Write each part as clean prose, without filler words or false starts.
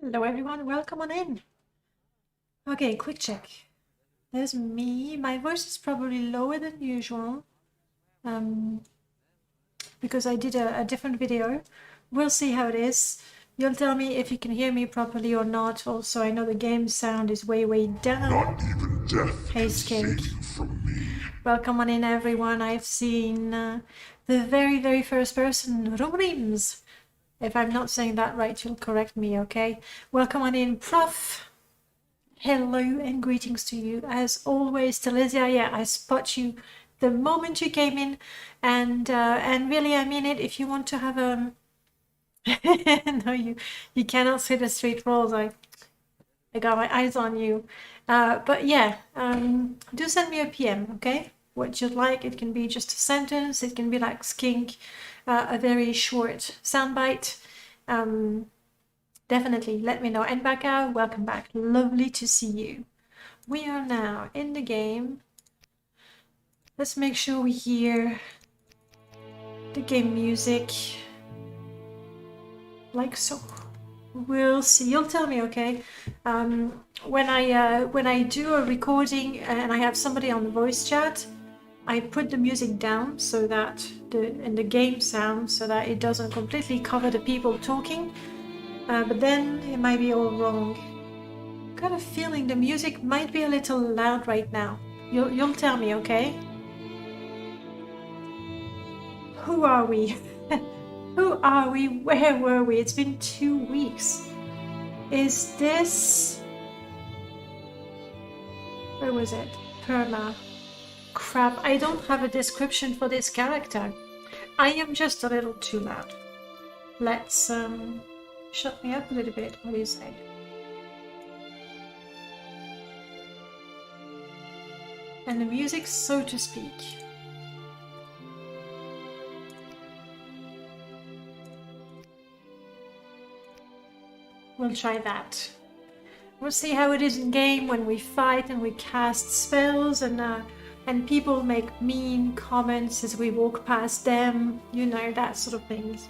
Hello everyone, welcome on in. Okay, quick check. There's me. My voice is probably lower than usual because I did a different video. We'll see how it is. You'll tell me if you can hear me properly or not. Also, I know the game sound is way down. Not even death Hey can Skink. save you from me. Welcome on in everyone. I've seen the very first person, Romeins. If I'm not saying that right, you'll correct me, okay? Welcome on in, Prof. Hello and greetings to you. As always, Telesia, yeah, I spot you the moment you came in, and really, I mean it. If you want to have a no, you cannot say the straight rolls. I got my eyes on you, but yeah, do send me a PM, okay? What you'd like. It can be just a sentence. It can be like Skink, a very short soundbite. Definitely let me know. And Baka, welcome back. Lovely to see you. We are now in the game. Let's make sure we hear the game music like so. We'll see. You'll tell me, okay? When I do a recording and I have somebody on the voice chat, I put the music down so that in the game sound so that it doesn't completely cover the people talking. But then it might be all wrong. Got a feeling the music might be a little loud right now. You'll tell me, okay? Who are we? Who are we? Where were we? It's been 2 weeks. Is this... Where was it? Perma. Crap, I don't have a description for this character. I am just a little too loud. Let's shut me up a little bit. What do you say? And the music, so to speak. We'll try that. We'll see how it is in game when we fight and we cast spells and people make mean comments as we walk past them, you know, that sort of things.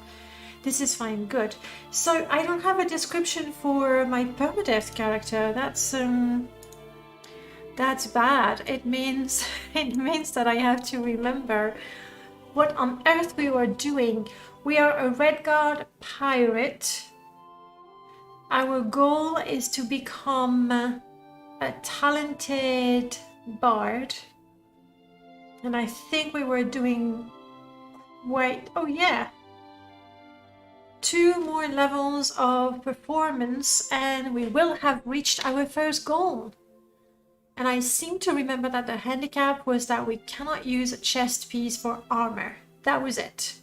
This is fine, good. So I don't have a description for my permadeath character. That's bad. It means that I have to remember what on earth we were doing. We are a Redguard pirate. Our goal is to become a talented bard. And I think we were doing... Wait, oh yeah. 2 more levels of performance and we will have reached our first goal. And I seem to remember that the handicap was that we cannot use a chest piece for armor. That was it.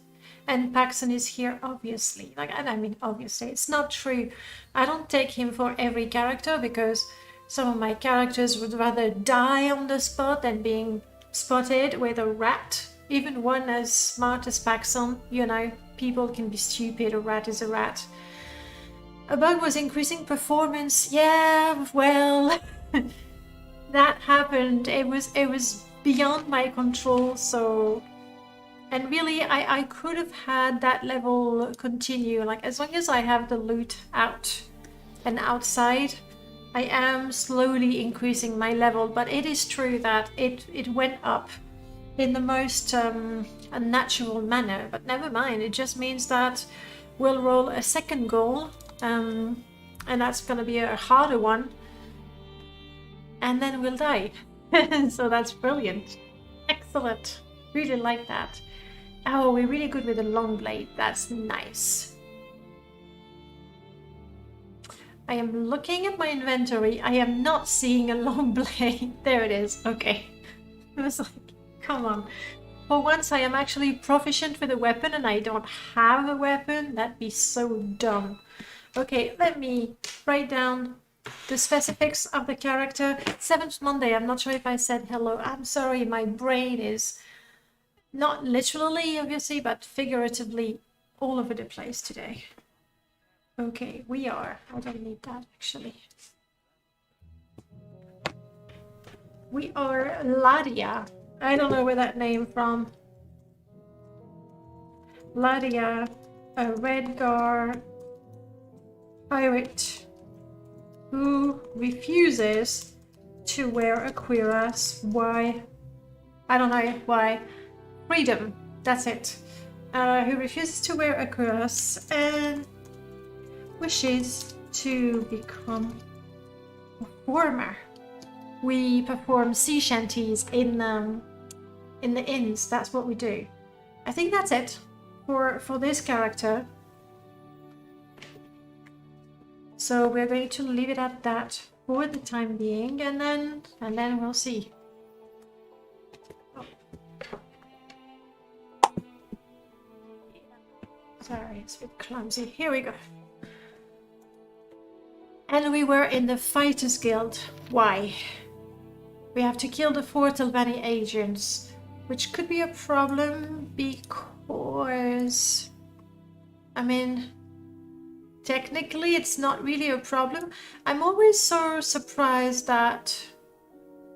And Paxton is here, obviously. I mean, obviously, it's not true. I don't take him for every character because some of my characters would rather die on the spot than being spotted with a rat. Even one as smart as Paxton, you know, people can be stupid, a rat is a rat. A bug was increasing performance. Yeah, well, that happened. It was beyond my control, so... And really, I could have had that level continue, like as long as I have the loot out and outside, I am slowly increasing my level, but it is true that it went up in the most unnatural manner, but never mind, it just means that we'll roll a second goal, and that's gonna be a harder one, and then we'll die. So that's brilliant. Excellent. Really like that. Oh, we're really good with the long blade. That's nice. I am looking at my inventory. I am not seeing a long blade. There it is. Okay. I was like, come on. For once, I am actually proficient with a weapon and I don't have a weapon. That'd be so dumb. Okay, let me write down the specifics of the character. 7th Monday. I'm not sure if I said hello. I'm sorry. My brain is... not literally, obviously, but figuratively all over the place today. Okay, we are... I don't need that, actually. We are Ladia. I don't know where that name from. Ladia, a Redguard pirate who refuses to wear a cuirass. Why? I don't know why. Freedom, that's it. Who refuses to wear a cuirass and wishes to become a performer. We perform sea shanties in the inns. That's what we do. I think that's it for this character. So we're going to leave it at that for the time being, and then we'll see. Oh. Sorry, it's a bit clumsy. Here we go. And we were in the Fighters Guild. Why? We have to kill the 4 Telvanni agents, which could be a problem because, I mean, technically it's not really a problem. I'm always so surprised that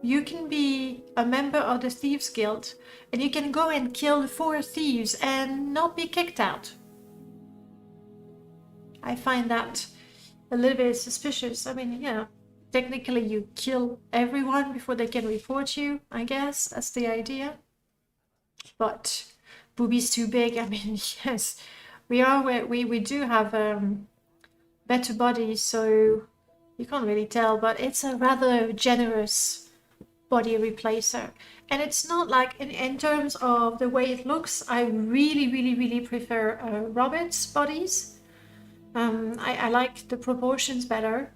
you can be a member of the Thieves Guild and you can go and kill the 4 thieves and not be kicked out. I find that a little bit suspicious. I mean, yeah, technically you kill everyone before they can report you, I guess. That's the idea. But Booby's too big. I mean, yes, we are where we do have better bodies, so you can't really tell, but it's a rather generous body replacer. And it's not like, in terms of the way it looks, I really prefer Robert's bodies. I like the proportions better,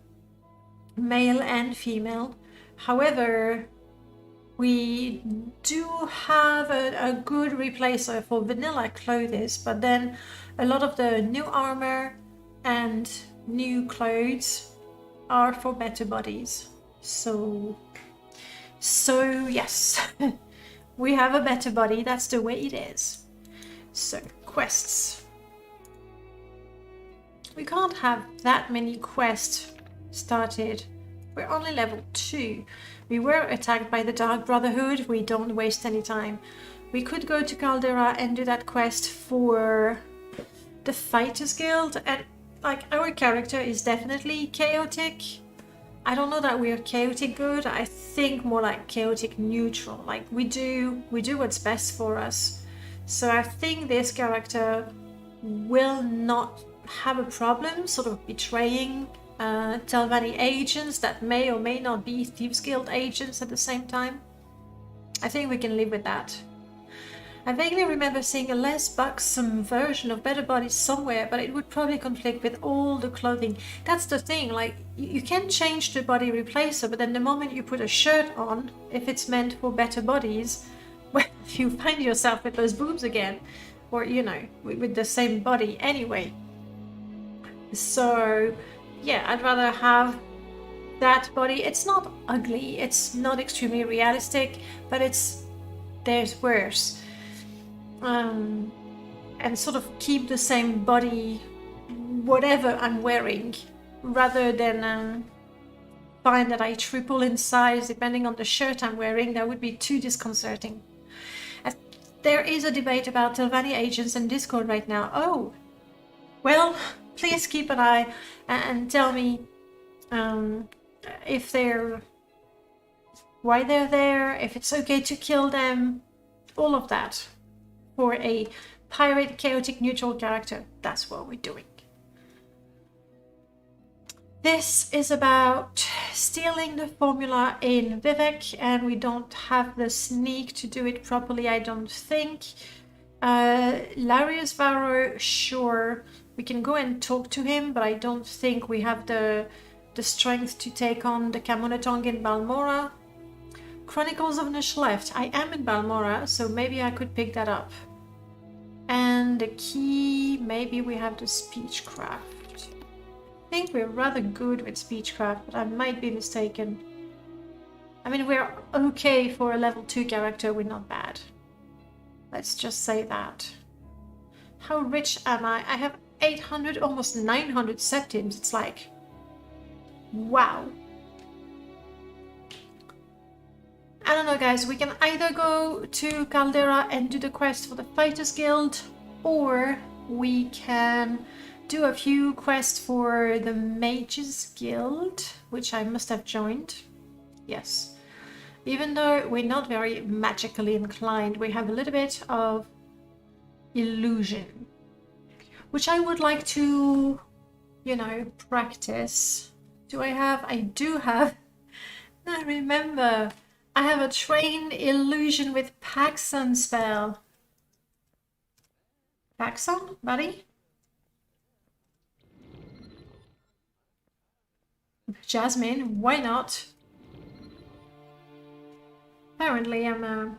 male and female. However, we do have a good replacer for vanilla clothes, but then a lot of the new armor and new clothes are for better bodies. So yes, we have a better body. That's the way it is. So quests. We can't have that many quests started. We're only level 2. We were attacked by the Dark Brotherhood. We don't waste any time. We could go to Caldera and do that quest for the Fighters Guild. And like, our character is definitely chaotic. I don't know that we're chaotic good. I think more like chaotic neutral. Like, we do what's best for us. So I think this character will not have a problem sort of betraying Telvanni agents that may or may not be Thieves Guild agents at the same time. I think we can live with that. I vaguely remember seeing a less buxom version of Better Bodies somewhere, but it would probably conflict with all the clothing. That's the thing, like, you can change the body replacer, but then the moment you put a shirt on, if it's meant for Better Bodies, well, you find yourself with those boobs again, or, you know, with the same body anyway. So yeah, I'd rather have that body. It's not ugly, it's not extremely realistic, but there's worse. And sort of keep the same body whatever I'm wearing, rather than find that I triple in size depending on the shirt I'm wearing. That would be too disconcerting. There is a debate about Telvanni agents in Discord right now. Oh, well, please keep an eye and tell me if why they're there, if it's okay to kill them, all of that. For a pirate chaotic neutral character, that's what we're doing. This is about stealing the formula in Vivek, and we don't have the sneak to do it properly, I don't think. Larius Varro, sure, we can go and talk to him, but I don't think we have the strength to take on the Camonetong in Balmora. Chronicles of Nishleft, I am in Balmora, so maybe I could pick that up. And the key, maybe we have the Speechcraft. I think we're rather good with Speechcraft, but I might be mistaken. I mean, we're okay for a level 2 character, we're not bad. Let's just say that. How rich am I? I have 800, almost 900 septims. It's like, wow. I don't know, guys. We can either go to Caldera and do the quest for the Fighters Guild, or we can do a few quests for the Mages Guild, which I must have joined. Yes. Even though we're not very magically inclined, we have a little bit of illusion, which I would like to, you know, practice. Do I have? I do have. I remember. I have a train illusion with Paxson spell. Paxson, buddy? Jasmine, why not? Apparently I'm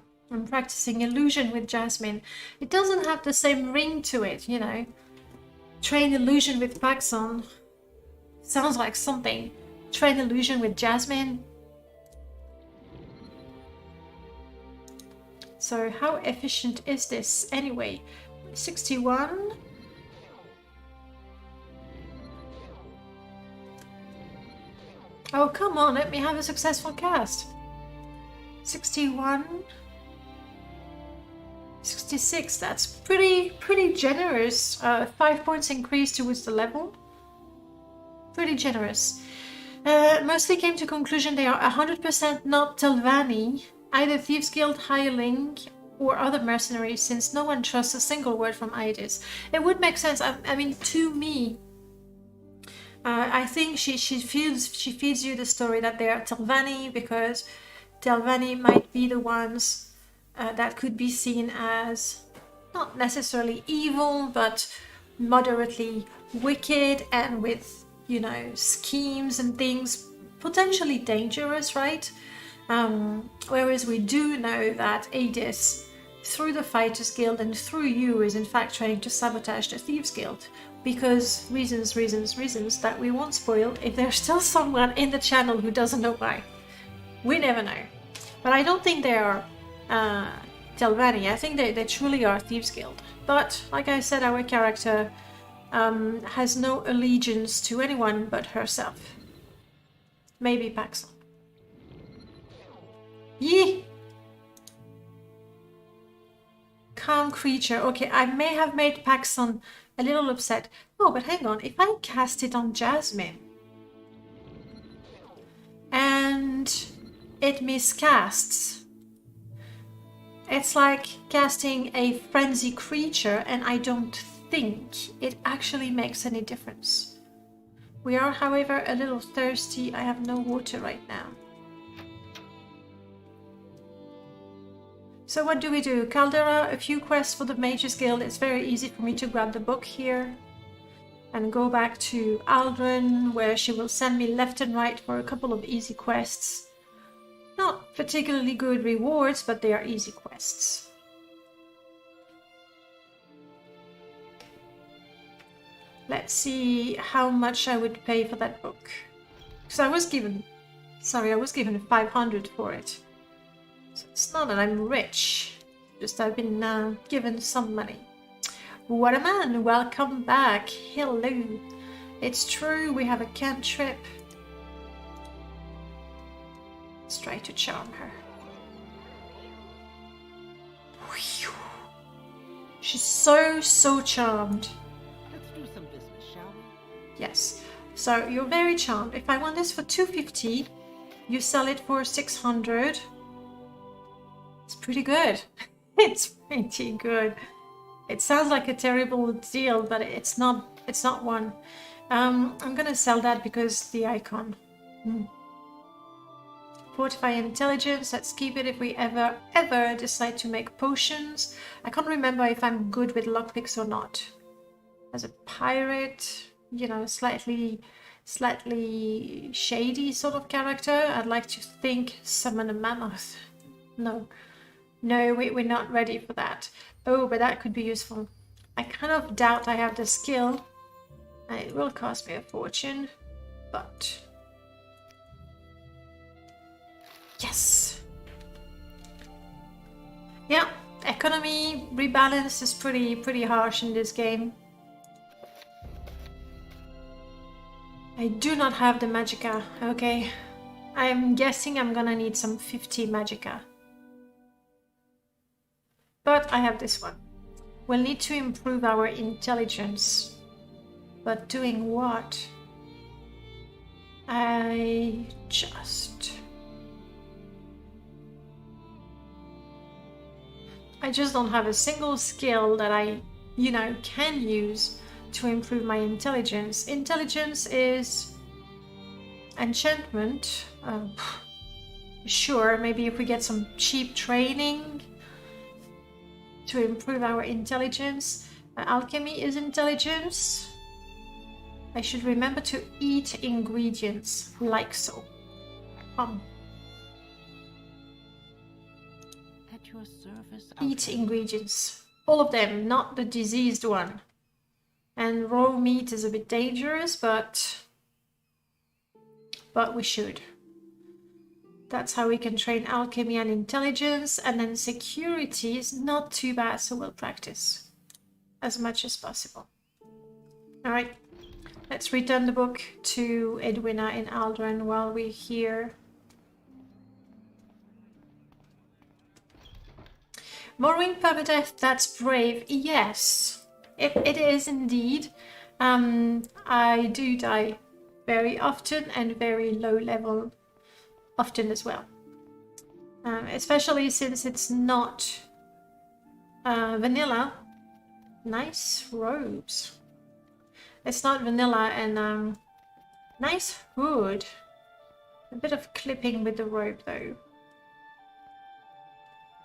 practicing illusion with Jasmine. It doesn't have the same ring to it, you know. Train illusion with Paxson. Sounds like something. Train illusion with Jasmine. So how efficient is this anyway? 61. Oh, come on, let me have a successful cast. 61. 66, that's pretty generous. 5 points increase towards the level. Pretty generous. Mostly came to conclusion they are 100% not Telvanni, either Thieves Guild, Hireling, or other mercenaries, since no one trusts a single word from Idis. It would make sense. I mean, to me, I think she feeds you the story that they are Telvanni because Telvanni might be the ones that could be seen as not necessarily evil, but moderately wicked and with, you know, schemes and things potentially dangerous, right? Whereas we do know that Adis, through the Fighters Guild and through you, is in fact trying to sabotage the Thieves Guild. Because reasons that we won't spoil if there's still someone in the channel who doesn't know why. We never know. But I don't think they are Telvanni. I think they truly are Thieves Guild. But, like I said, our character has no allegiance to anyone but herself. Maybe Paxson. Yee! Calm creature. Okay, I may have made Paxson a little upset. Oh, but hang on. If I cast it on Jasmine and it miscasts, it's like casting a frenzy creature, and I don't think it actually makes any difference. We are, however, a little thirsty. I have no water right now. So what do? Caldera, a few quests for the Mages Guild. It's very easy for me to grab the book here and go back to Aldrin, where she will send me left and right for a couple of easy quests. Not particularly good rewards, but they are easy quests. Let's see how much I would pay for that book. Because I was given 500 for it. So it's not that I'm rich, just I've been given some money. What a man, welcome back. Hello. It's true, we have a cantrip. Let's try to charm her. She's so charmed. Let's do some business, shall we? Yes. So you're very charmed. If I want this for 250, you sell it for 600. It's pretty good. It's pretty good. It sounds like a terrible deal, but it's not one. I'm gonna sell that because the icon. Fortify intelligence, let's keep it if we ever decide to make potions. I can't remember if I'm good with lockpicks or not. As a pirate, you know, slightly shady sort of character, I'd like to think summon a mammoth. No, we're not ready for that. Oh, but that could be useful. I kind of doubt I have the skill. It will cost me a fortune, but... Yes! Yeah, economy rebalance is pretty harsh in this game. I do not have the magicka, okay. I'm guessing I'm gonna need some 50 magicka. But I have this one. We'll need to improve our intelligence. But doing what? I just don't have a single skill that I, can use to improve my intelligence. Intelligence is enchantment. Sure, maybe if we get some cheap training to improve our intelligence. Alchemy is intelligence. I should remember to eat ingredients like so. At your service. Eat ingredients. All of them, not the diseased one. And raw meat is a bit dangerous, but we should. That's how we can train alchemy and intelligence, and then security is not too bad, so we'll practice as much as possible. All right, let's return the book to Edwina in Aldrin while we're here. Morrowind Permadeath, that's brave. Yes, it is indeed. I do die very often and very low level often as well. Especially since it's not vanilla. Nice robes. It's not vanilla, and nice hood. A bit of clipping with the robe though.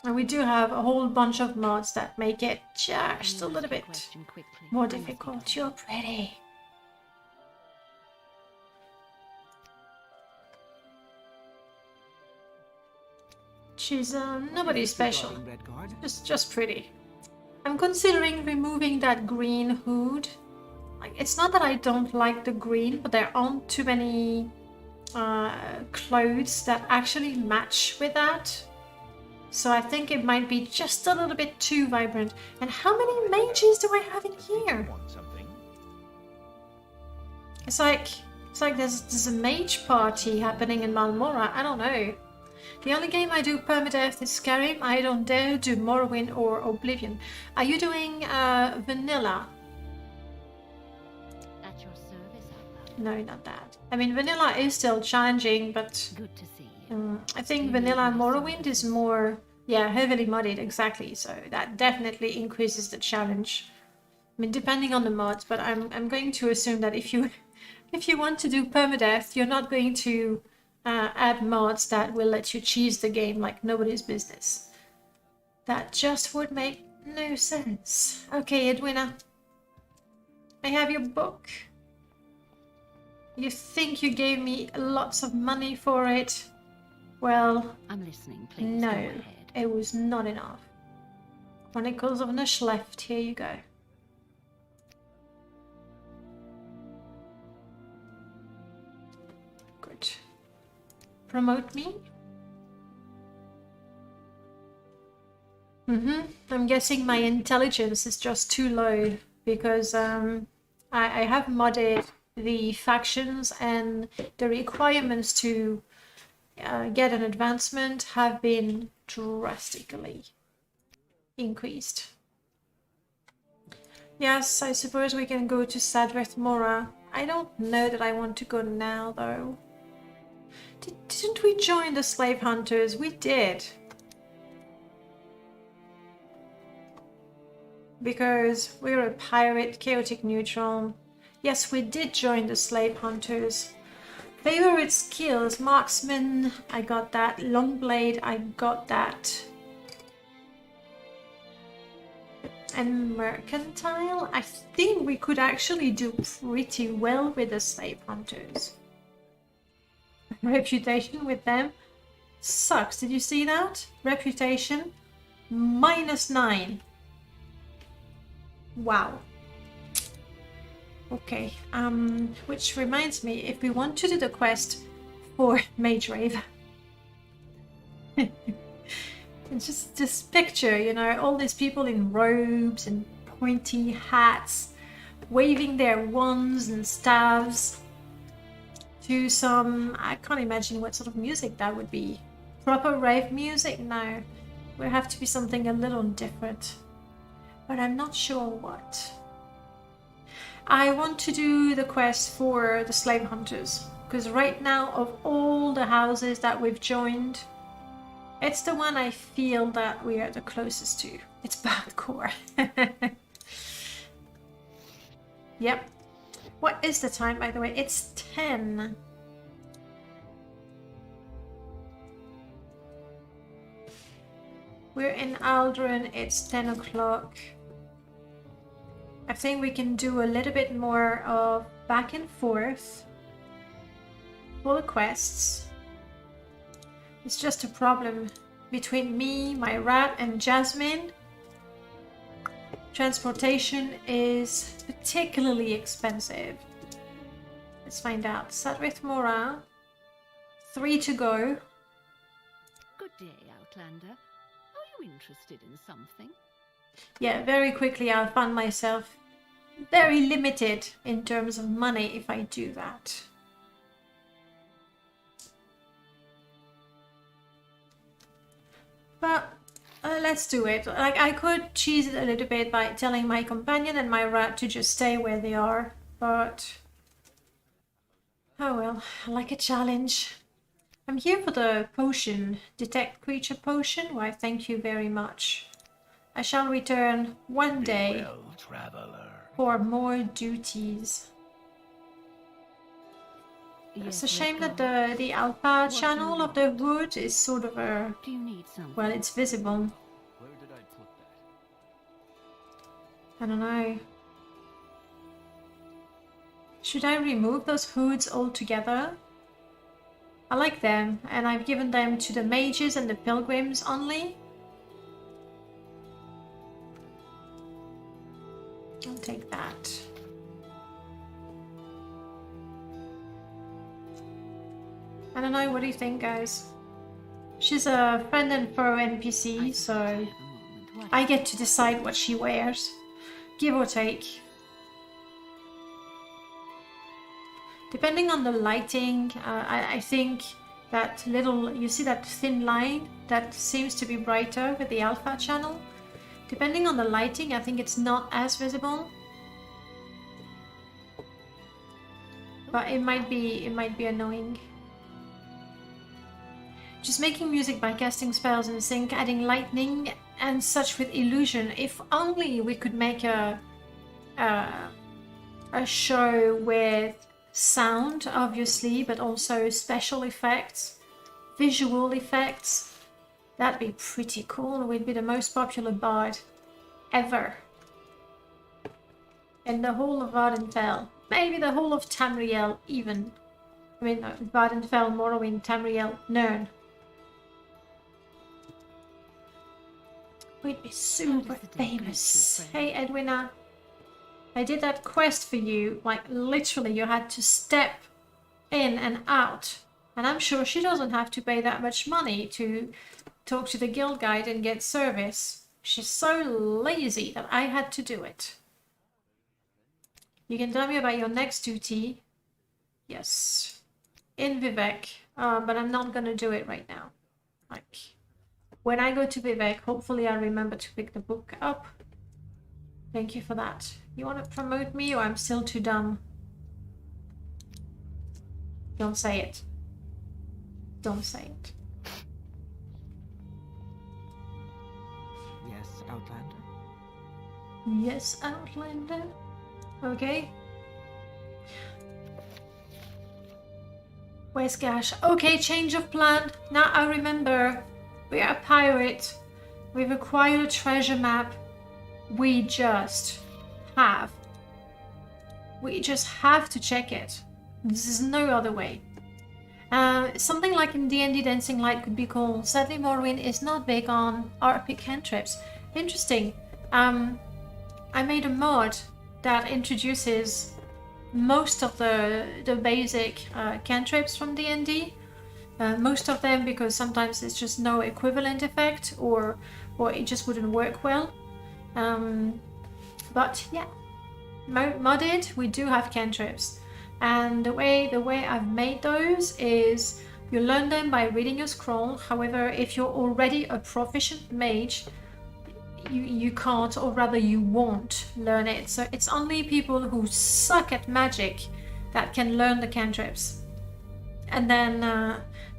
And we do have a whole bunch of mods that make it just a little bit more difficult. You're pretty. She's nobody special. Just pretty. I'm considering removing that green hood. Like, it's not that I don't like the green, but there aren't too many clothes that actually match with that. So I think it might be just a little bit too vibrant. And how many mages do I have in here? It's like there's a mage party happening in Malmora. I don't know. The only game I do permadeath is Skyrim. I don't dare do Morrowind or Oblivion. Are you doing vanilla? At your service, No, not that. I mean, vanilla is still challenging, but good to see. I think vanilla Morrowind is more, heavily modded, exactly. So that definitely increases the challenge. I mean, depending on the mods, but I'm going to assume that if you want to do permadeath, you're not going to add mods that will let you cheese the game like nobody's business. That just would make no sense. Okay, Edwina, I have your book. You think you gave me lots of money for it? Well, I'm listening, please. no, Go ahead. it was not enough. Chronicles of Nushleft, here you go. Good. Promote me? I'm guessing my intelligence is just too low because I have modded the factions, and the requirements to get an advancement have been drastically increased. Yes, I suppose we can go to Sadrith Mora. I don't know that I want to go now though. Didn't we join the slave hunters? We did. Because we're a pirate, chaotic neutral. Yes, we did join the slave hunters. Favorite skills, marksman, I got that. Longblade, I got that. And mercantile, I think we could actually do pretty well with the slave hunters. Reputation with them sucks. Did you see that? Reputation -9. Wow. Okay, which reminds me, if we want to do the quest for Mage Rave, just picture, you know, all these people in robes and pointy hats, waving their wands and staves to some, I can't imagine what sort of music that would be. Proper rave music? No, it would have to be something a little different, but I'm not sure what. I want to do the quest for the slave hunters, because right now, of all the houses that we've joined, it's the one I feel that we are the closest to. It's Bardcore. Yep. What is the time, by the way? It's 10. We're in Aldrin. It's 10 o'clock. I think we can do a little bit more of back and forth for the quests. It's just a problem between me, my rat, and Jasmine. Transportation is particularly expensive. Let's find out. Start with Mora. 3 to go. Good day, Outlander. Are you interested in something? Yeah, very quickly I'll find myself very limited in terms of money if I do that. But let's do it. Like, I could cheese it a little bit by telling my companion and my rat to just stay where they are, but oh well, I like a challenge. I'm here for the potion, detect creature potion. Why, thank you very much. I shall return one day Well, traveler. for more duties. It's a shame that the alpha channel of the hood is sort of a... Do you need something? well, it's visible. Where did I put that? I don't know. Should I remove those hoods altogether? I like them, and I've given them to the mages and the pilgrims only. I'll take that. I don't know, what do you think, guys? She's a friend and foe NPC, so I get to decide what she wears, give or take. Depending on the lighting, I think that little, you see that thin line that seems to be brighter with the alpha channel? Depending on the lighting, I think it's not as visible. But it might be annoying. Just making music by casting spells in sync, adding lightning and such with illusion. If only we could make a show with sound, obviously, but also special effects, visual effects. That'd be pretty cool. We'd be the most popular bard ever in the whole of Vardenfell. Maybe the whole of Tamriel even. I mean, Vardenfell, Morrowind, Tamriel, Nirn. We'd be super famous. Hey, Edwina. I did that quest for you. Like, literally, you had to step in and out. And I'm sure she doesn't have to pay that much money to talk to the guild guide and get service. She's so lazy that I had to do it. You can tell me about your next duty. Yes. In Vivek. But I'm not gonna do it right now. Like, when I go to Vivek, hopefully I'll remember to pick the book up. Thank you for that. You want to promote me, or I'm still too dumb? Don't say it. Don't say it. Yes, Outlander? Yes, Outlander. Okay. Where's Gash? Okay, change of plan. Now I remember. We are a pirate. We've acquired a treasure map. We just have to check it. This is no other way. Something like in D&D Dancing Light could be called. Sadly, Morrowind is not big on RP cantrips. Interesting. I made a mod that introduces most of the basic cantrips from D&D. Most of them, because sometimes there's just no equivalent effect, or it just wouldn't work well. But yeah, modded, we do have cantrips, and the way I've made those is you learn them by reading a scroll. However, if you're already a proficient mage, you can't, or rather you won't learn it. So it's only people who suck at magic that can learn the cantrips. And then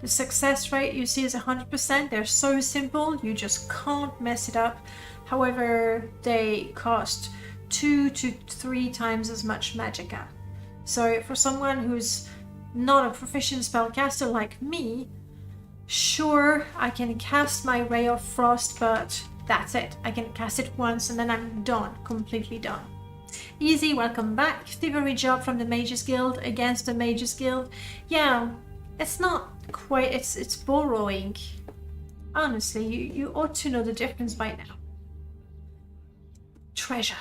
the success rate you see is 100%. They're so simple, you just can't mess it up. However, they cost 2 to 3 times as much magicka. So for someone who's not a proficient spellcaster like me, sure, I can cast my Ray of Frost, but that's it. I can cast it once and then I'm done, completely done. Easy, welcome back. Thievery job from the Mages Guild against the Mages Guild. Yeah, it's not quite, it's borrowing. Honestly, you ought to know the difference by now. Treasure.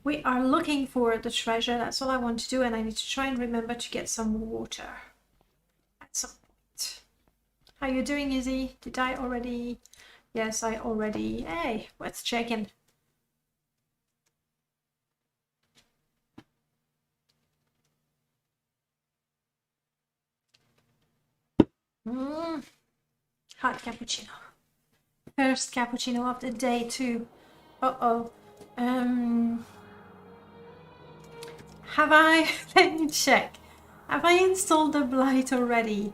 We are looking for the treasure, that's all I want to do, and I need to try and remember to get some water at some point. How you doing, Izzy? Did I already? Yes, I already. Hey, let's check in. Hot cappuccino. First cappuccino of the day too. Uh-oh. Have I... Let me check. Have I installed the blight already?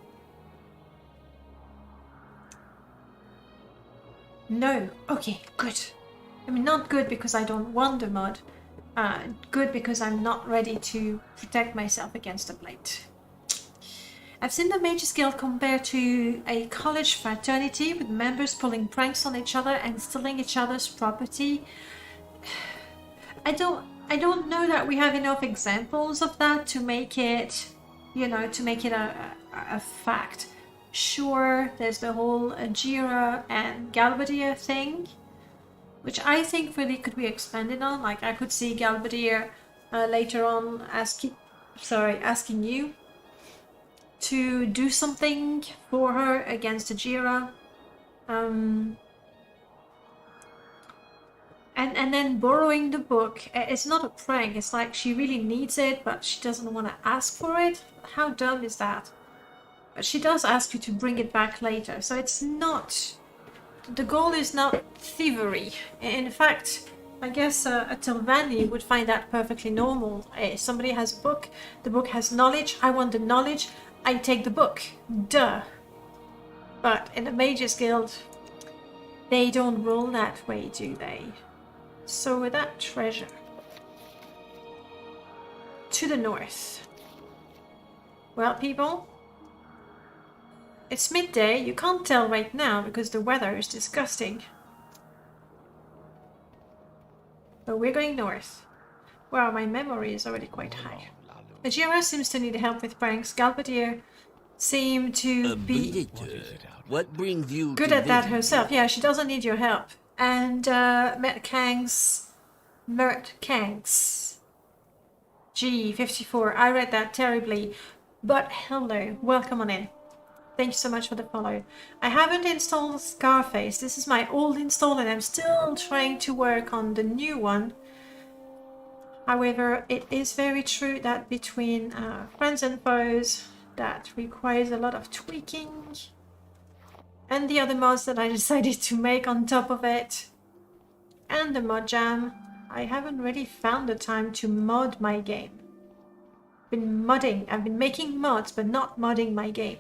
No. Okay, good. I mean, not good because I don't want the mod. Good because I'm not ready to protect myself against the blight. I've seen the Mages Guild compared to a college fraternity with members pulling pranks on each other and stealing each other's property. I don't know that we have enough examples of that to make it, you know, to make it a fact. Sure, there's the whole Jira and Galbadir thing, which I think really could be expanded on. Like, I could see Galbadir later on asking you to do something for her against the Jira. And then borrowing the book, it's not a prank, it's like she really needs it, but she doesn't want to ask for it. How dumb is that? But she does ask you to bring it back later, so it's not... The goal is not thievery. In fact, I guess a Tilvani would find that perfectly normal. Somebody has a book, the book has knowledge, I want the knowledge, I take the book. Duh. But in the Mages Guild, they don't roll that way, do they? So with that treasure, to the north. Well, people, it's midday. You can't tell right now because the weather is disgusting. But we're going north. Well, my memory is already quite high. Ajira seems to need help with pranks. Galbadir seem to be What brings you good at that herself. Yeah, she doesn't need your help. And Mert Kangs, G54. I read that terribly, but hello, welcome on in. Thank you so much for the follow. I haven't installed Scarface. This is my old install and I'm still trying to work on the new one. However, it is very true that between friends and foes, that requires a lot of tweaking. And the other mods that I decided to make on top of it. And the mod jam. I haven't really found the time to mod my game. I've been making mods, but not modding my game.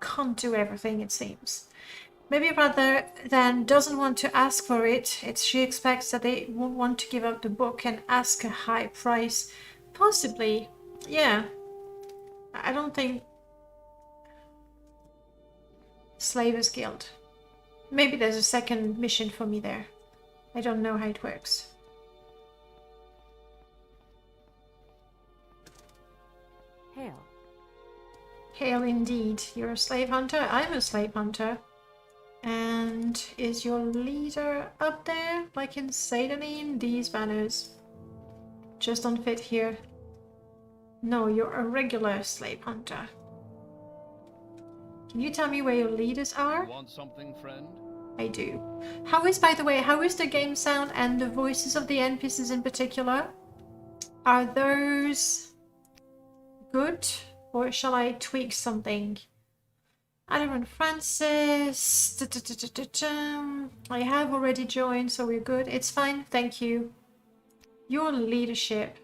Can't do everything, it seems. Maybe rather than doesn't want to ask for it, she expects that they won't want to give up the book and ask a high price. Possibly, yeah. I don't think... Slavers Guild. Maybe there's a second mission for me there. I don't know how it works. Hail. Hail indeed. You're a slave hunter? I'm a slave hunter. And is your leader up there? Like in Sadanin? These banners just don't fit here. No, you're a regular slave hunter. Can you tell me where your leaders are? You want something, friend? I do. By the way, how is the game sound and the voices of the NPCs in particular? Are those good? Or shall I tweak something? Aaron Francis. I have already joined, so we're good. It's fine, thank you. Your leadership.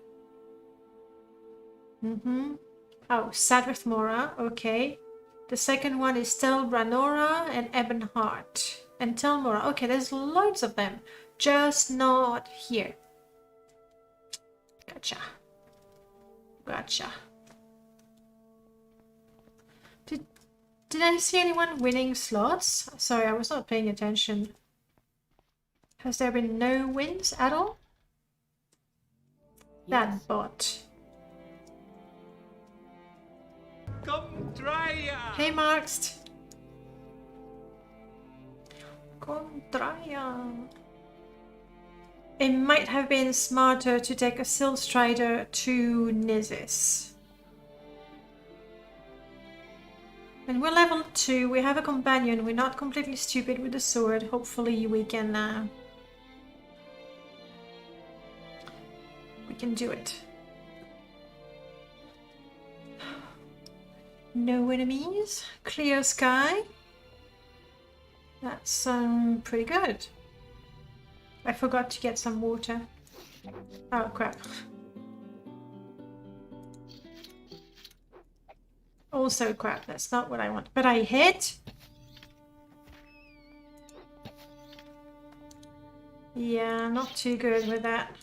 Oh, Sadrith Mora, okay. The second one is Tel Branora and Ebonheart. And Tel Mora. Okay, there's loads of them. Just not here. Gotcha. Gotcha. Did I see anyone winning slots? Sorry, I was not paying attention. Has there been no wins at all? Yes. That bot. Come try ya! Hey, Markst. Contraria. It might have been smarter to take a Sill Strider to Nizis. And we're level 2, we have a companion, we're not completely stupid with the sword. Hopefully we can do it. No enemies, clear sky. That's pretty good. I forgot to get some water. Oh crap. Also crap, that's not what I want. But I hit. Yeah, not too good with that.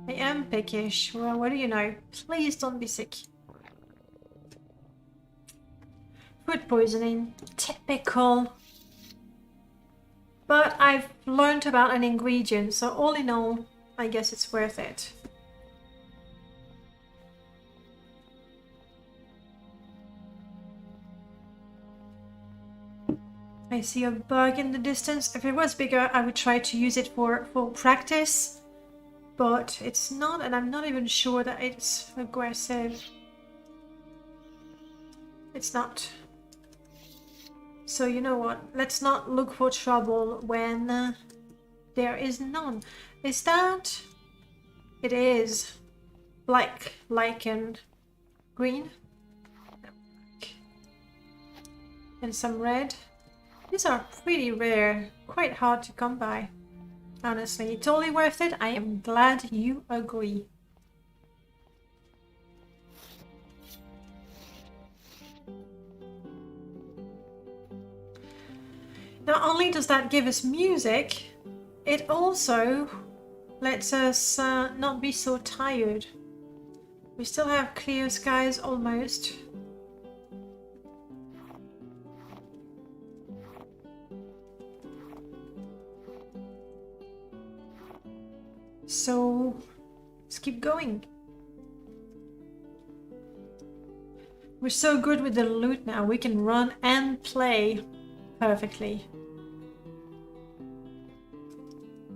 I am pickish. Well, what do you know? Please don't be sick. Food poisoning. Typical. But I've learned about an ingredient, so all in all, I guess it's worth it. I see a bug in the distance. If it was bigger, I would try to use it for practice. But it's not, and I'm not even sure that it's aggressive. It's not. So you know what? Let's not look for trouble when there is none. Is that? It is. Black, lichen, green. And some red. These are pretty rare. Quite hard to come by. Honestly, totally worth it. I am glad you agree. Not only does that give us music, it also lets us not be so tired. We still have clear skies almost. So let's keep going. We're so good with the loot now. We can run and play perfectly.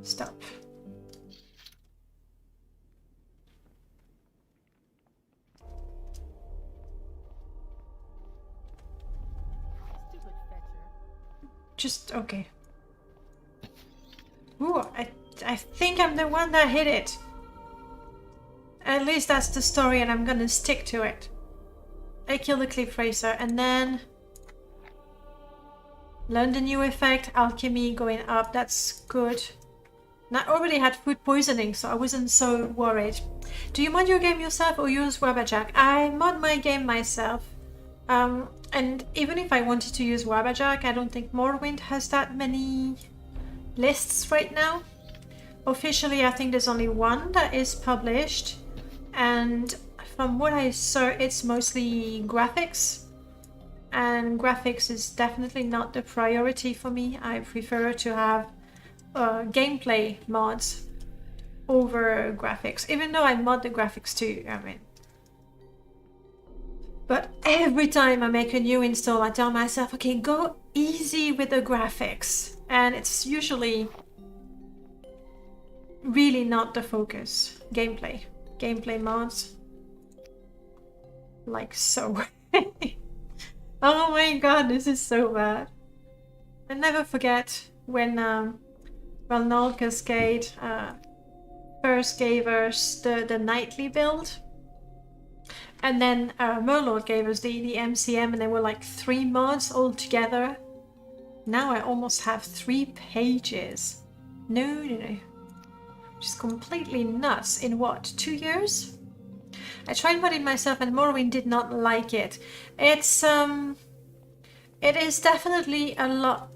Stop. Just okay. Ooh, I think I'm the one that hit it. At least that's the story and I'm gonna stick to it. I kill the Cliff Racer and then learn the new effect, alchemy going up, that's good. And I already had food poisoning, so I wasn't so worried. Do you mod your game yourself or use Wabbajack? I mod my game myself. And even if I wanted to use Wabbajack, I don't think Morrowind has that many lists right now. Officially, I think there's only one that is published. And from what I saw, it's mostly graphics. And graphics is definitely not the priority for me. I prefer to have gameplay mods over graphics, even though I mod the graphics too, I mean. But every time I make a new install, I tell myself, okay, go easy with the graphics. And it's usually really not the focus. Gameplay mods. Like so. Oh my god, this is so bad. I never forget when Null Cascade first gave us the nightly build. And then Merlord gave us the MCM, and there were like 3 mods all together. Now I almost have 3 pages. No. Which is completely nuts. In what, 2 years? I tried modding myself and Morrowind did not like it. It is definitely a lot.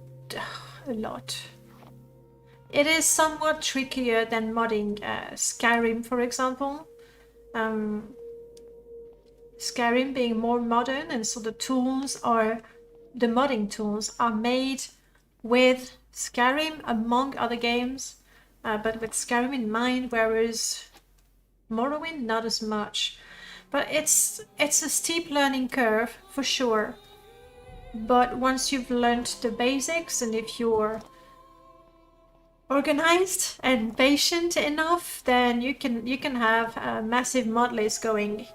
It is somewhat trickier than modding Skyrim, for example. Skyrim being more modern, and so the modding tools are made with Skyrim among other games, but with Skyrim in mind, whereas Morrowind not as much. But it's a steep learning curve for sure. But once you've learned the basics, and if you're organized and patient enough, then you can have a massive mod list going.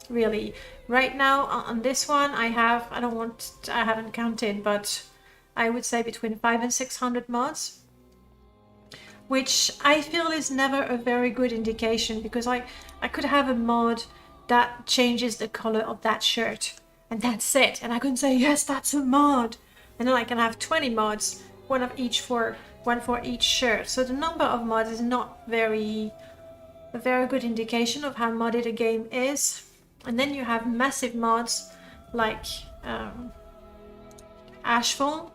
Really, right now on this one, I haven't counted, but I would say between 500 and 600 mods, which I feel is never a very good indication, because I could have a mod that changes the color of that shirt, and that's it, and I can say yes, that's a mod, and then I can have 20 mods, one for each shirt. So the number of mods is not a very good indication of how modded a game is. And then you have massive mods like Ashfall,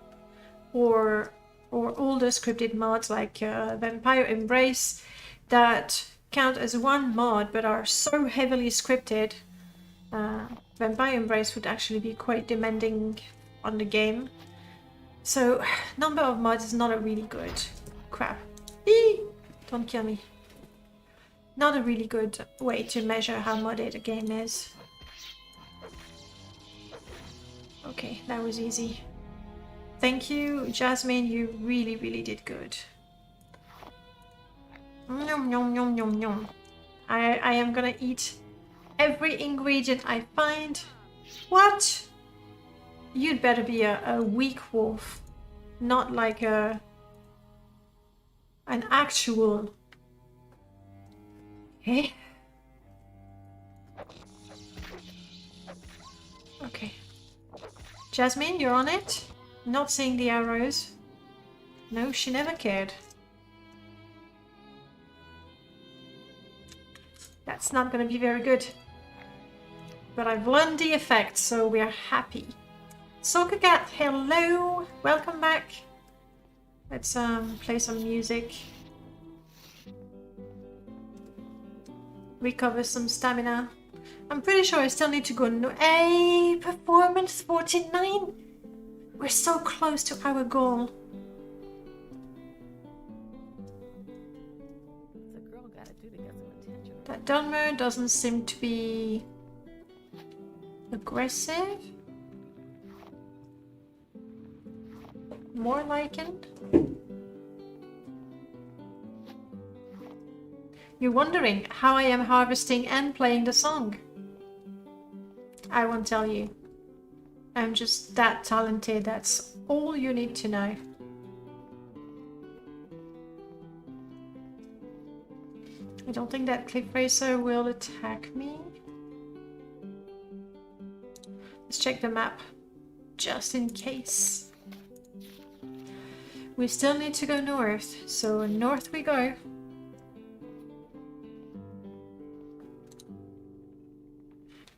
or older scripted mods like Vampire Embrace, that count as one mod but are so heavily scripted. Vampire Embrace would actually be quite demanding on the game. So number of mods is not a really good crap. Eee! Don't kill me. Not a really good way to measure how modded a game is. Okay, that was easy. Thank you, Jasmine, you really, really did good. Nom nom nom nom nom. I am gonna eat every ingredient I find. What? You'd better be a weak wolf, not like an actual. Eh? Okay. Jasmine, you're on it? Not seeing the arrows. No, she never cared. That's not going to be very good. But I've learned the effect, so we're happy. Soccer Cat, hello! Welcome back. Let's play some music. Recover some stamina. I'm pretty sure I still need to go. Hey, performance 49. We're so close to our goal. What's a girl gotta do to get some attention? That Dunmer doesn't seem to be aggressive. More lichened. You're wondering how I am harvesting and playing the song. I won't tell you. I'm just that talented, that's all you need to know. I don't think that Cliff Racer will attack me. Let's check the map, just in case. We still need to go north, so north we go.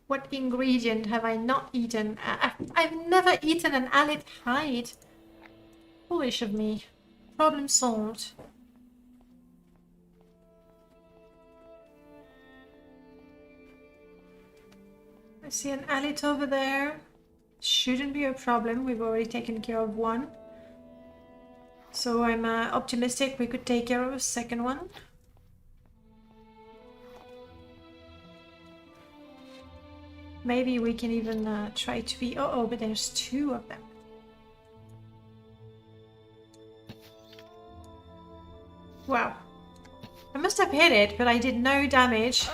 What ingredient have I not eaten? I've never eaten an alid hide. Foolish of me. Problem solved. I see an alid over there. Shouldn't be a problem. We've already taken care of one. So I'm optimistic we could take care of a second one. Maybe we can even try to be... Oh, but there's 2 of them. Wow. I must have hit it, but I did no damage.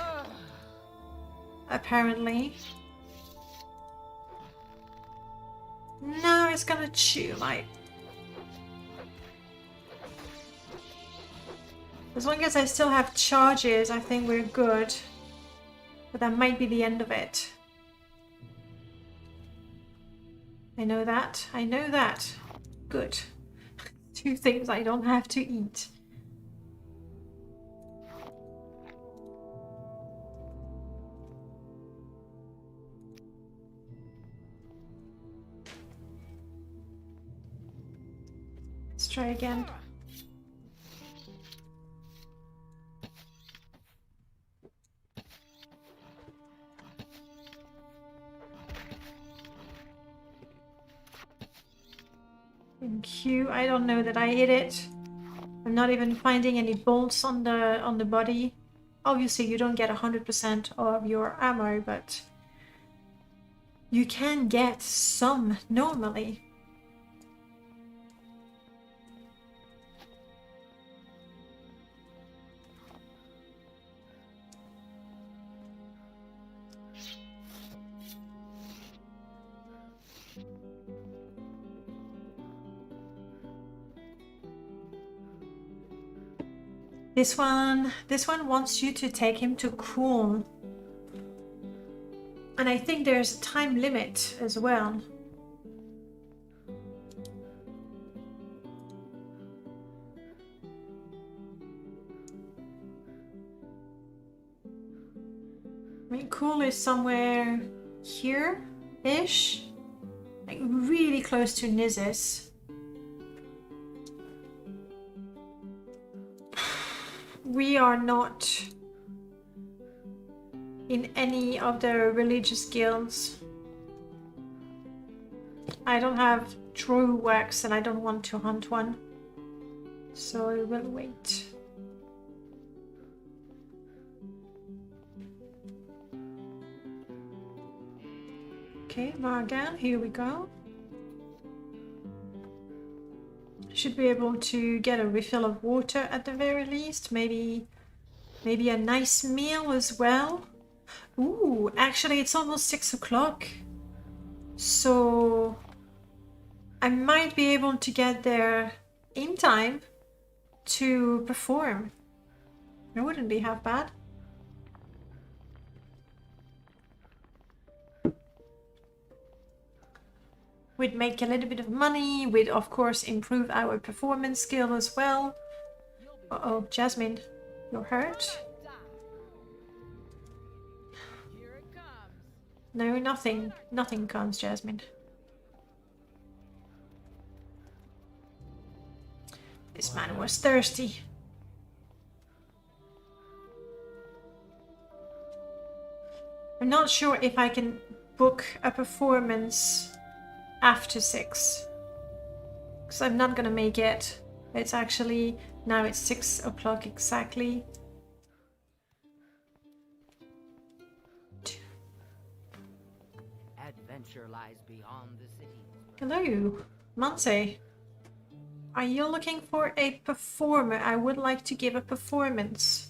Apparently. No, it's gonna chew like... As long as I still have charges, I think we're good. But that might be the end of it. I know that. I know that. Good. 2 things I don't have to eat. Let's try again. Thank you. I don't know that I hit it. I'm not even finding any bolts on the body. Obviously, you don't get 100% of your ammo, but you can get some normally. This one wants you to take him to cool. And I think there's a time limit as well. I mean, cool is somewhere here-ish. Like really close to Nizis. We are not in any of the religious guilds. I don't have true wax and I don't want to hunt one. So I will wait. Okay, Margan, here we go. Should be able to get a refill of water at the very least. Maybe a nice meal as well. Ooh, actually it's almost 6 o'clock. So I might be able to get there in time to perform. It wouldn't be half bad. We'd make a little bit of money. We'd of course improve our performance skill as well. Uh-oh, Jasmine, you're hurt? No, nothing. Nothing comes, Jasmine. This man was thirsty. I'm not sure if I can book a performance after 6. Because I'm not gonna make it. It's actually, now it's 6 o'clock exactly. Adventure lies beyond the city. Hello, Monse. Are you looking for a performer? I would like to give a performance.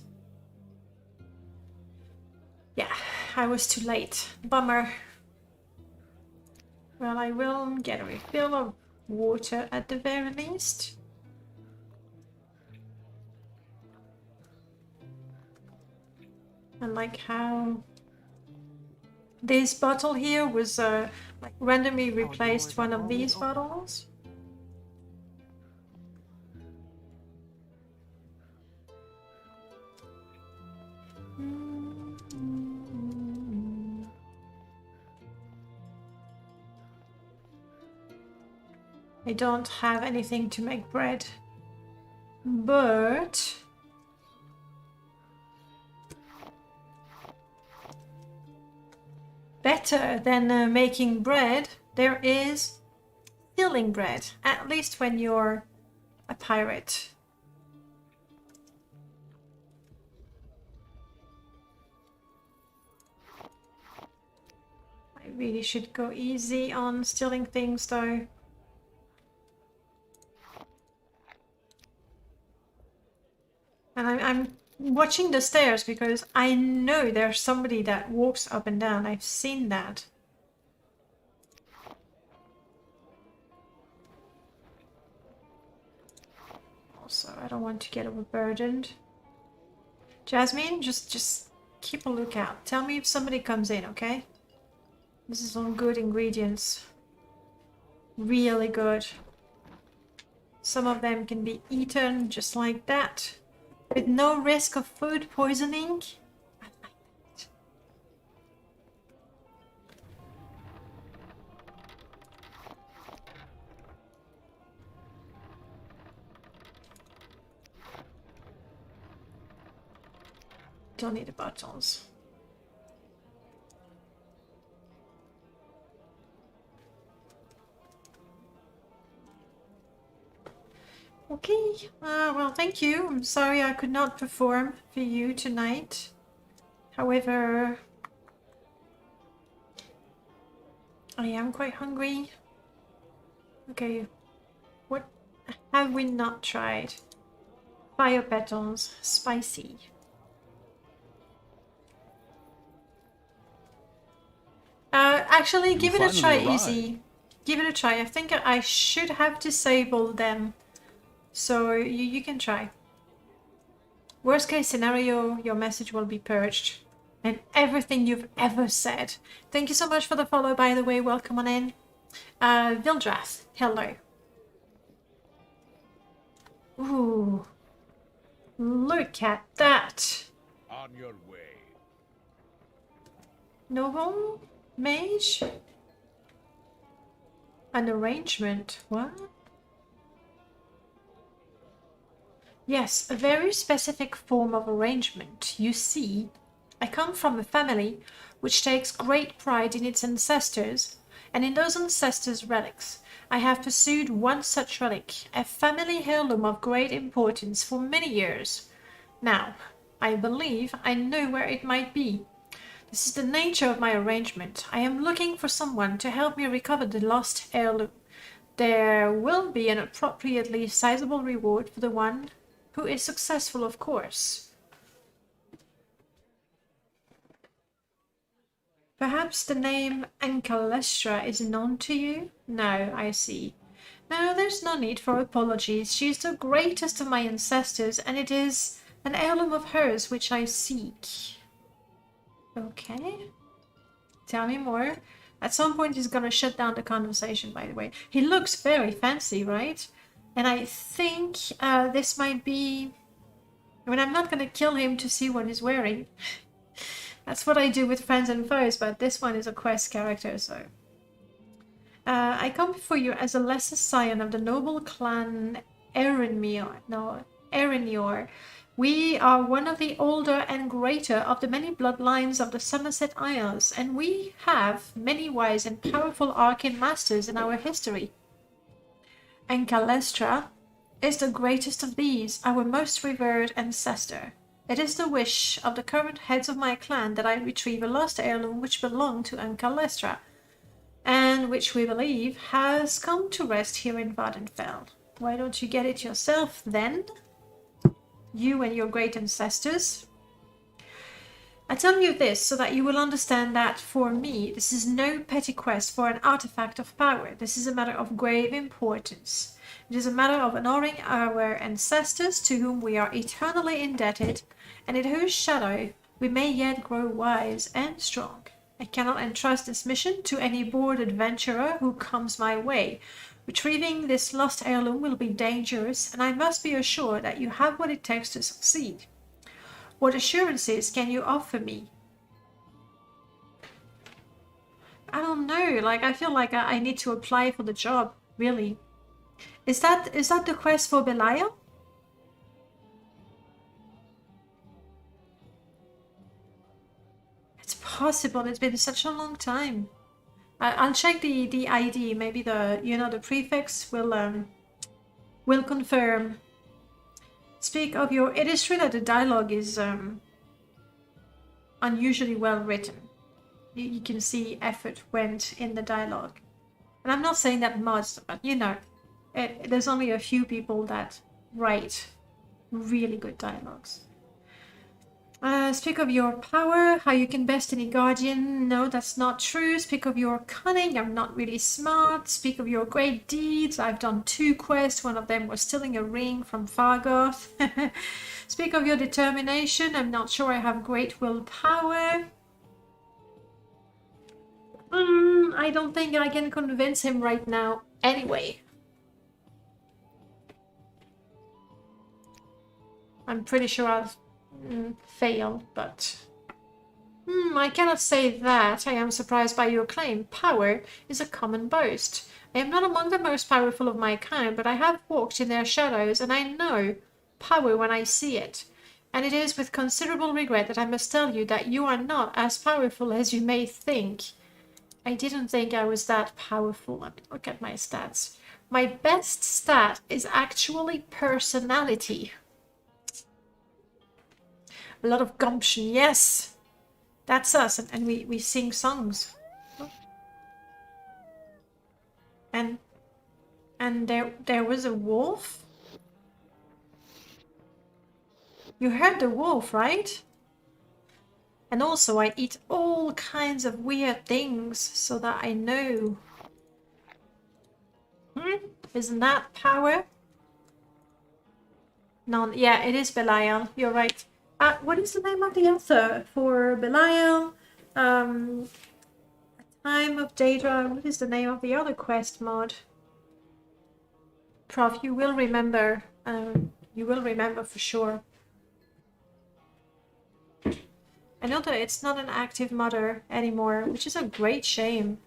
Yeah, I was too late. Bummer. Well, I will get a refill of water at the very least. I like how this bottle here was like randomly replaced one of these bottles. I don't have anything to make bread, but better than making bread, there is stealing bread, at least when you're a pirate. I really should go easy on stealing things though. And I'm watching the stairs because I know there's somebody that walks up and down. I've seen that. Also, I don't want to get overburdened. Jasmine, just keep a lookout. Tell me if somebody comes in, okay? This is on good ingredients. Really good. Some of them can be eaten just like that, with no risk of food poisoning. I like that. Don't need the buttons. Okay, well, thank you. I'm sorry I could not perform for you tonight. However, I am quite hungry. Okay, what have we not tried? Fire petals, spicy. Actually, give it a try, easy. Give it a try. I think I should have disabled them. So you can try. Worst case scenario, your message will be purged. And everything you've ever said. Thank you so much for the follow, by the way. Welcome on in. Vildrath, hello. Ooh. Look at that. On your way. Noble? Mage? An arrangement. What? Yes, a very specific form of arrangement. You see, I come from a family which takes great pride in its ancestors, and in those ancestors' relics. I have pursued one such relic, a family heirloom of great importance, for many years. Now, I believe I know where it might be. This is the nature of my arrangement. I am looking for someone to help me recover the lost heirloom. There will be an appropriately sizable reward for the one who is successful, of course. Perhaps the name Ancalestra is known to you? No, I see. No, there's no need for apologies. She is the greatest of my ancestors, and it is an heirloom of hers which I seek. Okay. Tell me more. At some point he's gonna shut down the conversation, by the way. He looks very fancy, right? And I think this might be... I mean, I'm not going to kill him to see what he's wearing. That's what I do with friends and foes, but this one is a quest character, so... I come before you as a lesser scion of the noble clan Erenmior. No, Erenior. We are one of the older and greater of the many bloodlines of the Somerset Isles, and we have many wise and powerful arcane masters in our history. Ancalestra is the greatest of these, our most revered ancestor. It is the wish of the current heads of my clan that I retrieve a lost heirloom which belonged to Ancalestra, and which we believe has come to rest here in Vardenfell. Why don't you get it yourself, then? You and your great ancestors? I tell you this so that you will understand that, for me, this is no petty quest for an artifact of power. This is a matter of grave importance. It is a matter of honoring our ancestors, to whom we are eternally indebted, and in whose shadow we may yet grow wise and strong. I cannot entrust this mission to any bored adventurer who comes my way. Retrieving this lost heirloom will be dangerous, and I must be assured that you have what it takes to succeed. What assurances can you offer me? I don't know, like, I feel like I need to apply for the job, really. Is that the quest for Belial? It's possible, it's been such a long time. I'll check the ID, maybe the prefix will confirm. Speak of your... It is true that the dialogue is unusually well written. You can see effort went in the dialogue. And I'm not saying that much, but you know, there's only a few people that write really good dialogues. Speak of your power, how you can best any guardian. No, that's not true. Speak of your cunning. I'm not really smart. Speak of your great deeds. I've done 2 quests. One of them was stealing a ring from Fargoth. Speak of your determination. I'm not sure I have great willpower. I don't think I can convince him right now. Anyway. I'm pretty sure I'll fail, but... I cannot say that. I am surprised by your claim. Power is a common boast. I am not among the most powerful of my kind, but I have walked in their shadows, and I know power when I see it. And it is with considerable regret that I must tell you that you are not as powerful as you may think. I didn't think I was that powerful. Let me look at my stats. My best stat is actually personality. A lot of gumption, yes. That's us, and we sing songs. And there was a wolf? You heard the wolf, right? And also I eat all kinds of weird things so that I know. Isn't that power? None. Yeah, it is Belial. You're right. What is the name of the author for Belial? A Time of Daedra. What is the name of the other quest mod? Prof, you will remember. You will remember for sure. I know that it's not an active modder anymore, which is a great shame,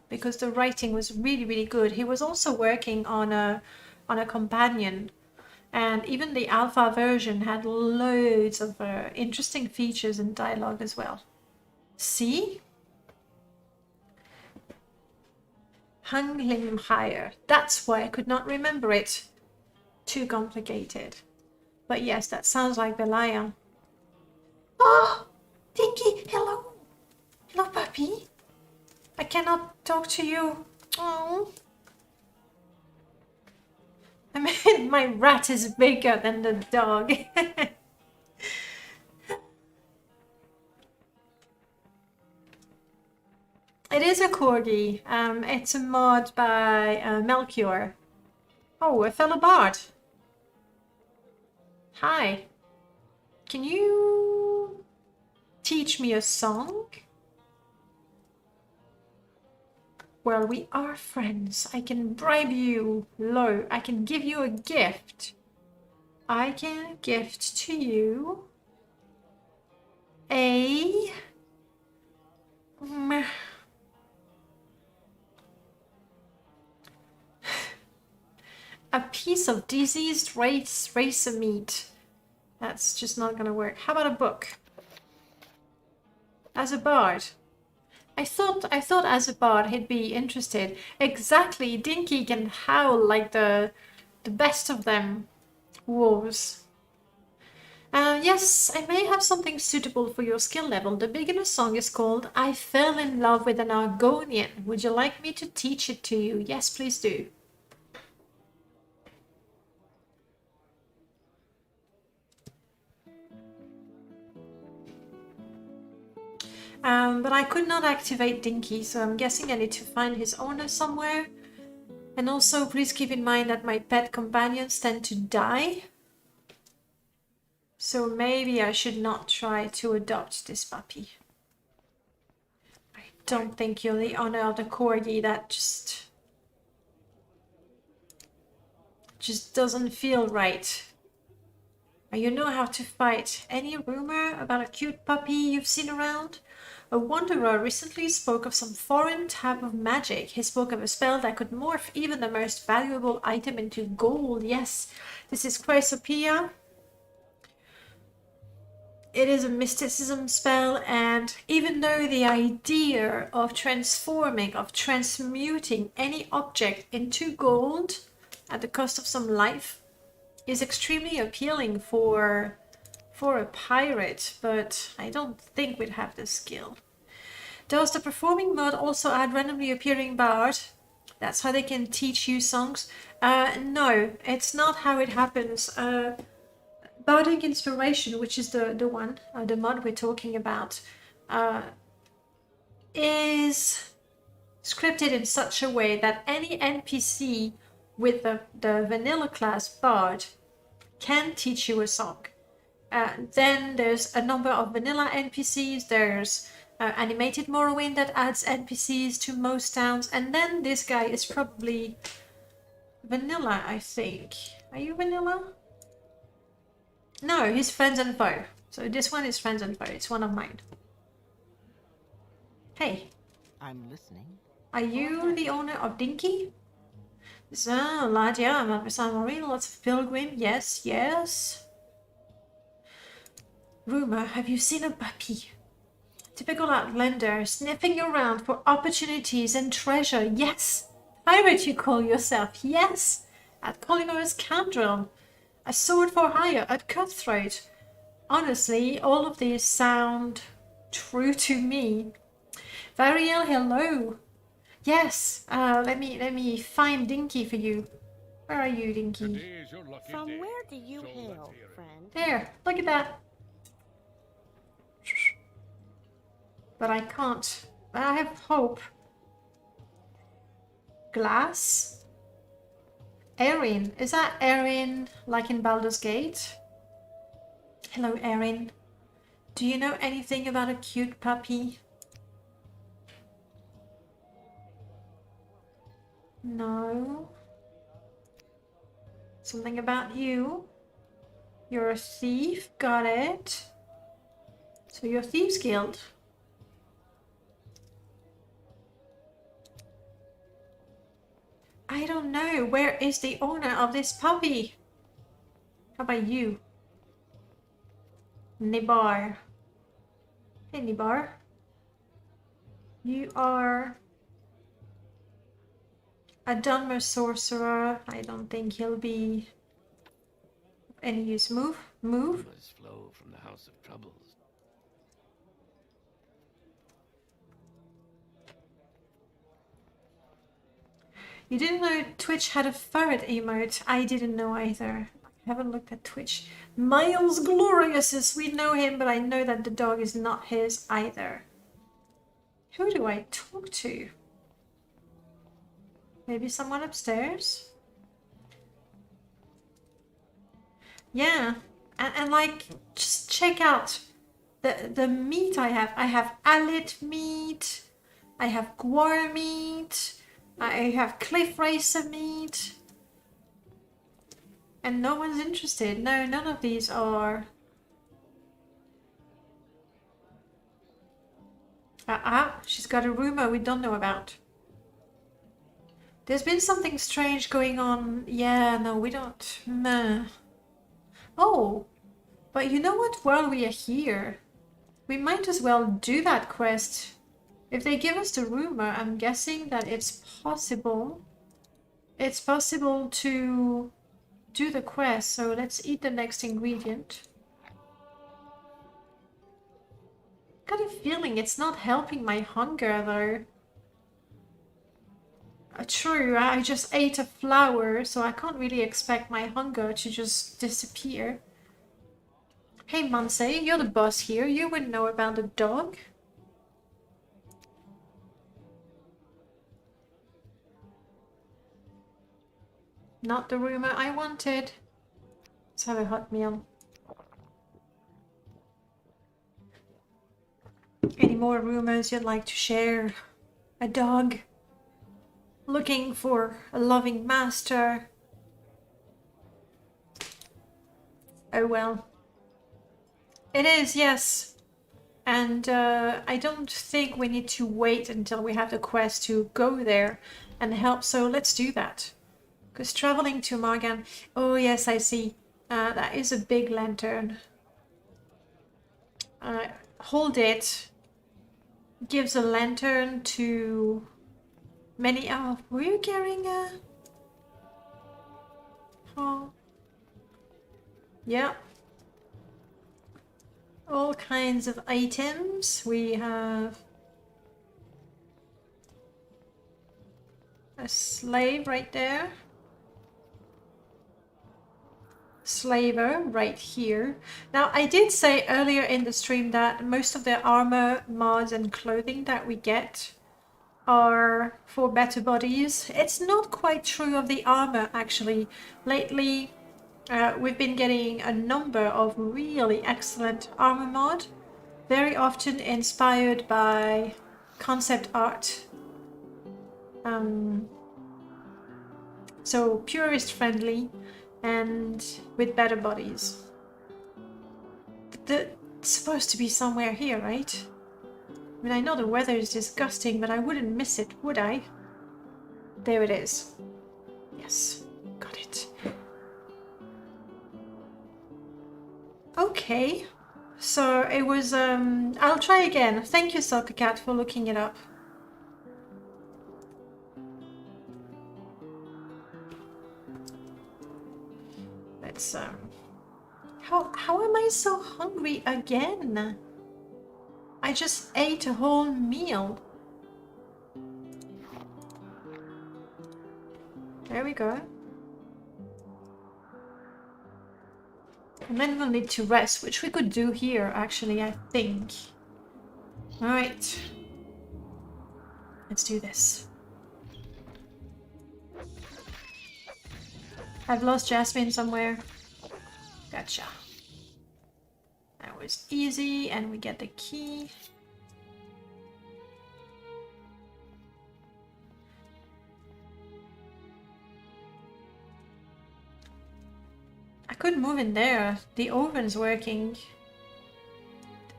because the writing was really, really good. He was also working on a companion, and even the alpha version had loads of interesting features and dialogue as well. See? Hunglimhire. That's why I could not remember it. Too complicated. But yes, that sounds like Belial. Oh! Dinky, hello. Hello, puppy. I cannot talk to you. Oh. I mean, my rat is bigger than the dog. It is a corgi. It's a mod by Melchior. Oh, a fellow bard. Hi. Can you teach me a song? Well, we are friends. I can bribe you low. I can give you a gift. I can gift to you a piece of diseased racer meat. That's just not gonna work. How about a book? As a bard. I thought as a bard he'd be interested. Exactly, Dinky can howl like the best of them wolves. Yes, I may have something suitable for your skill level. The beginner song is called I Fell in Love with an Argonian. Would you like me to teach it to you? Yes, please do. But I could not activate Dinky, so I'm guessing I need to find his owner somewhere. And also, please keep in mind that my pet companions tend to die. So maybe I should not try to adopt this puppy. I don't think you're the owner of the corgi. That just doesn't feel right. You know how to fight. Any rumor about a cute puppy you've seen around? A wanderer recently spoke of some foreign type of magic. He spoke of a spell that could morph even the most valuable item into gold. Yes, this is Chrysopeia. It is a mysticism spell, and even though the idea of transforming, of transmuting any object into gold at the cost of some life is extremely appealing for a pirate, but I don't think we'd have the skill. Does the performing mod also add randomly appearing bard? That's how they can teach you songs? No, it's not how it happens. Bardic Inspiration, which is the one, the mod we're talking about, is scripted in such a way that any NPC with the vanilla class Bard can teach you a song. Then there's a number of vanilla NPCs, there's animated Morrowind that adds NPCs to most towns, and then this guy is probably vanilla, I think. Are you vanilla? No, he's Friends and Foe. So this one is Friends and Foe, it's one of mine. Hey. I'm listening. Are you the owner of Dinky? So, lad, yeah, I'm at San Marino, lots of pilgrim, yes, yes. Rumor, have you seen a puppy? Typical outlander, sniffing around for opportunities and treasure, yes. Pirate you call yourself, yes. At Collinor's Scoundrel. A sword for hire at Cutthroat. Honestly, all of these sound true to me. Variel, hello. Yes, let me find Dinky for you. Where are you, Dinky? From where do you hail, friend? There, look at that. But I can't. I have hope. Glass? Erin. Is that Erin like in Baldur's Gate? Hello, Erin. Do you know anything about a cute puppy? No. Something about you? You're a thief, got it. So you're Thieves Guild. I don't know. Where is the owner of this puppy? How about you? Nibar. Hey, Nibar. You are a Dunmer sorcerer. I don't think he'll be of any use. Move, move. Rumors flow from the House of Troubles. You didn't know Twitch had a ferret emote. I didn't know either. I haven't looked at Twitch. Miles Glorious, we know him, but I know that the dog is not his either. Who do I talk to? Maybe someone upstairs? Yeah, and like, just check out the meat I have. I have Alit meat, I have Gwar meat, I have Cliff Racer meat. And no one's interested. No, none of these are. She's got a rumor we don't know about. There's been something strange going on. Yeah, no, we don't. Meh. Oh, but you know what? While we are here, we might as well do that quest. If they give us the rumor, I'm guessing that it's possible. It's possible to do the quest, so let's eat the next ingredient. Got a feeling it's not helping my hunger though. True, I just ate a flower, so I can't really expect my hunger to just disappear. Hey Mansei, you're the boss here. You wouldn't know about the dog. Not the rumor I wanted. Let's have a hot meal. Any more rumors you'd like to share? A dog looking for a loving master. Oh well. It is, yes. And I don't think we need to wait until we have the quest to go there and help, so let's do that. Because traveling to Morgan... Oh yes, I see. That is a big lantern. Hold it. Gives a lantern to many... Oh, were you carrying a... Oh. Yeah. All kinds of items. We have a slave right there. slaver right here. Now, I did say earlier in the stream that most of the armor, mods, and clothing that we get are for better bodies. It's not quite true of the armor, actually. Lately, we've been getting a number of really excellent armor mod, very often inspired by concept art. So purist friendly and with better bodies. It's supposed to be somewhere here, right? I mean, I know the weather is disgusting, but I wouldn't miss it, would I? There it is. Yes, got it. Okay, so it was, I'll try again. Thank you, Soccer Cat, for looking it up. Let's, how am I so hungry again? I just ate a whole meal. There we go. And then we'll need to rest, which we could do here, actually, I think. Alright. Let's do this. I've lost Jasmine somewhere. Gotcha. That was easy, and we get the key. I couldn't move in there. The oven's working.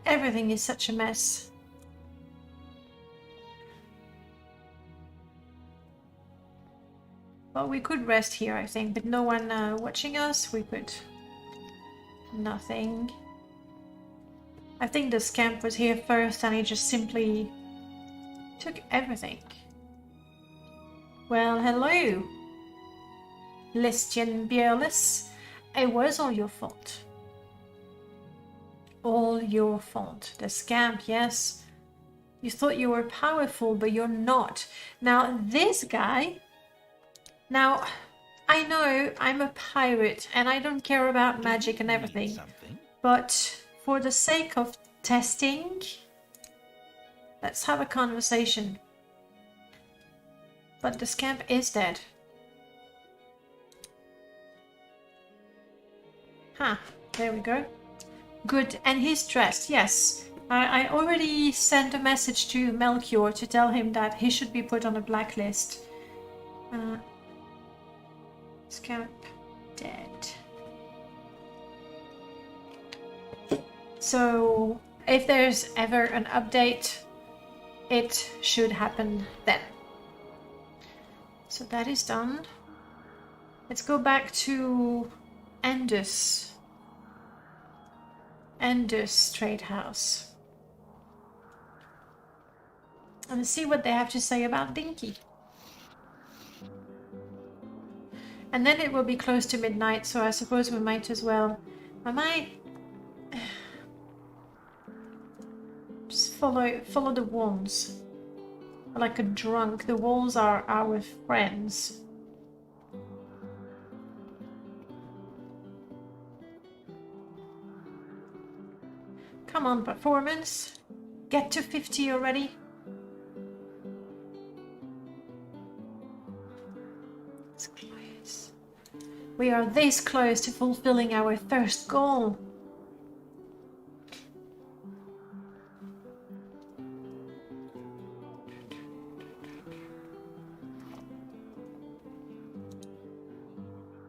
Everything is such a mess. Well, we could rest here, I think, but no one watching us. We could... Nothing. I think the scamp was here first and he just simply took everything. Well, hello, Listian Beerless. It was all your fault. All your fault. The scamp, yes. You thought you were powerful, but you're not. Now, this guy... Now, I know I'm a pirate and I don't care about magic and everything, but for the sake of testing, let's have a conversation. But the scamp is dead. Huh, there we go. Good, and he's dressed, yes. I already sent a message to Melchior to tell him that he should be put on a blacklist. Scamp dead. So, if there's ever an update, it should happen then. So that is done. Let's go back to Endus. Endus Trade House. And see what they have to say about Dinky. And then it will be close to midnight, so I suppose we might as well... I might... just follow the wolves. Like a drunk. The wolves are our friends. Come on, performance. Get to 50 already. It's close. We are this close to fulfilling our first goal.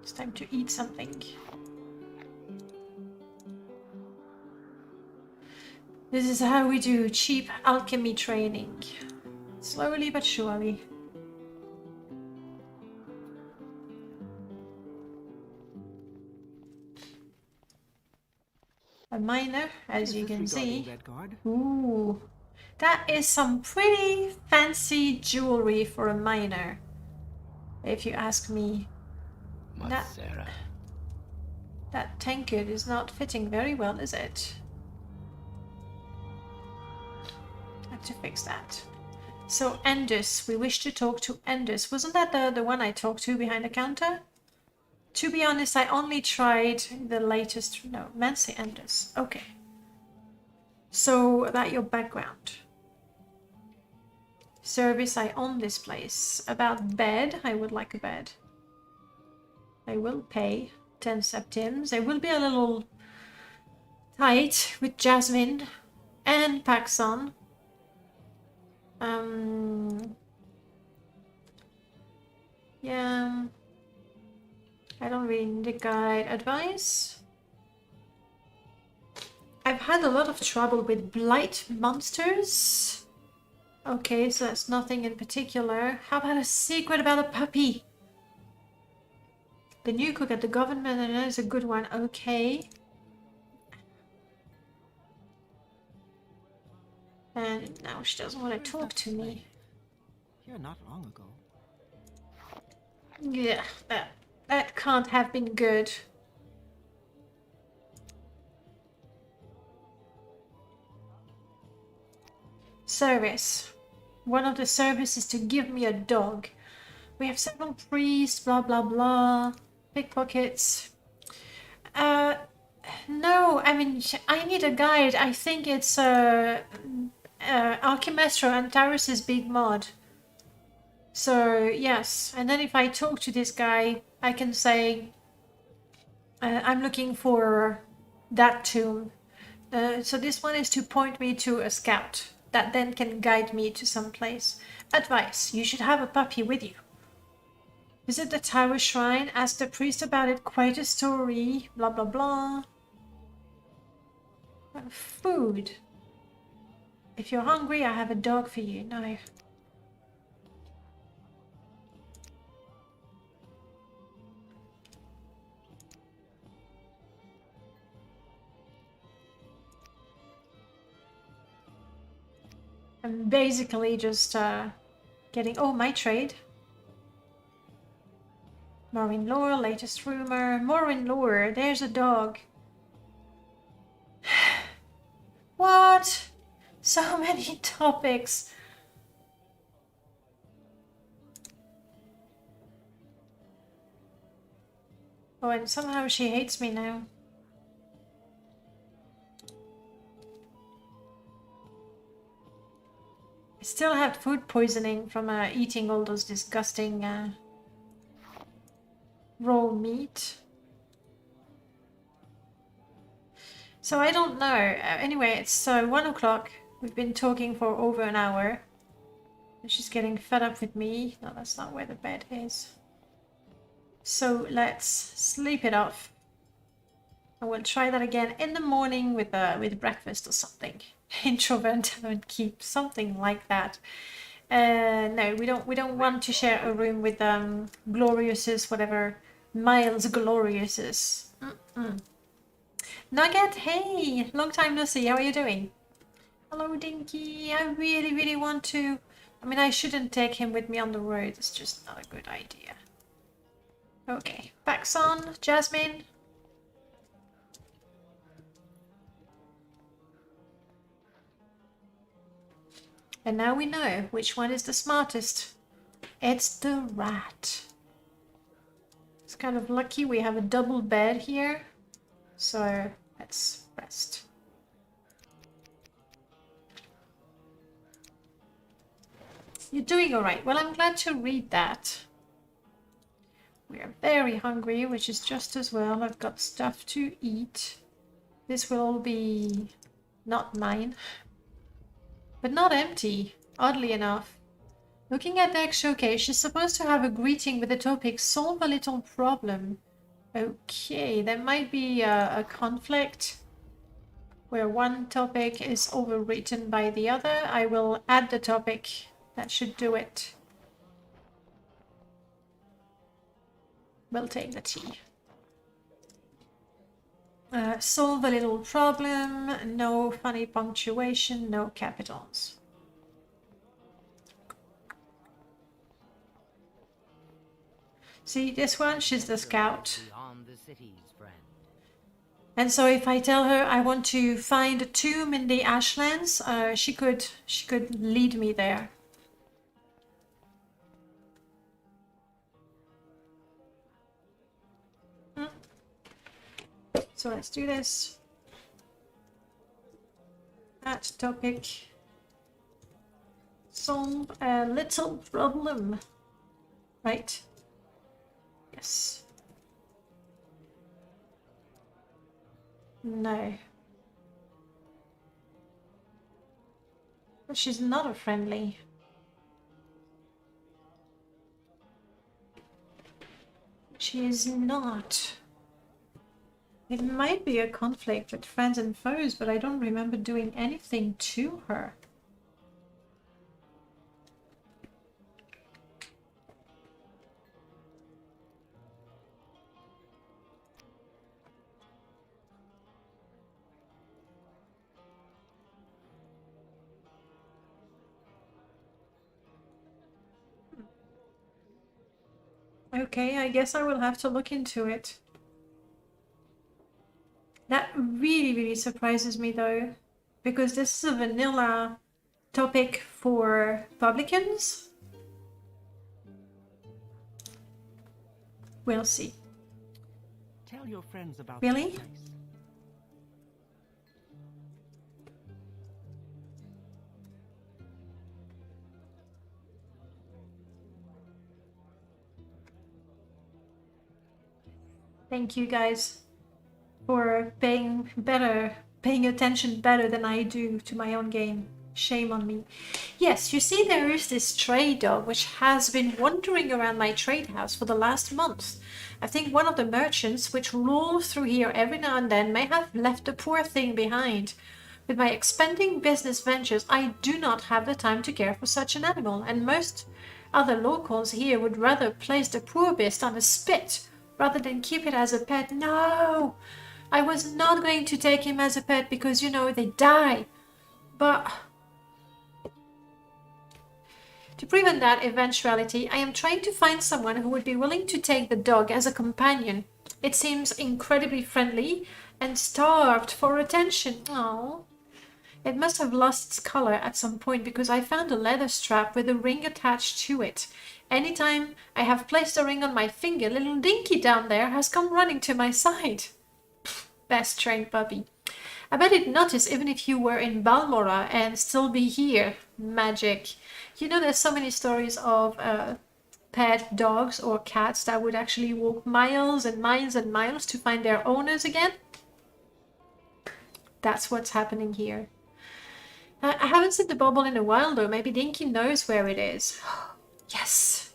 It's time to eat something. This is how we do cheap alchemy training. Slowly but surely. A miner, as you can see. Ooh, that is some pretty fancy jewelry for a miner, if you ask me. That tankard is not fitting very well, is it? I have to fix that. So Endus, we wish to talk to Endus. Wasn't that the one I talked to behind the counter? To be honest, I only tried the latest, no, Mancy Enders. Okay. So that your background. Service, I own this place. About bed, I would like a bed. I will pay 10 septims. I will be a little tight with Jasmine and Paxson. Yeah. I don't really need a guide. Advice? I've had a lot of trouble with blight monsters. Okay, so that's nothing in particular. How about a secret about a puppy? The new cook at the government, and that is a good one. Okay. And now she doesn't want to talk to me. Here not long ago. Yeah, that can't have been good. Service. One of the services to give me a dog. We have several priests, blah blah blah. Pickpockets. No, I mean, I need a guide. I think it's Archimestro and Taurus's big mod. So, yes. And then if I talk to this guy, I can say, I'm looking for that tomb. So this one is to point me to a scout that then can guide me to some place. Advice, you should have a puppy with you. Visit the tower shrine, ask the priest about it, quite a story, blah blah blah. Food. If you're hungry, I have a dog for you. No. I'm basically just getting... Oh, my trade. Morrowind lore, latest rumor. Morrowind lore, there's a dog. What? So many topics. Oh, and somehow she hates me now. I still have food poisoning from eating all those disgusting raw meat. So I don't know. Anyway, it's 1 o'clock. We've been talking for over an hour. She's getting fed up with me. No, that's not where the bed is. So let's sleep it off. And we'll try that again in the morning with breakfast or something. Introvert and keep something like that. No, we don't want to share a room with Gloriouses, whatever Miles Gloriouses. Nugget, hey, long time no see. How are you doing? Hello, Dinky. I really want to. I mean, I shouldn't take him with me on the road. It's just not a good idea. Okay, Paxson, Jasmine. And now we know which one is the smartest. It's the rat. It's kind of lucky we have a double bed here. So let's rest. You're doing all right. Well, I'm glad to read that. We are very hungry, which is just as well. I've got stuff to eat. This will all be not mine. But not empty, oddly enough. Looking at the showcase, she's supposed to have a greeting with the topic "Solve a little problem." Okay, there might be a conflict where one topic is overwritten by the other. I will add the topic. That should do it. We'll take the tea. Solve a little problem, no funny punctuation, no capitals. See, this one, she's the scout. And so if I tell her I want to find a tomb in the Ashlands, she could lead me there. So let's do this. That topic. Solve a little problem. Right. Yes. No. But she's not a friendly. She is not. It might be a conflict with friends and foes, but I don't remember doing anything to her. Okay, I guess I will have to look into it. That really, really surprises me though, because this is a vanilla topic for publicans. We'll see. Tell your friends about Really? this place. Thank you guys for paying attention better than I do to my own game. Shame on me. Yes, you see there is this stray dog which has been wandering around my trade house for the last month. I think one of the merchants which roll through here every now and then may have left the poor thing behind. With my expanding business ventures, I do not have the time to care for such an animal, and most other locals here would rather place the poor beast on a spit rather than keep it as a pet. No! I was not going to take him as a pet because, you know, they die. But to prevent that eventuality, I am trying to find someone who would be willing to take the dog as a companion. It seems incredibly friendly and starved for attention. Oh, it must have lost its color at some point because I found a leather strap with a ring attached to it. Anytime I have placed a ring on my finger, little Dinky down there has come running to my side. Best trained puppy. I bet it'd notice even if you were in Balmora and still be here. Magic. You know, there's so many stories of pet dogs or cats that would actually walk miles and miles and miles to find their owners again. That's what's happening here. I haven't seen the bubble in a while though. Maybe Dinky knows where it is. Yes!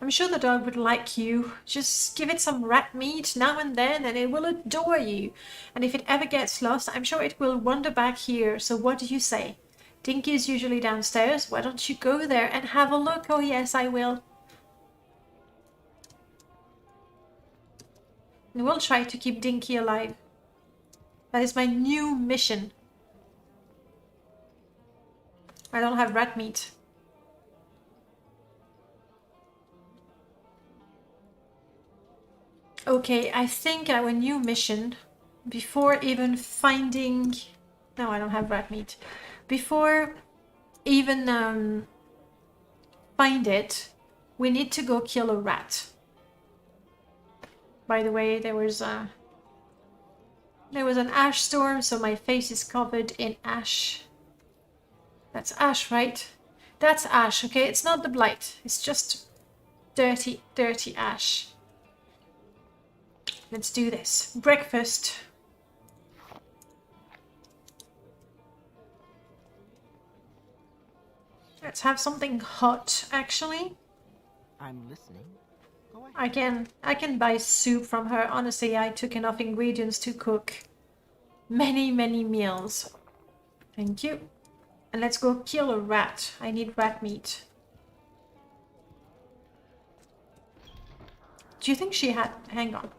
I'm sure the dog would like you. Just give it some rat meat now and then and it will adore you. And if it ever gets lost, I'm sure it will wander back here. So what do you say? Dinky is usually downstairs. Why don't you go there and have a look? Oh yes, I will. And we'll try to keep Dinky alive. That is my new mission. I don't have rat meat. Okay, I think our new mission, before even finding... No, I don't have rat meat. Before even find it, we need to go kill a rat. By the way, there was an ash storm, so my face is covered in ash. That's ash, right? That's ash, okay? It's not the blight. It's just dirty, dirty ash. Let's do this. Breakfast. Let's have something hot, actually. I'm listening. Go ahead. I can buy soup from her. Honestly, I took enough ingredients to cook many, many meals. Thank you. And let's go kill a rat. I need rat meat. Do you think she had... Hang on.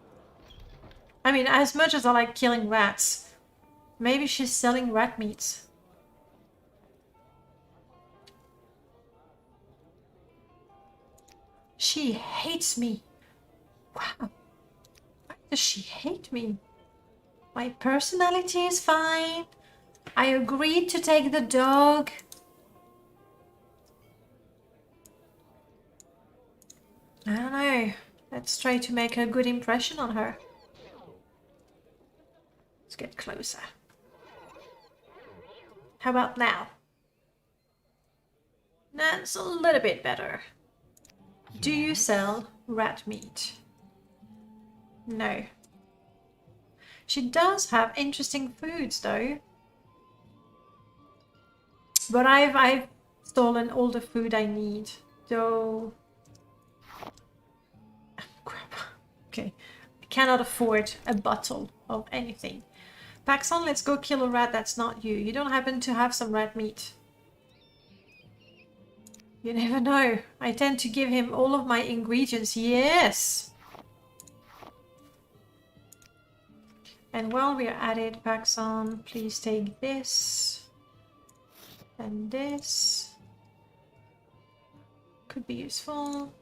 I mean, as much as I like killing rats, maybe she's selling rat meats. She hates me. Wow. Why does she hate me? My personality is fine. I agreed to take the dog. I don't know. Let's try to make a good impression on her. Let's get closer. How about now? That's a little bit better. Do you sell rat meat? No. She does have interesting foods though. But I've stolen all the food I need. So crap. Okay. I cannot afford a bottle of anything. Paxson, let's go kill a rat that's not you. You don't happen to have some rat meat. You never know. I tend to give him all of my ingredients. Yes! And while we're at it, Paxson, please take this. And this. Could be useful.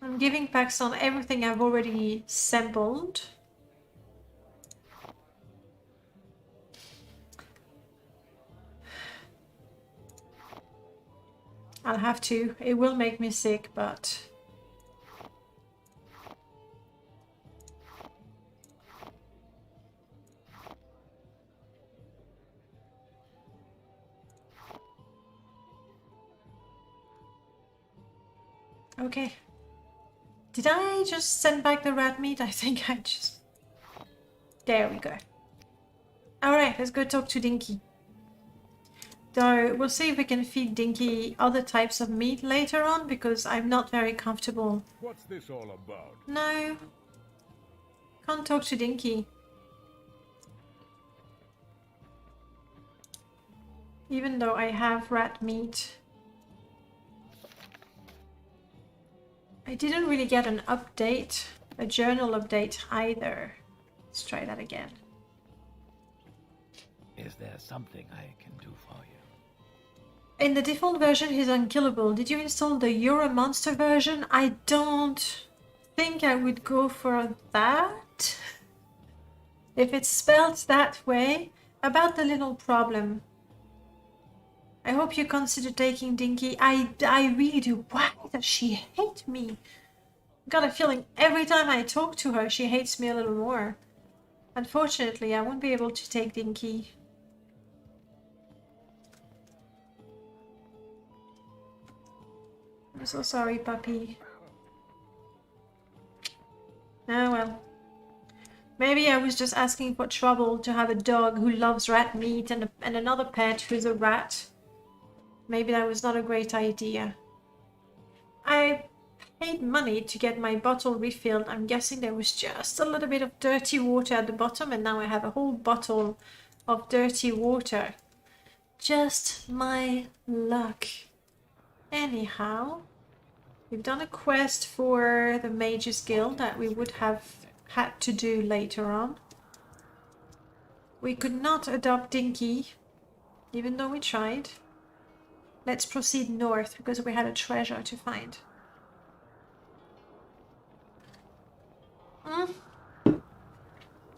I'm giving Paxson everything I've already sampled. I'll have to. It will make me sick, but... Okay. Did I just send back the rat meat? I think I just... There we go. Alright, let's go talk to Dinky. So we'll see if we can feed Dinky other types of meat later on, because I'm not very comfortable. What's this all about? No. Can't talk to Dinky. Even though I have rat meat. I didn't really get an update, a journal update either. Let's try that again. Is there something I can do for you? In the default version, he's unkillable. Did you install the You're a Monster version? I don't think I would go for that. If it's spelled that way. About the little problem. I hope you consider taking Dinky. I really do. Why does she hate me? I've got a feeling every time I talk to her, she hates me a little more. Unfortunately, I won't be able to take Dinky. I'm so sorry, puppy. Oh well. Maybe I was just asking for trouble to have a dog who loves rat meat and another pet who's a rat. Maybe that was not a great idea. I paid money to get my bottle refilled. I'm guessing there was just a little bit of dirty water at the bottom, and now I have a whole bottle of dirty water. Just my luck. Anyhow, we've done a quest for the Mages Guild that we would have had to do later on. We could not adopt Dinky, even though we tried. Let's proceed north, because we had a treasure to find.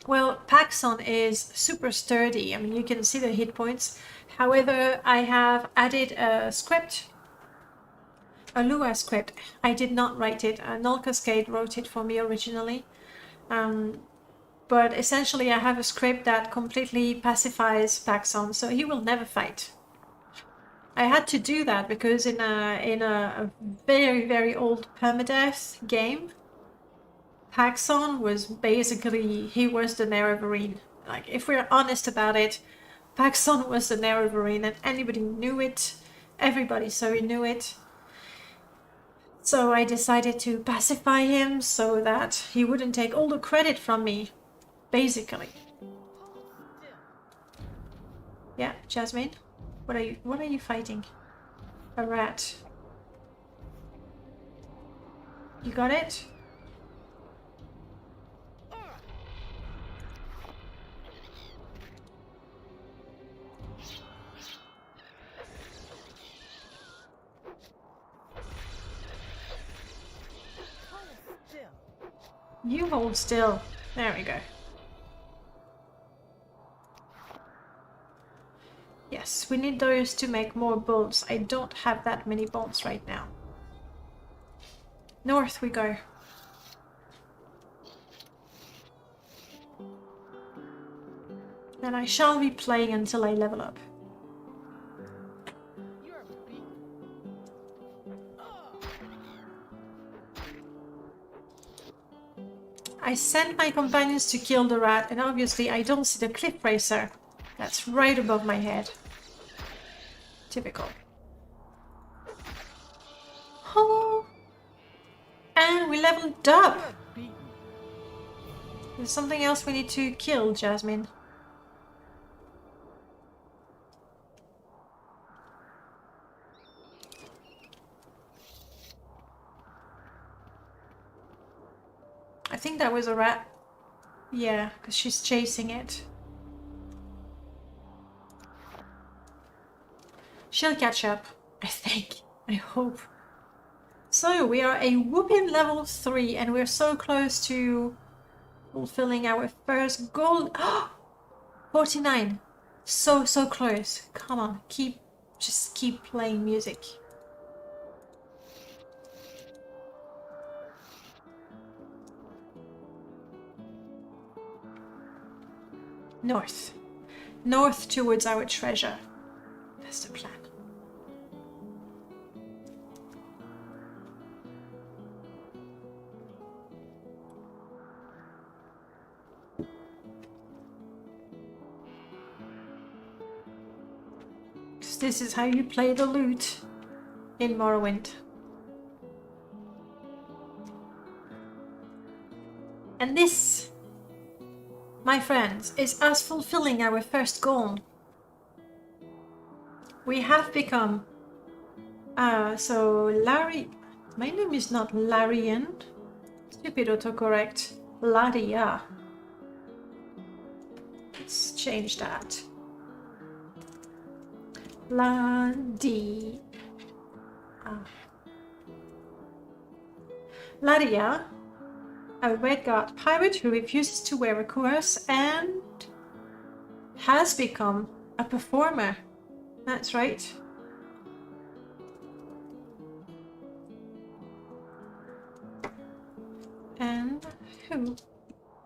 Well, Paxson is super sturdy. I mean, you can see the hit points. However, I have added a script. A Lua script. I did not write it. Null Cascade wrote it for me originally. But essentially I have a script that completely pacifies Paxson, so he will never fight. I had to do that because in a very, very old permadeath game, Paxson was basically, he was the Nerevarine. Like, if we're honest about it, Paxson was the Nerevarine, and anybody knew it. Everybody so knew it. So I decided to pacify him so that he wouldn't take all the credit from me, basically. Yeah, Jasmine? What are you fighting? A rat. You got it? You hold still. There we go. Yeah, Yes, we need those to make more bolts. I don't have that many bolts right now. North we go. And I shall be playing until I level up. I sent my companions to kill the rat, and obviously I don't see the cliff racer. That's right above my head. Typical. Oh! And we leveled up! There's something else we need to kill, Jasmine. I think that was a rat. Yeah, because she's chasing it. She'll catch up, I think. I hope. So, we are a whooping level 3 and we're so close to fulfilling our first goal. 49! So close. Come on, just keep playing music. North. North towards our treasure. That's the plan. This is how you play the lute in Morrowind. And this, my friends, is us fulfilling our first goal. We have become... so Larry... My name is not Larian. Stupid autocorrect. Laria. Let's change that. Laria, a red guard pirate who refuses to wear a cuirass and has become a performer. That's right. And who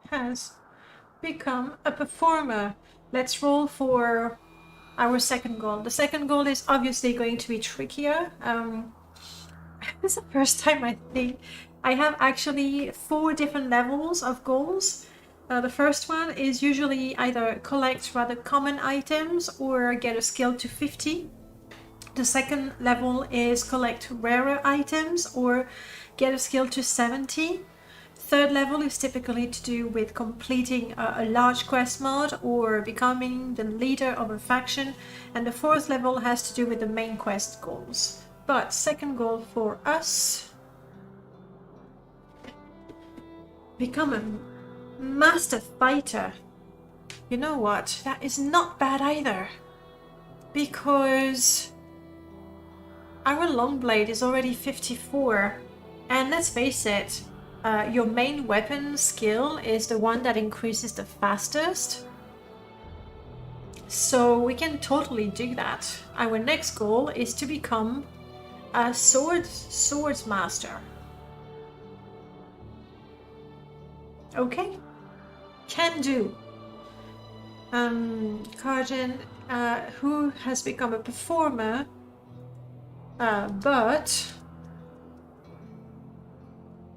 has become a performer. Let's roll for our second goal. The second goal is obviously going to be trickier. It's the first time I think I have actually 4 different levels of goals. The first one is usually either collect rather common items or get a skill to 50. The second level is collect rarer items or get a skill to 70. Third level is typically to do with completing a large quest mod or becoming the leader of a faction, and the fourth level has to do with the main quest goals. But second goal for us, become a master fighter. You know what, that is not bad either, because our long blade is already 54, and let's face it, your main weapon skill is the one that increases the fastest. So we can totally do that. Our next goal is to become a swords master. Okay, can do. Karjan, who has become a performer, but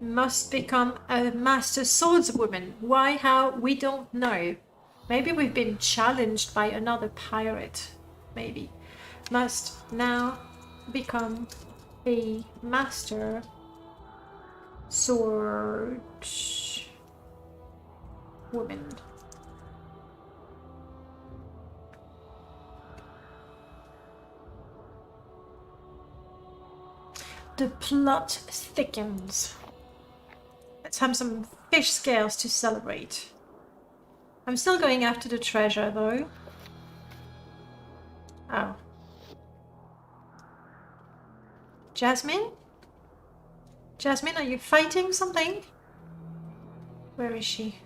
must become a master swordswoman. Why, how, we don't know. Maybe we've been challenged by another pirate. Maybe. Must now become a master sword woman. The plot thickens. Let's have some fish scales to celebrate. I'm still going after the treasure though. Oh. Jasmine? Jasmine, are you fighting something? Where is she?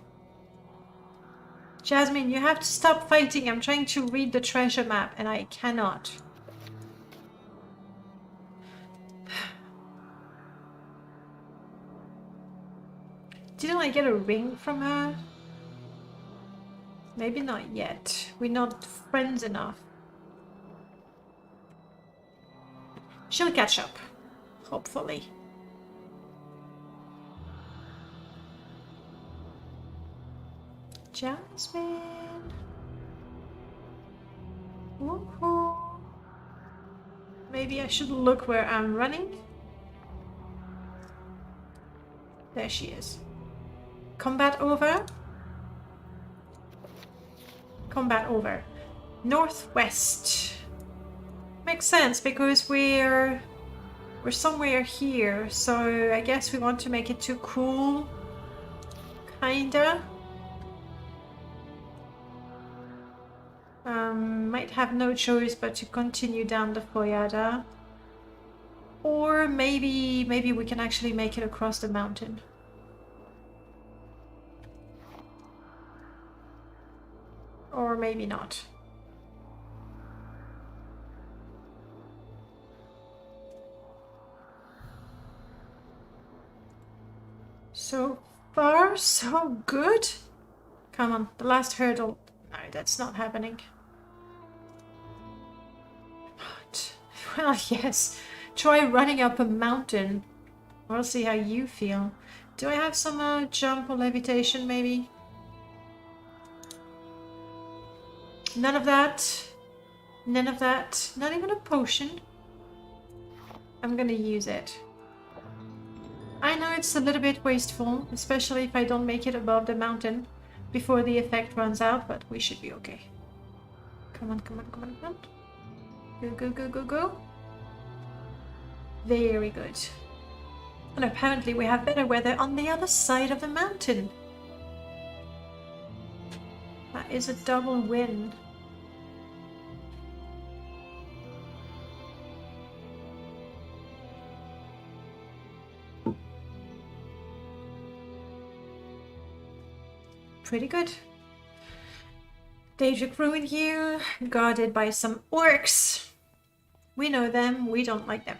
Jasmine, you have to stop fighting. I'm trying to read the treasure map and I cannot. Didn't I get a ring from her? Maybe not yet. We're not friends enough. She'll catch up, hopefully. Jasmine. Woohoo. Maybe I should look where I'm running. There she is. Combat over. Combat over. Northwest. Makes sense because we're somewhere here, so I guess we want to make it too cool. Kinda. Might have no choice but to continue down the Foyada. Or maybe we can actually make it across the mountain. Or maybe not. So far, so good. Come on, the last hurdle. No, that's not happening. What? Well, yes. Try running up a mountain. We'll see how you feel. Do I have some jump or levitation, maybe? None of that. None of that. Not even a potion. I'm gonna use it. I know it's a little bit wasteful, especially if I don't make it above the mountain before the effect runs out, but we should be okay. Come on, come on, come on, come on. Go, go, go, go, go. Very good. And apparently we have better weather on the other side of the mountain. That is a double win. Pretty good. Daedric Ruin here, guarded by some orcs. We know them, we don't like them.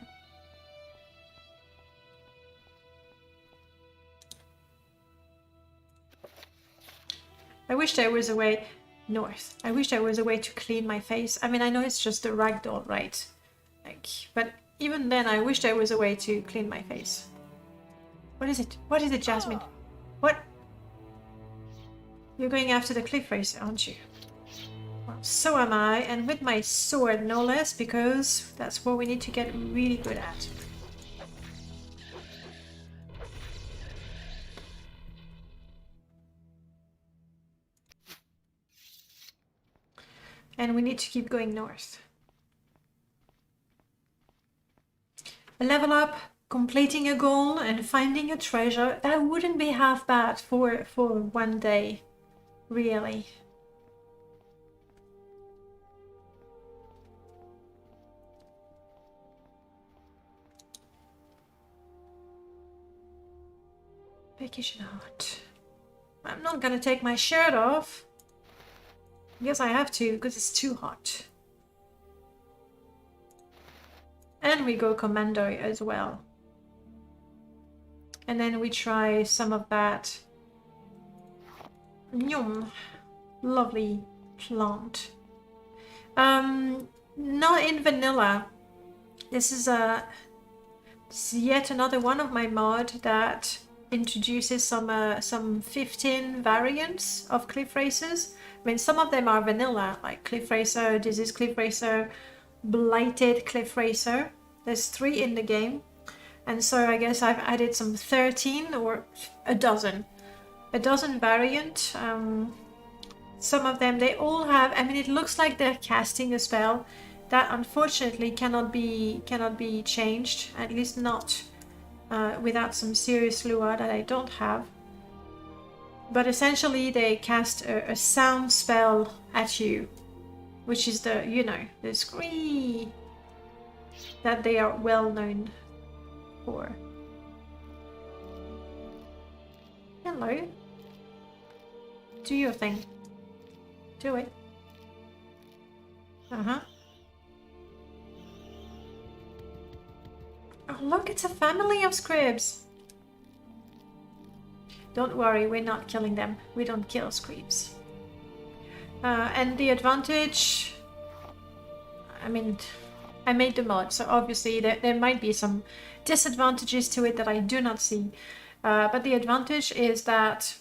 I wish there was a way north. I wish there was a way to clean my face. I mean, I know it's just a ragdoll, right? But even then, I wish there was a way to clean my face. What is it? What is it, Jasmine? What? You're going after the cliff racer, aren't you? Well, so am I, and with my sword, no less, because that's what we need to get really good at. And we need to keep going north. A level up, completing a goal, and finding a treasure, that wouldn't be half bad for one day, really. Vacation hut. I'm not gonna take my shirt off. Yes, I have to, because it's too hot. And we go commando as well. And then we try some of that. Yum. Lovely plant. Not in vanilla. This is yet another one of my mod that introduces some 15 variants of cliff racers. I mean, some of them are vanilla, like Cliff Racer, Disease Cliff Racer, Blighted Cliff Racer. There's 3 in the game. And so I guess I've added some 13 or a dozen variant. Some of them, they all have, I mean, it looks like they're casting a spell that unfortunately cannot be changed, at least not without some serious lure that I don't have. But essentially they cast a sound spell at you, which is the, you know, the scream that they are well known for. Hello. Do your thing. Do it. Uh-huh. Oh, look, it's a family of scribs. Don't worry, we're not killing them. We don't kill scribs. And the advantage... I mean, I made the mod, so obviously there might be some disadvantages to it that I do not see. But the advantage is that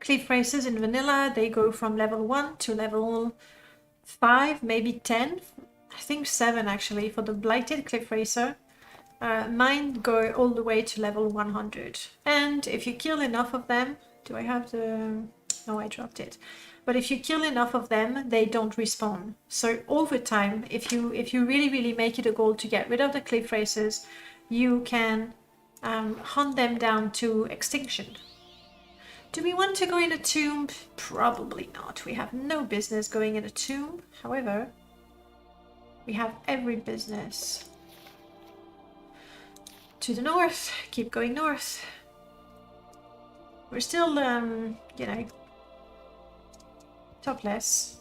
cliff races in vanilla, they go from level 1 to level 5, maybe 10. I think 7 actually for the blighted cliff racer. Mine go all the way to level 100. And if you kill enough of them... Do I have the... No, I dropped it. But if you kill enough of them, they don't respawn. So over time, if you really make it a goal to get rid of the cliff racers, you can hunt them down to extinction. Do we want to go in a tomb? Probably not. We have no business going in a tomb. However, we have every business to the north. Keep going north. We're still, you know, topless.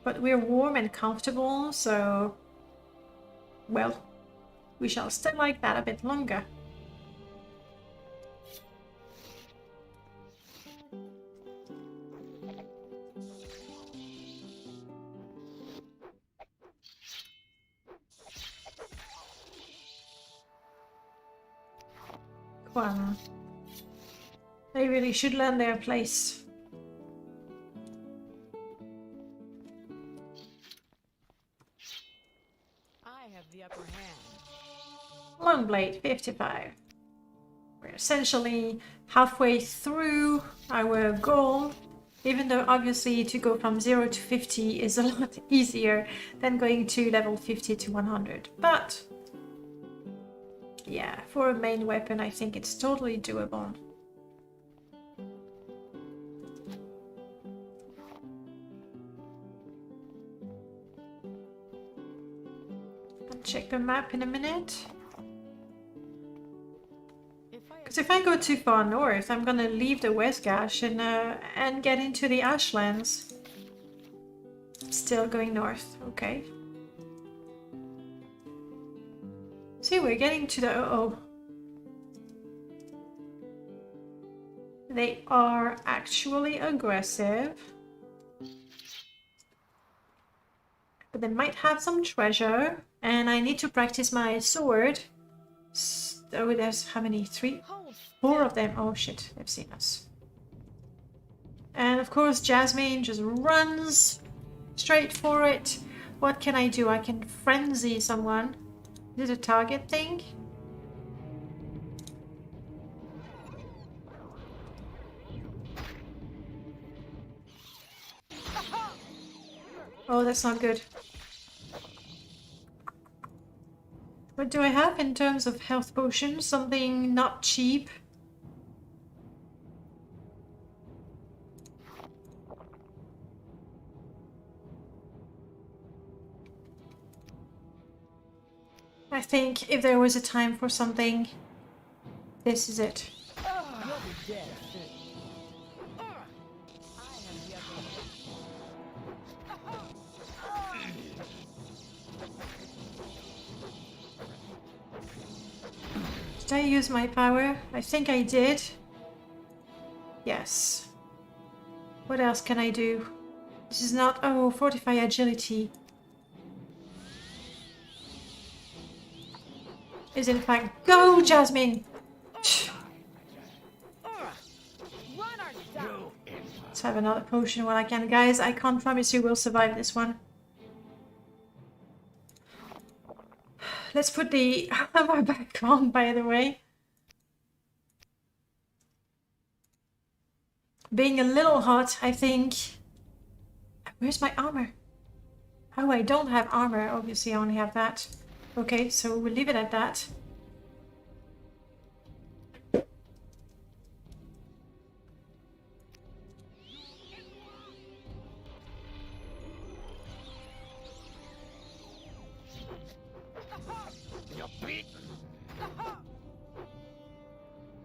But we're warm and comfortable, so... Well, we shall stay like that a bit longer. Well, they really should learn their place. I have the upper hand. Long blade, 55. We're essentially halfway through our goal, even though obviously to go from 0 to 50 is a lot easier than going to level 50 to 100. But yeah, for a main weapon, I think it's totally doable. I'll check the map in a minute. Because if I go too far north, I'm gonna leave the West Gash and get into the Ashlands. Still going north, okay. See, we're getting to the... Uh-oh. They are actually aggressive. But they might have some treasure. And I need to practice my sword. Oh, there's how many? 3? 4 of them. Oh shit, they've seen us. And of course, Jasmine just runs straight for it. What can I do? I can frenzy someone. Is it a target thing? Oh, that's not good. What do I have in terms of health potions? Something not cheap. I think if there was a time for something, this is it. Did I use my power? I think I did. Yes. What else can I do? This is not... Oh, fortify agility. Is in fact... Go, Jasmine! Let's have another potion while I can. Guys, I can't promise you we'll survive this one. Let's put the armor back on, by the way. Being a little hot, I think. Where's my armor? Oh, I don't have armor. Obviously, I only have that. Okay, so we'll leave it at that.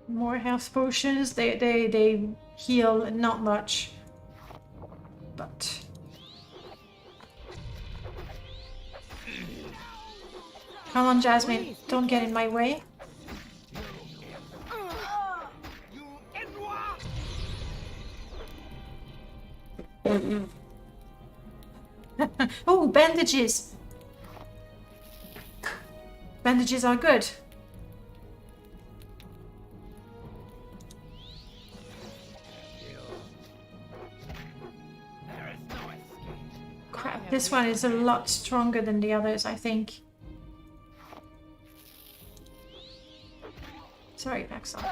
More health potions. They heal not much. but... Come on, Jasmine. Don't get in my way. Oh, bandages! Bandages are good. Crap, this one is a lot stronger than the others, I think. Sorry, Paxton.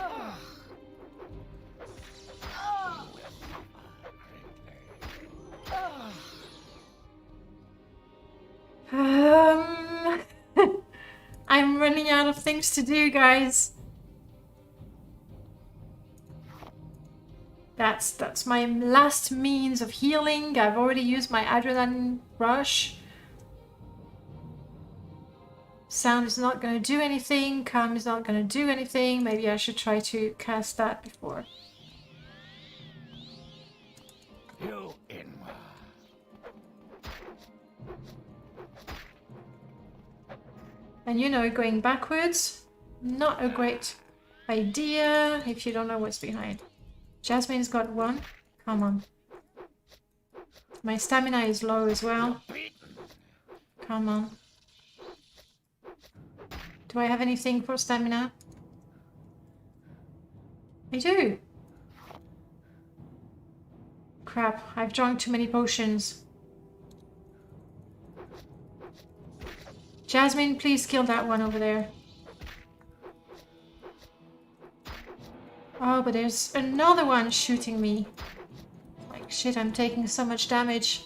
I'm running out of things to do, guys. That's my last means of healing. I've already used my adrenaline rush. Sound is not going to do anything. Calm is not going to do anything. Maybe I should try to cast that before. And you know, going backwards, not a great idea if you don't know what's behind. Jasmine's got one. Come on. My stamina is low as well. Come on. Do I have anything for stamina? I do. Crap, I've drunk too many potions. Jasmine, please kill that one over there. Oh, but there's another one shooting me. Like shit, I'm taking so much damage.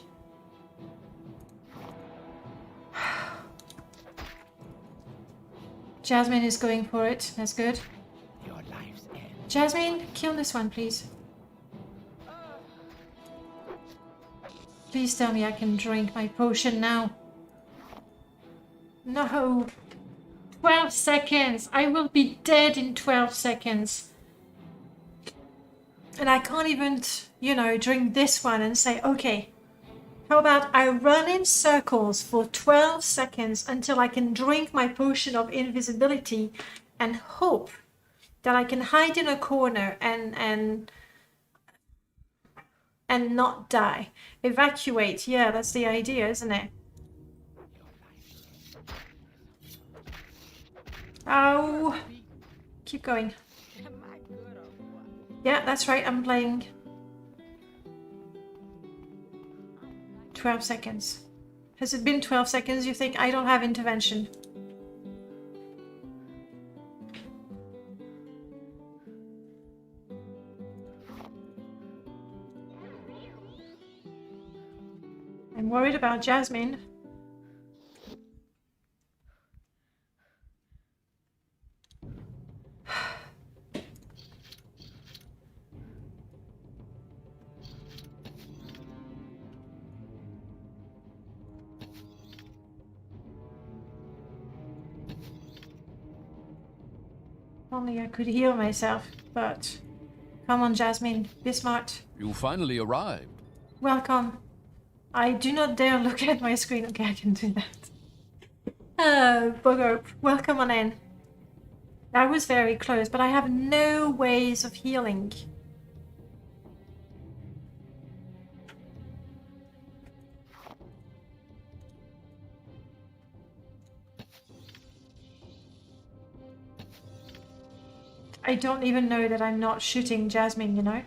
Jasmine is going for it. That's good. Your life's end. Jasmine, kill this one, please. Please tell me I can drink my potion now. No. 12 seconds. I will be dead in 12 seconds. And I can't even, you know, drink this one and say, okay, how about I run in circles for 12 seconds until I can drink my potion of invisibility and hope that I can hide in a corner and not die. Evacuate. Yeah, that's the idea, isn't it? Oh, keep going. Yeah, that's right. I'm playing 12 seconds. Has it been 12 seconds? You think I don't have intervention? I'm worried about Jasmine. Only I could heal myself, but come on, Jasmine, be smart. You finally arrived. Welcome. I do not dare look at my screen. Okay, I can do that. Bugger, welcome on in. That was very close, but I have no ways of healing. I don't even know that I'm not shooting Jasmine, you know?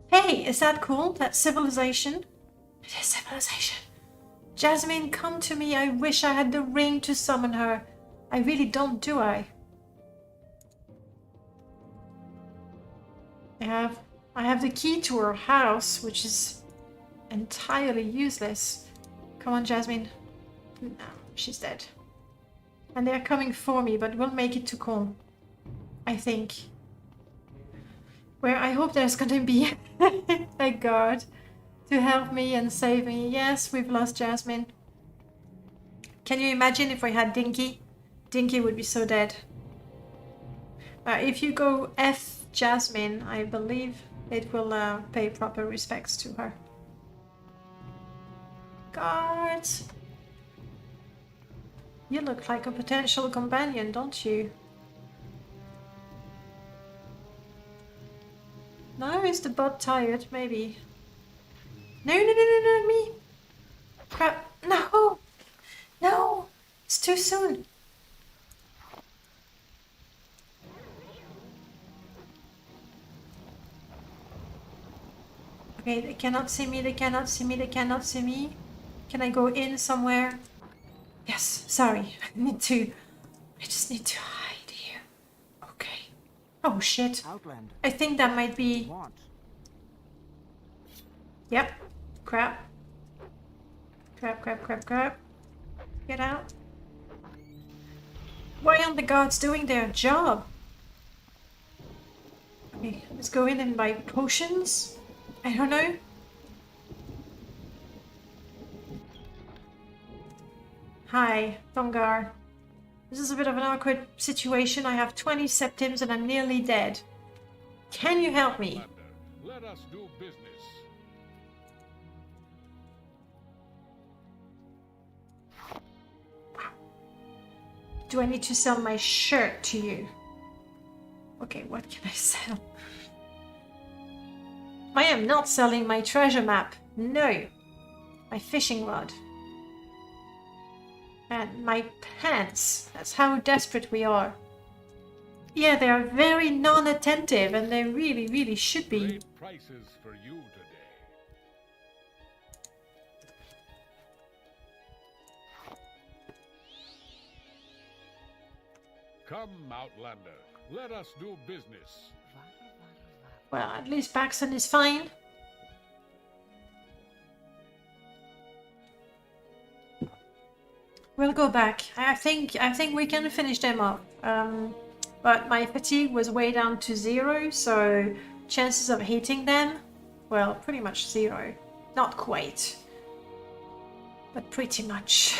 Hey, is that cool? That civilization? It is civilization. Jasmine, come to me. I wish I had the ring to summon her. I really don't, do I? I have the key to her house, which is entirely useless. Come on, Jasmine. No, she's dead. And they're coming for me, but we'll make it to Calm. I think. Where I hope there's gonna be a guard to help me and save me. Yes, we've lost Jasmine. Can you imagine if we had Dinky? Dinky would be so dead. If you go F Jasmine, I believe it will pay proper respects to her. Guards! You look like a potential companion, don't you? No, is the bot tired? Maybe. No, no, no, no, no, me! Crap! No! No! It's too soon! Okay, they cannot see me, they cannot see me, they cannot see me. Can I go in somewhere? Yes, sorry. I just need to hide here. Okay. Oh shit. Outlander. I think that might be... Want. Yep. Crap. Crap, crap, crap, crap. Get out. Why aren't the guards doing their job? Okay, let's go in and buy potions. I don't know. Hi, Thongar. This is a bit of an awkward situation. I have 20 septims and I'm nearly dead. Can you help me? Let us do business. Do I need to sell my shirt to you? Okay, what can I sell? I am not selling my treasure map. No. My fishing rod. And my pants. That's how desperate we are. Yeah, they are very non-attentive and they really, really should be. Great prices for you today. Come, Outlander. Let us do business. Well, at least Paxton is fine. We'll go back. I think we can finish them off. But my fatigue was way down to 0, so chances of hitting them, well, pretty much 0. Not quite, but pretty much.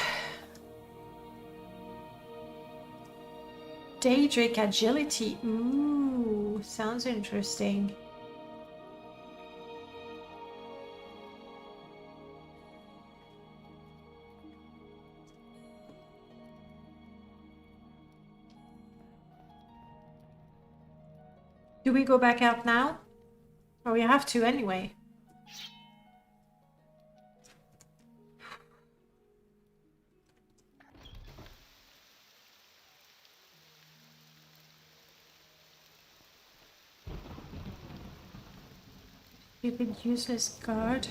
Daedric agility. Ooh, sounds interesting. Do we go back out now? Oh, we have to anyway. Stupid useless guard.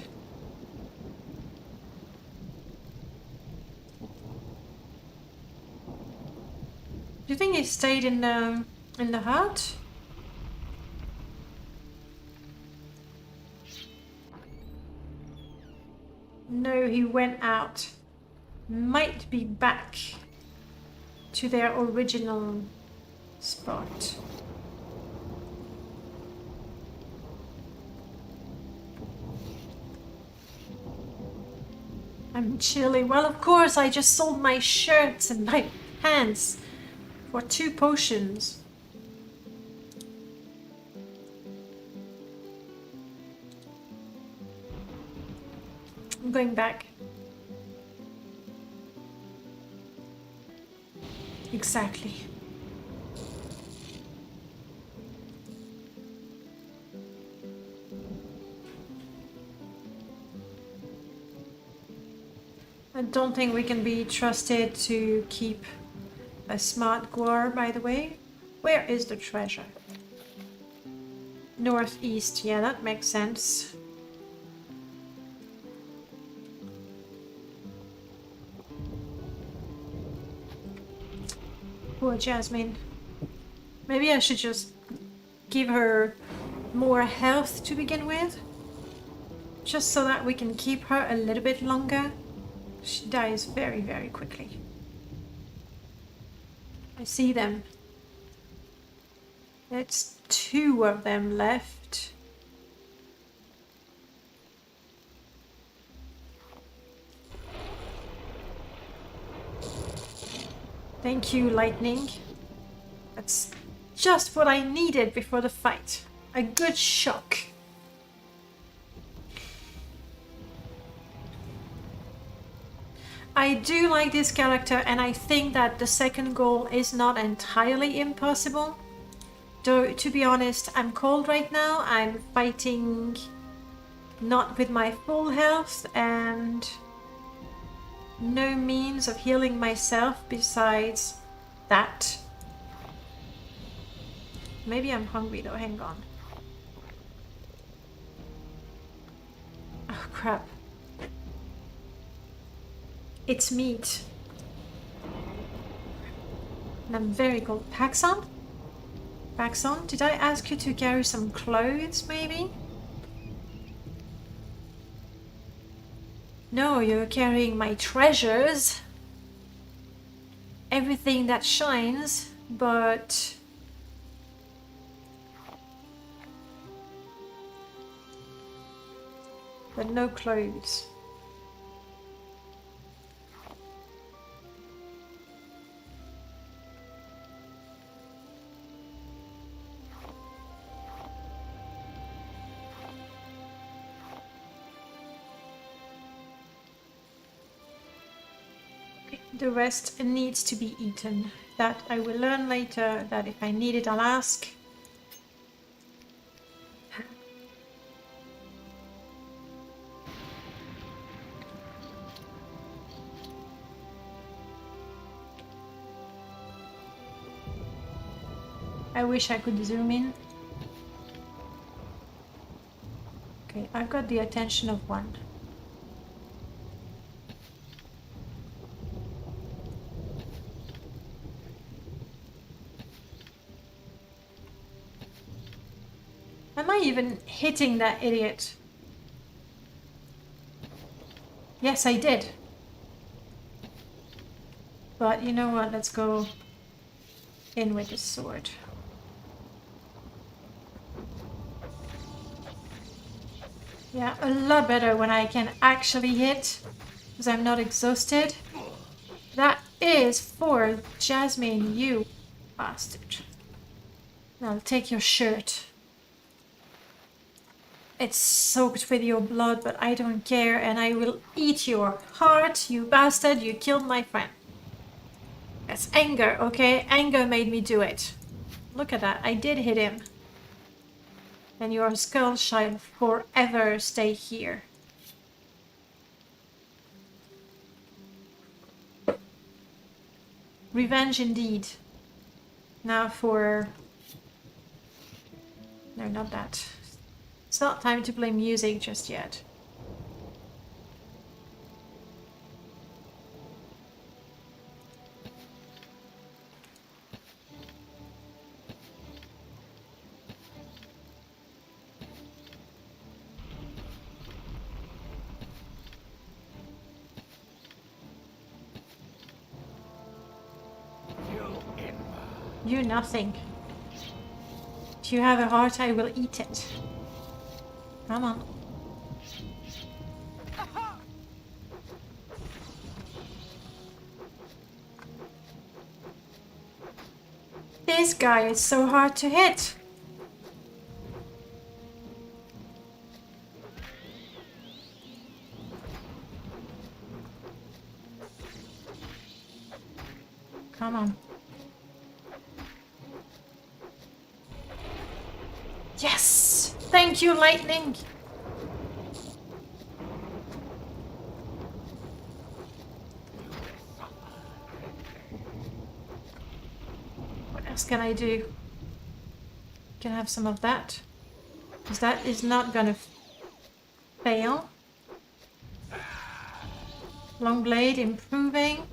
Do you think he stayed in the hut? No, he went out. Might be back to their original spot. I'm chilly. Well, of course, I just sold my shirts and my pants for 2 potions. I'm going back. Exactly. I don't think we can be trusted to keep a smart guar, by the way. Where is the treasure? Northeast. Yeah, that makes sense. Poor Jasmine. Maybe I should just give her more health to begin with. Just so that we can keep her a little bit longer. She dies very, very quickly. I see them. It's 2 of them left. Thank you, lightning. That's just what I needed before the fight. A good shock. I do like this character, and I think that the second goal is not entirely impossible. Though, to be honest, I'm cold right now. I'm fighting not with my full health and no means of healing myself besides that. Maybe I'm hungry though, hang on. Oh crap. It's meat. And I'm very cold. Paxson? Paxson, did I ask you to carry some clothes maybe? No, you're carrying my treasures. Everything that shines, but no clothes. The rest needs to be eaten. That I will learn later, that if I need it, I'll ask. I wish I could zoom in. Okay, I've got the attention of one. Am I even hitting that idiot? Yes, I did. But you know what? Let's go in with the sword. Yeah, a lot better when I can actually hit, because I'm not exhausted. That is for Jasmine, you bastard. Now take your shirt. It's soaked with your blood, but I don't care, and I will eat your heart, you bastard. You killed my friend. That's anger, okay? Anger made me do it. Look at that, I did hit him. And your skull shall forever stay here. Revenge indeed. Now for... No, not that. It's not time to play music just yet. You nothing. If you have a heart, I will eat it. Come on. This guy is so hard to hit. Come on. Yes! Thank you, lightning! What else can I do? Can I have some of that? Because that is not gonna fail. Long blade improving.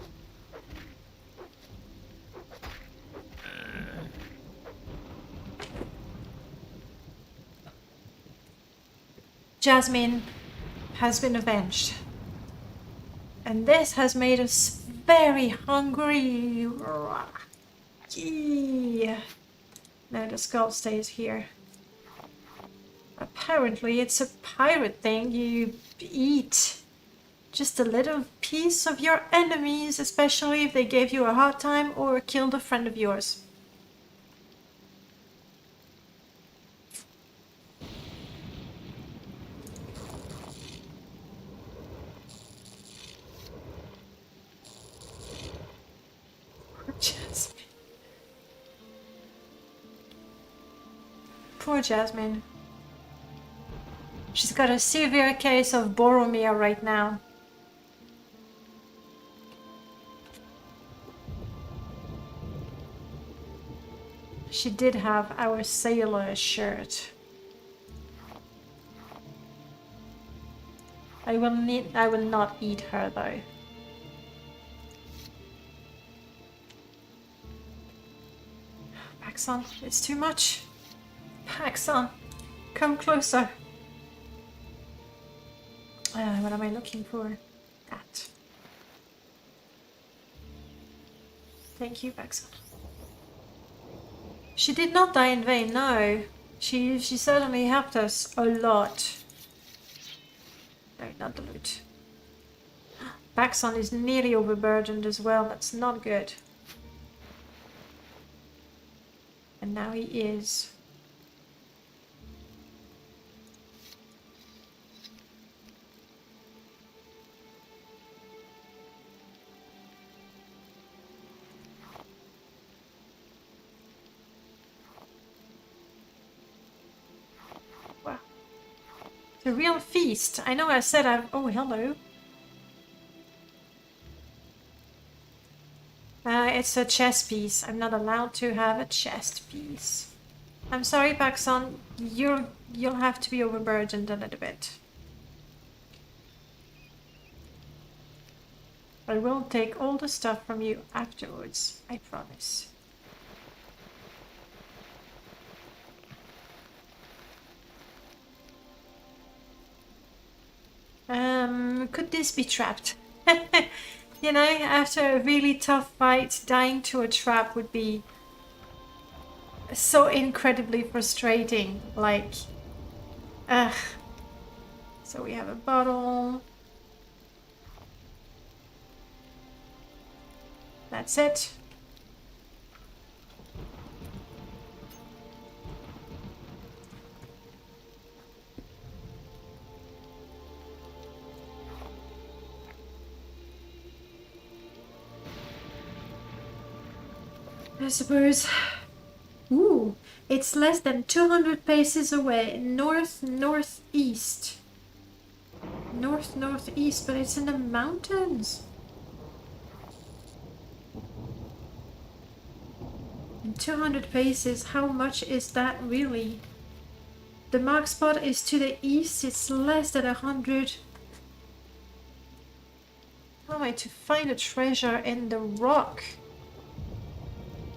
Jasmine has been avenged. And this has made us very hungry. Yeah. No, the skull stays here. Apparently it's a pirate thing. You eat just a little piece of your enemies, especially if they gave you a hard time or killed a friend of yours. Jasmine. Poor Jasmine. She's got a severe case of Boromir right now. She did have our sailor shirt. I will not eat her though. Paxson, it's too much. Paxson, come closer. What am I looking for? That. Thank you, Paxson. She did not die in vain, no. She certainly helped us a lot. No, not the loot. Paxson is nearly overburdened as well. That's not good. And now he is. Wow. It's a real feast. I know I said I've... Oh, hello. It's a chess piece. I'm not allowed to have a chest piece. I'm sorry, Paxson. You'll have to be overburdened a little bit. I will take all the stuff from you afterwards. I promise. Could this be trapped? You know, after a really tough fight, dying to a trap would be so incredibly frustrating. Like, ugh. So we have a bottle. That's it. I suppose. Ooh, it's less than 200 paces away. Northeast. Northeast, but it's in the mountains. And 200 paces, how much is that really? The mark spot is to the east, it's less than 100. How am I to find a treasure in the rock?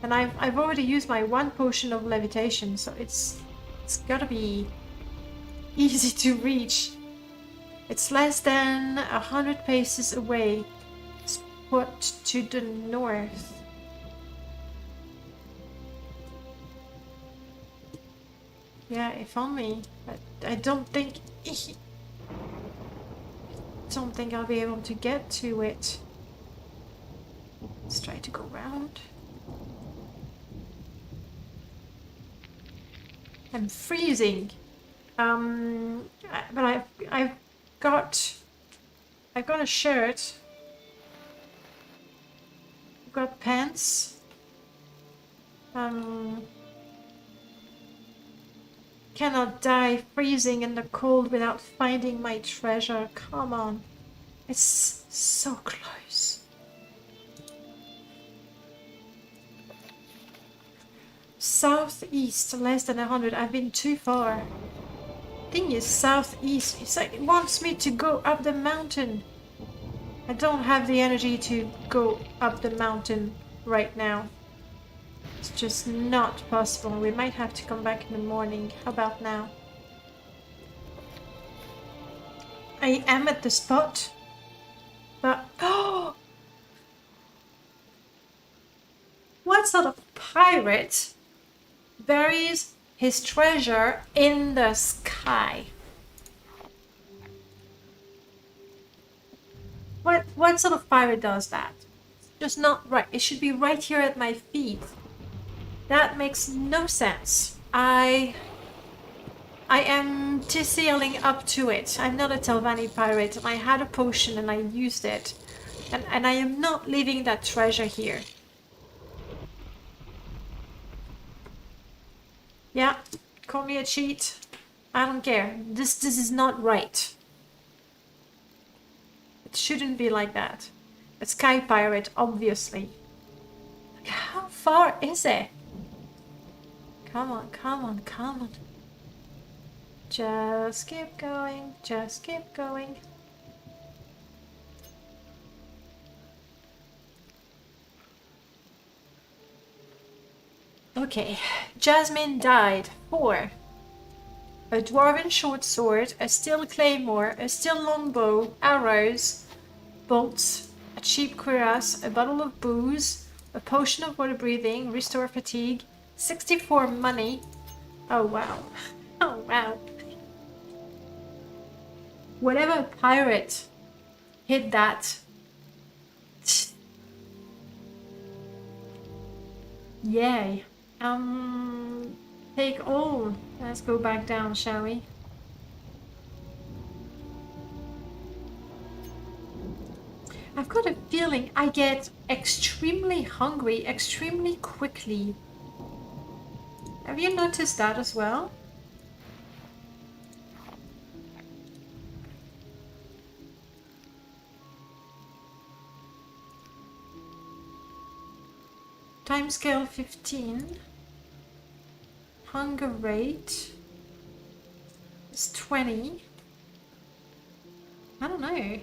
And I've already used my 1 potion of levitation, so it's gotta be easy to reach. It's less than 100 paces away. Spot to the north. Yeah, if only. But I don't think I'll be able to get to it. Let's try to go round. I'm freezing. But I've got a shirt. I've got pants. Cannot die freezing in the cold without finding my treasure. Come on. It's so close. Southeast, less than 100. I've been too far. Thing is, southeast. It's like it wants me to go up the mountain. I don't have the energy to go up the mountain right now. It's just not possible. We might have to come back in the morning. How about now? I am at the spot. But oh! What sort of pirate buries his treasure in the sky? What sort of pirate does that? It's just not right. It should be right here at my feet. That makes no sense. I am sailing up to it. I'm not a Telvanni pirate, and I had a potion and I used it. And I am not leaving that treasure here. Yeah, call me a cheat. I don't care. This is not right. It shouldn't be like that. A sky pirate, obviously. Like, how far is it? Come on, come on, come on. Just keep going, just keep going. Okay, Jasmine died for a dwarven short sword, a steel claymore, a steel longbow, arrows, bolts, a cheap cuirass, a bottle of booze, a potion of water breathing, restore fatigue, 64 money. Oh wow. Oh wow. Whatever pirate hit that. Yay. Take all. Let's go back down, shall we? I've got a feeling I get extremely hungry extremely quickly. Have you noticed that as well? Timescale 15. Hunger rate is 20. I don't know.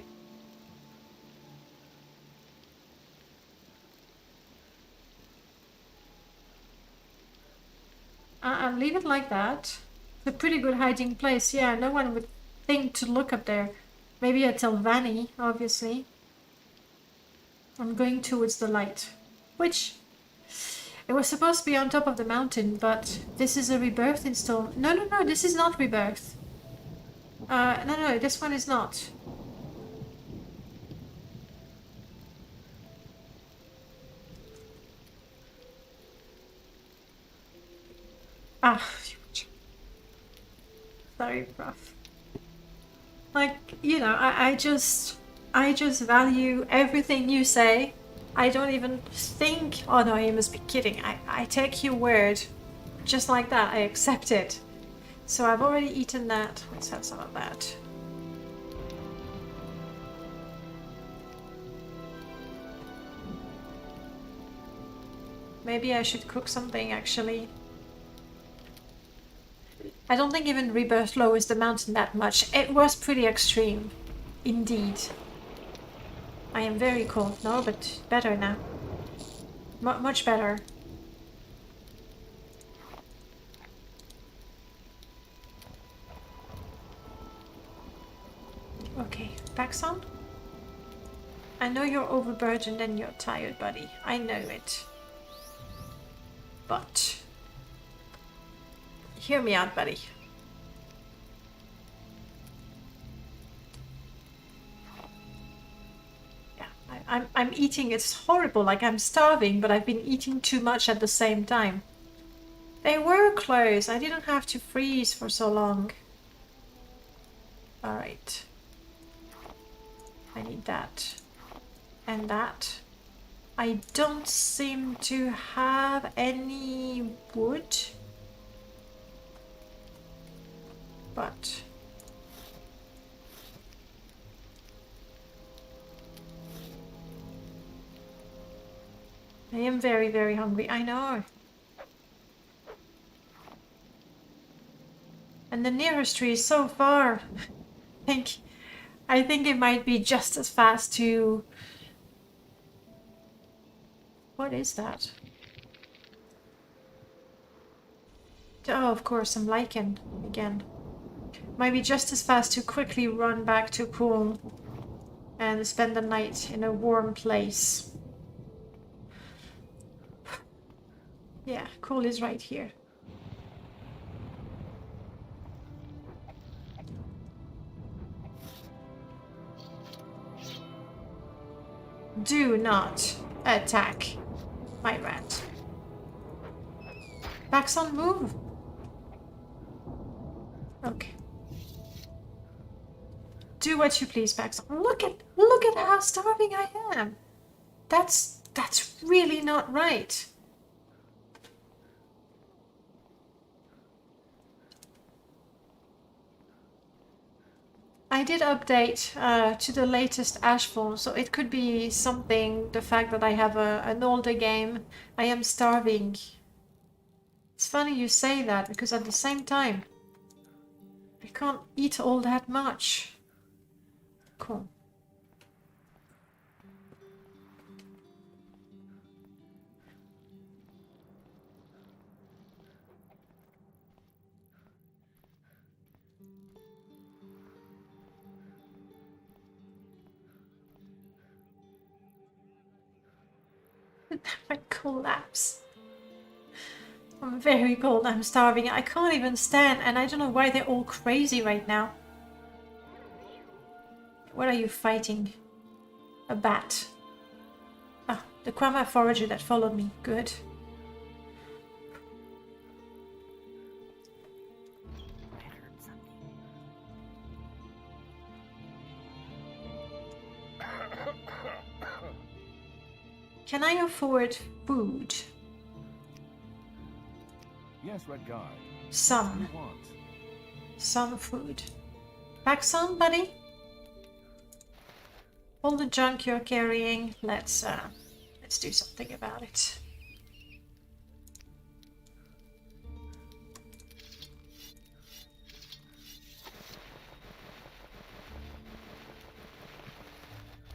I'll leave it like that. It's a pretty good hiding place. Yeah, no one would think to look up there. Maybe a Telvanni, obviously. I'm going towards the light. Which... it was supposed to be on top of the mountain, but this is a rebirth install. No, no, no, this is not rebirth. No, this one is not. Ah, sorry, prof. Like, you know, I just value everything you say. I don't even think, oh no, you must be kidding. I take your word just like that. I accept it. So I've already eaten that. Let's have some of that. Maybe I should cook something actually. I don't think even Rebirth lowers the mountain that much. It was pretty extreme. Indeed. I am very cold now, but better now. Much better. Okay, back's on. I know you're overburdened and you're tired, buddy. I know it. But... hear me out, buddy. Yeah, I'm eating. It's horrible. Like I'm starving, but I've been eating too much at the same time. They were closed. I didn't have to freeze for so long. Alright. I need that. And that. I don't seem to have any wood. But... I am very, very hungry. I know. And the nearest tree is so far. I think it might be just as fast to... What is that? Oh, of course, some lichen again. Might be just as fast to quickly run back to Cool and spend the night in a warm place. Yeah, Cool is right here. Do not attack my rat. Paxson, move. Okay. Do what you please, Paxson. Look at how starving I am. That's really not right. I did update to the latest Ash form, so it could be something, the fact that I have an older game. I am starving. It's funny you say that, because at the same time, I can't eat all that much. Cool. I collapse. I'm very cold, I'm starving, I can't even stand, and I don't know why they're all crazy right now. What are you fighting? A bat. Ah, the Kwama forager that followed me. Good. Can I afford food? Yes, Red Guy. Some food. Back some, buddy? All the junk you're carrying, let's do something about it.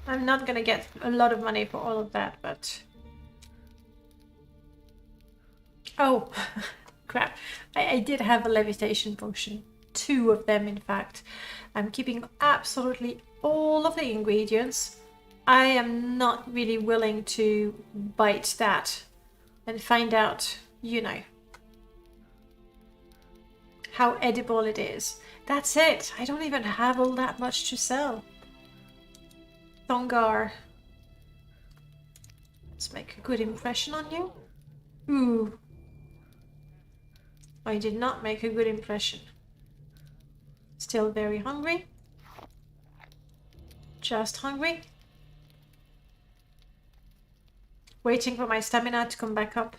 I'm not gonna get a lot of money for all of that, but... Oh, crap. I did have a levitation potion. 2 of them, in fact. I'm keeping absolutely all of the ingredients. I am not really willing to bite that and find out, you know, how edible it is. That's it. I don't even have all that much to sell. Thongar. Let's make a good impression on you. Ooh. I did not make a good impression. Still very hungry. Just hungry. Waiting for my stamina to come back up.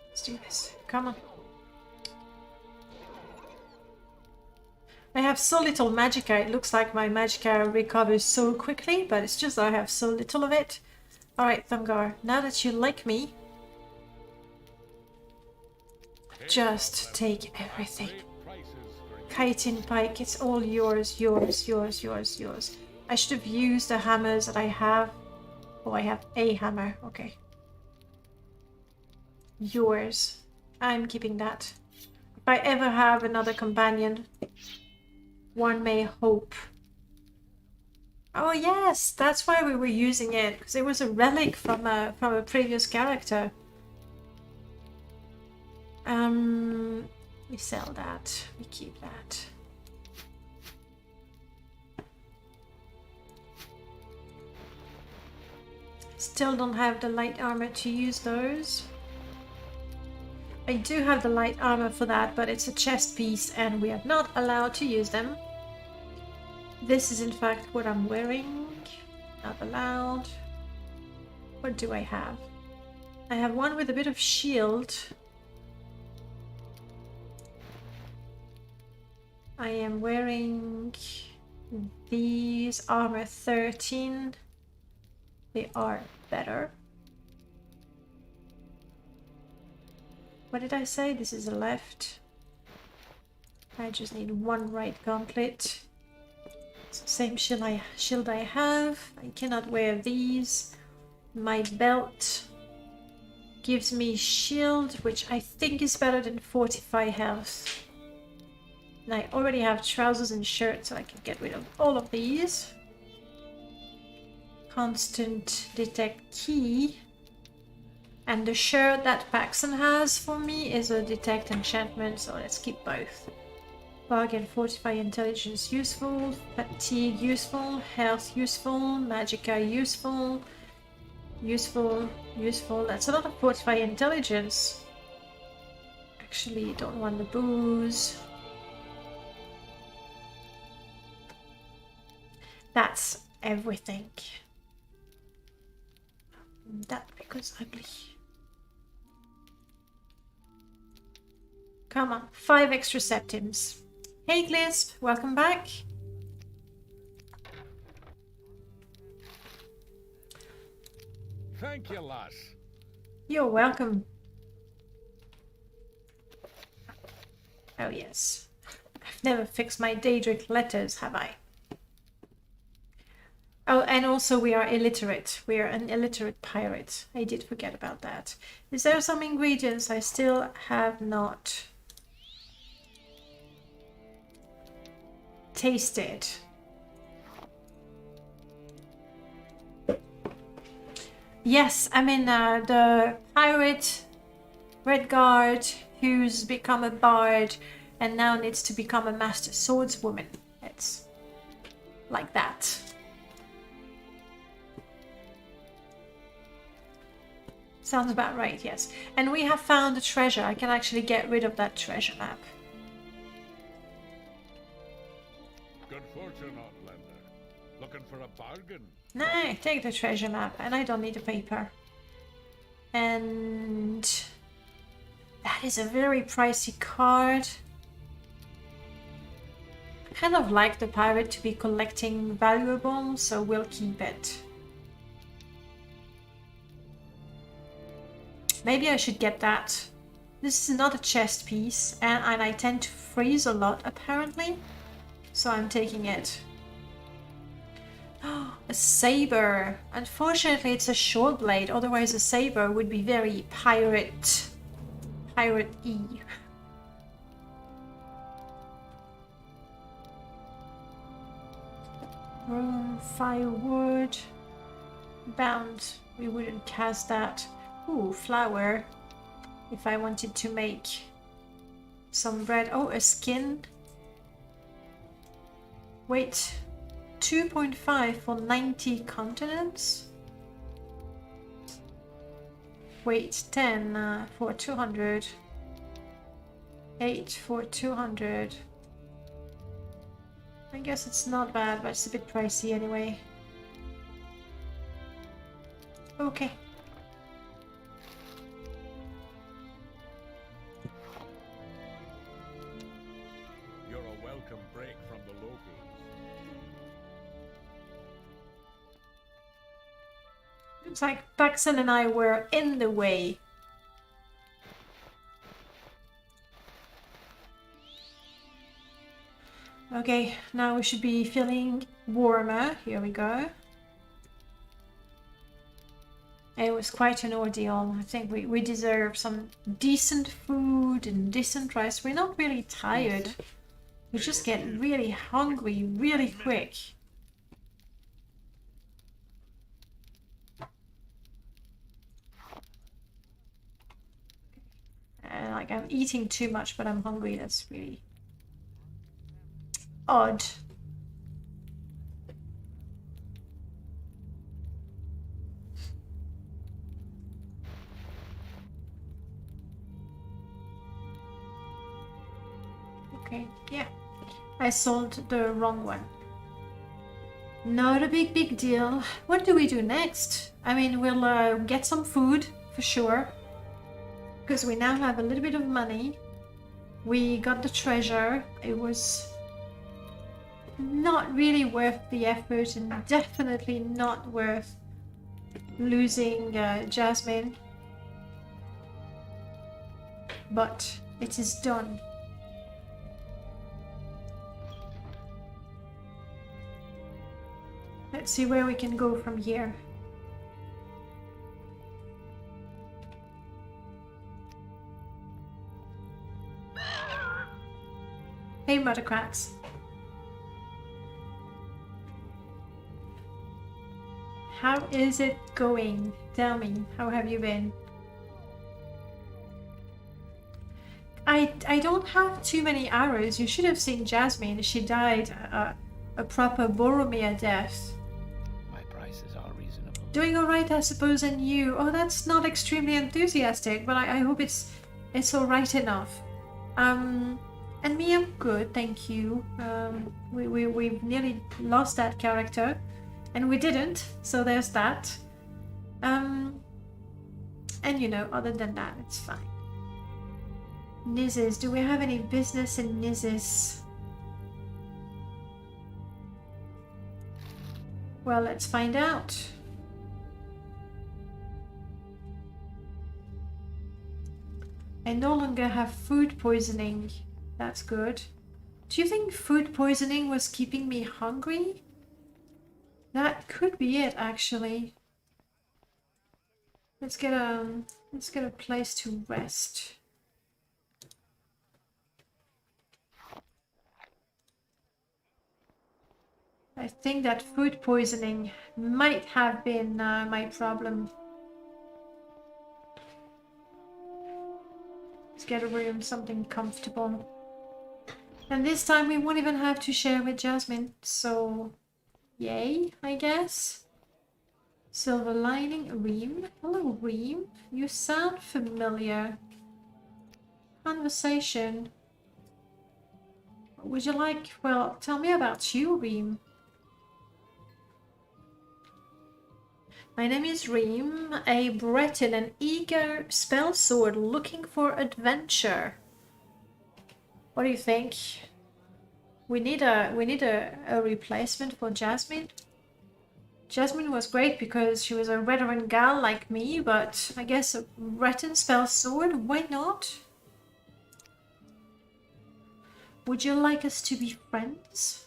Let's do this. Come on. I have so little magicka, it looks like my magicka recovers so quickly, but it's just I have so little of it. Alright, Thungar, now that you like me, just take everything. Chitin pike, it's all yours, yours, yours, yours, yours. I should have used the hammers that I have. Oh, I have a hammer, okay. Yours. I'm keeping that. If I ever have another companion, one may hope. Oh yes, that's why we were using it, because it was a relic from a previous character. We sell that. We keep that. Still don't have the light armor to use those. I do have the light armor for that, but it's a chest piece and we are not allowed to use them. This is in fact what I'm wearing. Not allowed. What do I have? I have one with a bit of shield. I am wearing these armor 13. They are better. What did I say? This is a left. I just need one right gauntlet. Same shield I have. I cannot wear these. My belt gives me shield, which I think is better than 45 health. And I already have trousers and shirts, so I can get rid of all of these. constant detect key. And the shirt that Paxton has for me is a detect enchantment, so let's keep both. Bargain, fortify, intelligence useful, fatigue useful, health useful, magicka useful, useful. That's a lot of fortify intelligence. Actually, don't want the booze. That's everything. That becomes ugly. Come on, 5 extra septims. Hey Glisp, welcome back. Thank you, lass. You're welcome. Oh yes. I've never fixed my Daedric letters, have I? Oh, and also we are illiterate. We are an illiterate pirate. I did forget about that. Is there some ingredients I still have not tasted? Yes, I mean the pirate Redguard who's become a bard and now needs to become a master swordswoman. It's like that. Sounds about right, yes. And we have found a treasure. I can actually get rid of that treasure map. Good fortune, Outlander. Looking for a bargain? Nah, take the treasure map, and I don't need the paper. And that is a very pricey card. I kind of like the pirate to be collecting valuables, so we'll keep it. Maybe I should get that. This is not a chest piece, and I tend to freeze a lot, apparently. So I'm taking it. Oh, a saber. Unfortunately, it's a short blade. Otherwise, a saber would be very pirate-y. Firewood. Bound. We wouldn't cast that. Ooh, flour. If I wanted to make some bread. Oh, a skin. Wait. 2.5 for 90 continents? Wait, 10 for 200. 8 for 200. I guess it's not bad, but it's a bit pricey anyway. Okay. You're a welcome break from the locals. It's like Paxton and I were in the way. Okay, now we should be feeling warmer. Here we go. It was quite an ordeal. I think we deserve some decent food and decent rest. We're not really tired. We just get really hungry really quick. Like I'm eating too much, but I'm hungry. That's really odd. Okay, yeah. I sold the wrong one. Not a big deal. What do we do next? I mean, we'll get some food for sure. Because we now have a little bit of money. We got the treasure. It was not really worth the effort and definitely not worth losing Jasmine. But it is done. Let's see where we can go from here. Hey, Muttercracks. How is it going? Tell me, how have you been? I don't have too many arrows. You should have seen Jasmine. She died a proper Boromir death. My prices are reasonable. Doing alright, I suppose, and you? Oh, that's not extremely enthusiastic, but I hope it's alright enough. And me, I'm good, thank you. We've nearly lost that character, and we didn't, so there's that. And you know, other than that, it's fine. Niz's, do we have any business in Niz's? Well, let's find out. I no longer have food poisoning. That's good. Do you think food poisoning was keeping me hungry? That could be it, actually. Let's get a place to rest. I think that food poisoning might have been my problem. Let's get a room, something comfortable. And this time we won't even have to share with Jasmine, so yay, I guess. Silver lining, Reem. Hello, Reem. You sound familiar. Conversation. Would you like, well, tell me about you, Reem. My name is Reem, a Breton, an eager spell sword looking for adventure. What do you think? We need a replacement for Jasmine. Jasmine was great because she was a veteran gal like me, but I guess a Breton spell sword, why not? Would you like us to be friends?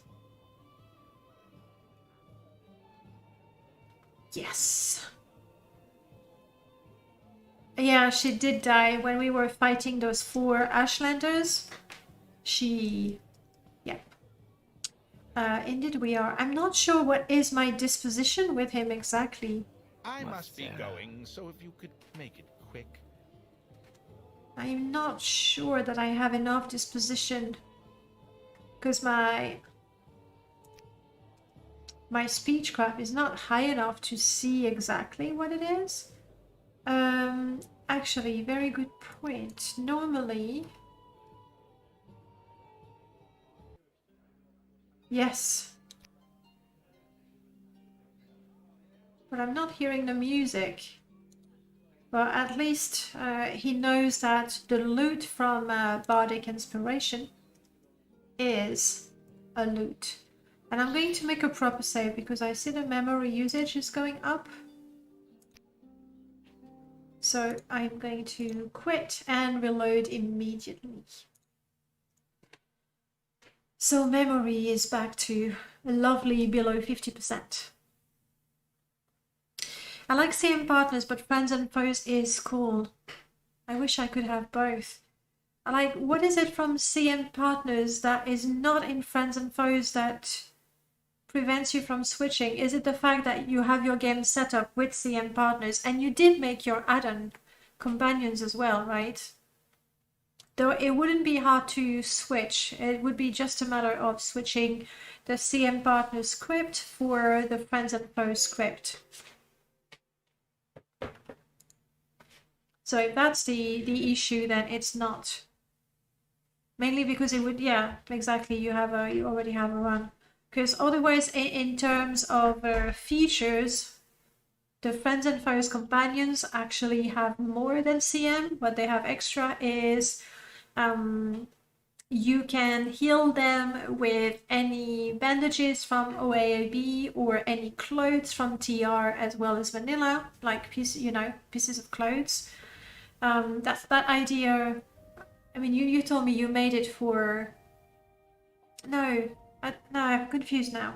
Yes. Yeah, she did die when we were fighting those 4 Ashlanders. Indeed we are. I'm not sure what is my disposition with him exactly. I must be going, so if you could make it quick. I'm not sure that I have enough disposition. Because my speechcraft is not high enough to see exactly what it is. Actually, very good point. Normally... Yes. But I'm not hearing the music. Well, at least he knows that the loot from Bardic Inspiration is a loot. And I'm going to make a proper save because I see the memory usage is going up. So I'm going to quit and reload immediately. So memory is back to a lovely below 50%. I like CM partners, but friends and foes is cool. I wish I could have both. I like, what is it from CM partners that is not in friends and foes that prevents you from switching? Is it the fact that you have your game set up with CM partners and you did make your add-on companions as well, right? Though it wouldn't be hard to switch. It would be just a matter of switching the CM partner script for the friends and foes script. So if that's the issue, then it's not. Mainly because it would, yeah, exactly, you already have a run. Because otherwise, in terms of features, the friends and foes companions actually have more than CM. What they have extra is you can heal them with any bandages from OAAB or any clothes from TR as well as vanilla, like pieces of clothes. That's that idea. I mean, you told me you made it for... No, I'm confused now.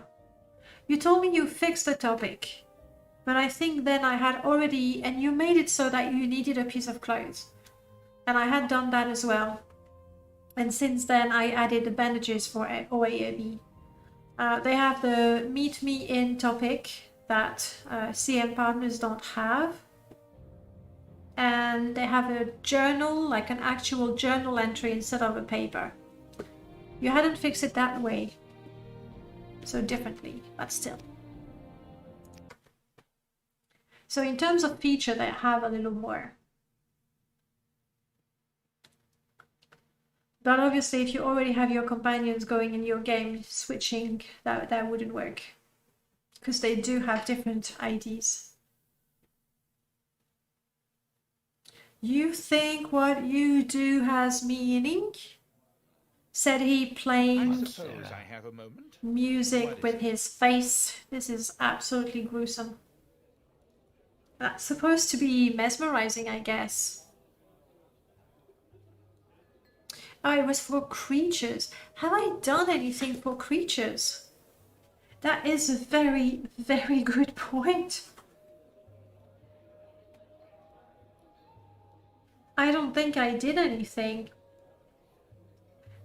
You told me you fixed the topic, but I think then I had already... And you made it so that you needed a piece of clothes. And I had done that as well. And since then, I added the bandages for OAAB. They have the meet me in topic, that CM partners don't have. And they have a journal, like an actual journal entry instead of a paper. You hadn't fixed it that way. So differently, but still. So in terms of feature, they have a little more. But obviously, if you already have your companions going in your game, switching, that wouldn't work. Because they do have different IDs. You think what you do has meaning? Said he, playing I have a moment. music with his face. This is absolutely gruesome. That's supposed to be mesmerizing, I guess. Oh, it was for creatures. Have I done anything for creatures? That is a very, very good point. I don't think I did anything.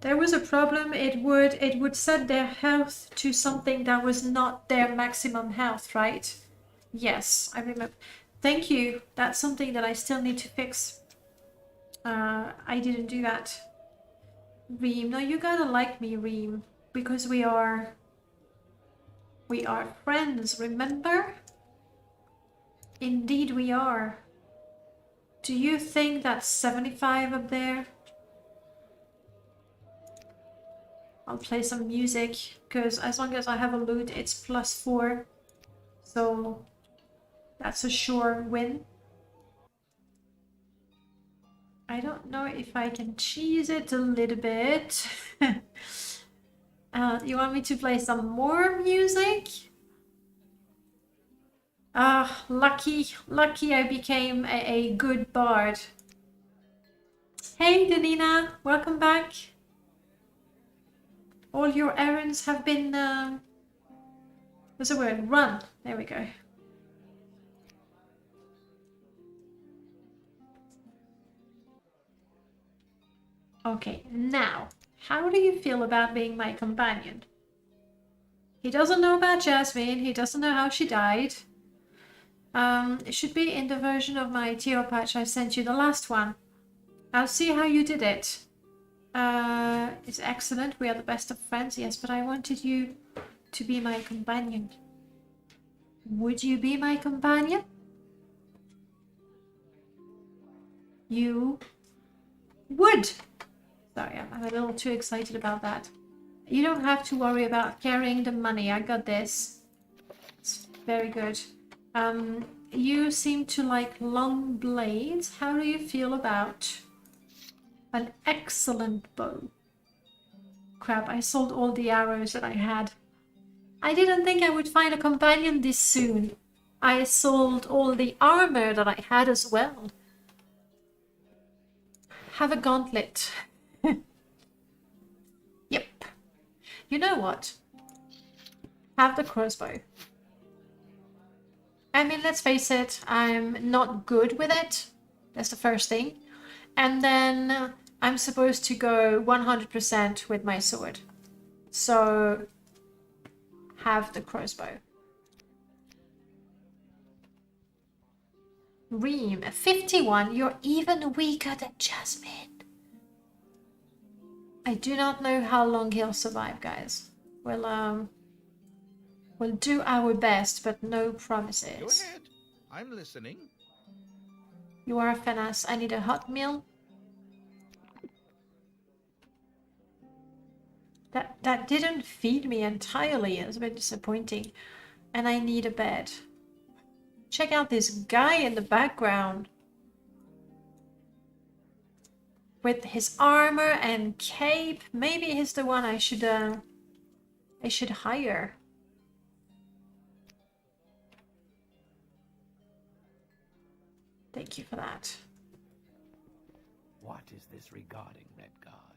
There was a problem. It would set their health to something that was not their maximum health, right? Yes, I remember. Thank you. That's something that I still need to fix. I didn't do that. Reem, no, you gotta like me, Reem, because we are friends, remember? Indeed we are. Do you think that's 75 up there? I'll play some music, because as long as I have a loot, it's +4. So that's a sure win. I don't know if I can cheese it a little bit. You want me to play some more music? Lucky I became a good bard. Hey Danina, welcome back. All your errands have been, what's the word? Run. There we go. Okay, now, how do you feel about being my companion? He doesn't know about Jasmine, he doesn't know how she died. It should be in the version of my TO patch I sent you, the last one. I'll see how you did it. It's excellent, we are the best of friends, yes, but I wanted you to be my companion. Would you be my companion? You would. Sorry, I'm a little too excited about that. You don't have to worry about carrying the money. I got this. It's very good. You seem to like long blades. How do you feel about an excellent bow? Crap, I sold all the arrows that I had. I didn't think I would find a companion this soon. I sold all the armor that I had as well. Have a gauntlet. Yep. You know what? Have the crossbow. I mean, let's face it, I'm not good with it. That's the first thing. And then I'm supposed to go 100% with my sword. So, have the crossbow. Reem, 51, you're even weaker than Jasmine. I do not know how long he'll survive, guys. We'll do our best, but no promises. Go ahead. I'm listening. You are a Fenas. I need a hot meal. That didn't feed me entirely. It's a bit disappointing. And I need a bed. Check out this guy in the background. With his armor and cape. Maybe he's the one I should hire. Thank you for that. What is this regarding, Red Guard?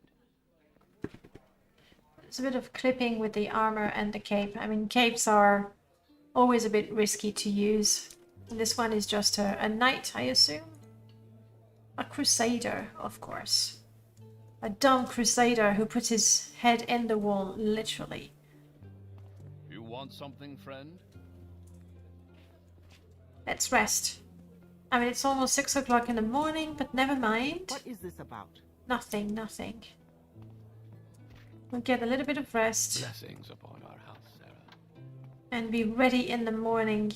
There's a bit of clipping with the armor and the cape. I mean, capes are always a bit risky to use. And this one is just a knight, I assume. A crusader, of course. A dumb crusader who puts his head in the wall, literally. You want something, friend? Let's rest. I mean, it's almost 6 o'clock in the morning, but never mind. What is this about? Nothing, nothing. We'll get a little bit of rest. Blessings upon our house, Sarah. And be ready in the morning.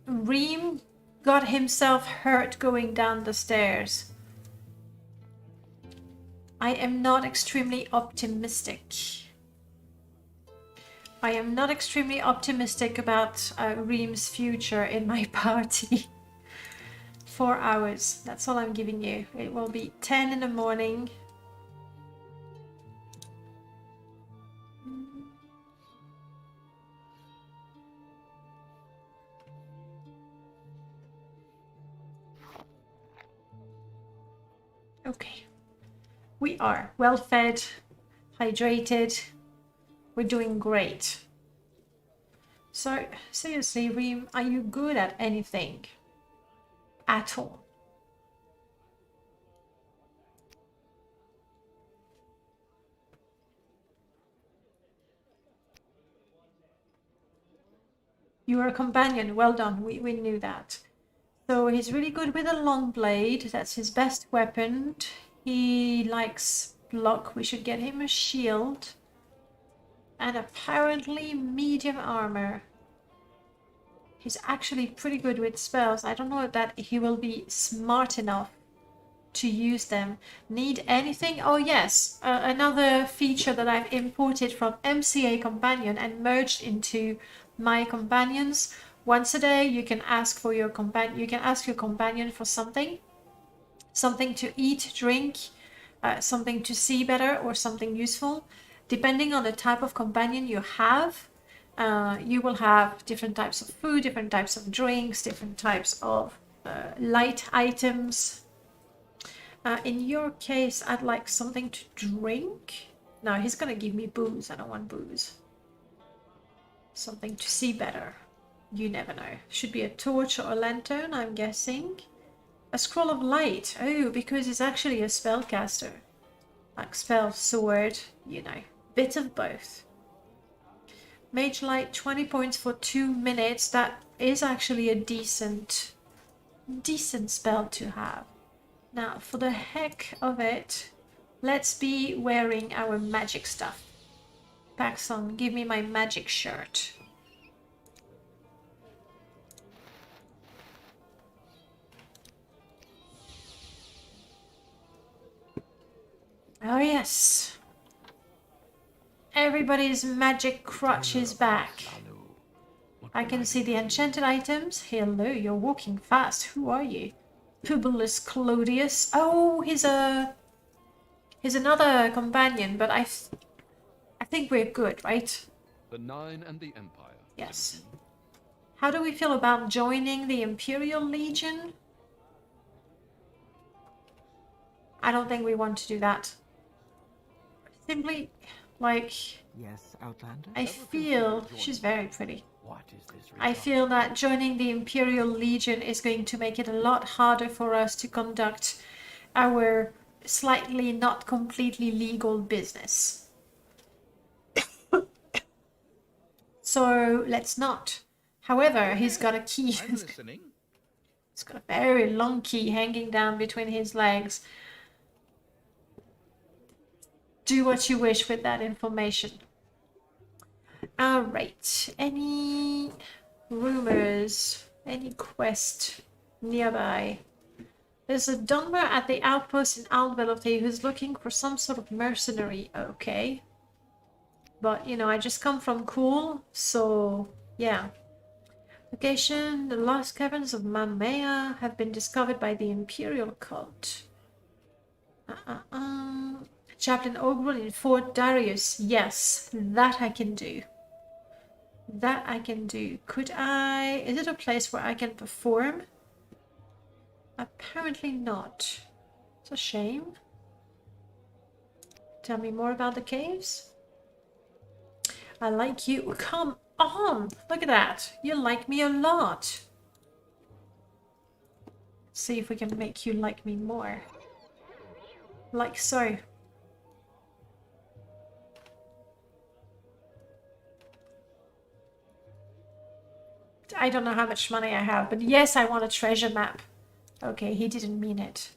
Reem got himself hurt going down the stairs. I am not extremely optimistic. I am not extremely optimistic about Reem's future in my party. 4 hours, that's all I'm giving you. It will be 10 in the morning. Okay. We are well fed, hydrated. We're doing great. So, seriously, Reem, are you good at anything? At all? You are a companion. Well done. We knew that. So he's really good with a long blade. That's his best weapon. He likes block. We should get him a shield. And apparently medium armor. He's actually pretty good with spells. I don't know that he will be smart enough to use them. Need anything? Oh yes, another feature that I've imported from MCA Companion and merged into my companions. Once a day you can ask for your companion. You can ask your companion for something to eat, drink, something to see better, or something useful. Depending on the type of companion you have, you will have different types of food, different types of drinks, different types of light items. In your case, I'd like something to drink. No, he's gonna give me booze. I don't want booze. Something to see better. You never know. Should be a torch or a lantern, I'm guessing. A scroll of light. Oh, because he's actually a spellcaster. Like spell, sword, you know. Bit of both. Mage light, 20 points for 2 minutes. That is actually a decent spell to have. Now, for the heck of it, let's be wearing our magic stuff. Paxson, give me my magic shirt. Oh yes. Everybody's magic crutch is back. I can see the enchanted items. Hello, you're walking fast. Who are you? Publius Clodius. Oh, he's another companion, but I think we're good, right? The Nine and the Empire. Yes. How do we feel about joining the Imperial Legion? I don't think we want to do that. Simply, like... Yes, Outlander? I feel... She's very pretty. What is this? I feel that joining the Imperial Legion is going to make it a lot harder for us to conduct our slightly not completely legal business. So let's not. However, he's got a key. I'm listening. He's got a very long key hanging down between his legs. Do what you wish with that information. Alright, any rumors, any quest nearby? There's a Dunmer at the outpost in Aldvelothi who's looking for some sort of mercenary. Okay. But, you know, I just come from Cool, so, yeah. Location, the lost caverns of Mamea have been discovered by the Imperial cult. Chaplain Ogrel in Fort Darius. Yes, that I can do. That I can do. Could I... Is it a place where I can perform? Apparently not. It's a shame. Tell me more about the caves. I like you. Come on! Look at that. You like me a lot. Let's see if we can make you like me more. Like so. I don't know how much money I have, but yes, I want a treasure map. Okay, he didn't mean it.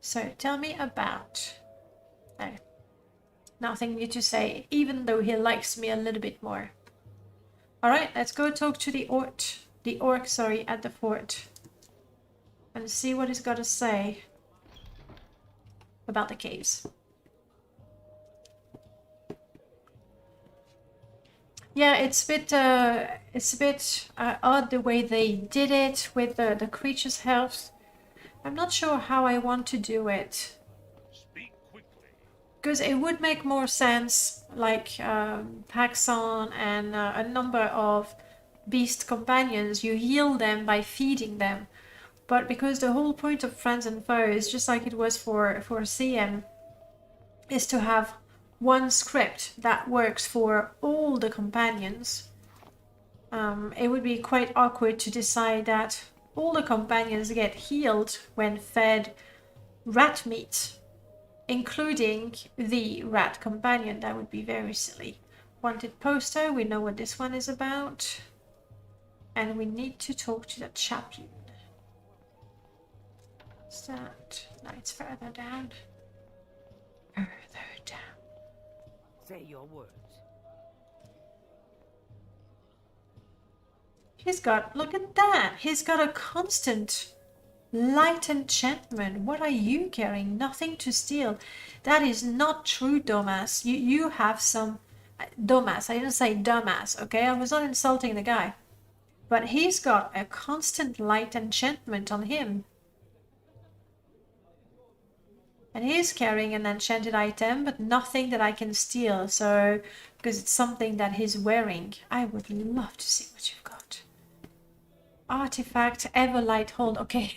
So tell me about... No, nothing new to say, even though he likes me a little bit more. Alright, let's go talk to the orc at the fort. And see what he's got to say about the caves. Yeah, it's a bit odd the way they did it with the creature's health. I'm not sure how I want to do it. Speak quickly. Because it would make more sense, like Paxson and a number of beast companions, you heal them by feeding them. But because the whole point of Friends and Foes, just like it was for CM, is to have one script that works for all the companions, it would be quite awkward to decide that all the companions get healed when fed rat meat, including the rat companion. That would be very silly. Wanted poster, we know what this one is about. And we need to talk to the chaplain. What's that? No, it's further down. Further down. Say your words. He's got, look at that. He's got a constant light enchantment. What are you carrying? Nothing to steal. That is not true, Domas. You have some... Domas, I didn't say dumbass, okay? I was not insulting the guy. But he's got a constant light enchantment on him. And he's carrying an enchanted item, but nothing that I can steal. So, because it's something that he's wearing. I would love to see what you've got. Artifact, Everlight Hold. Okay.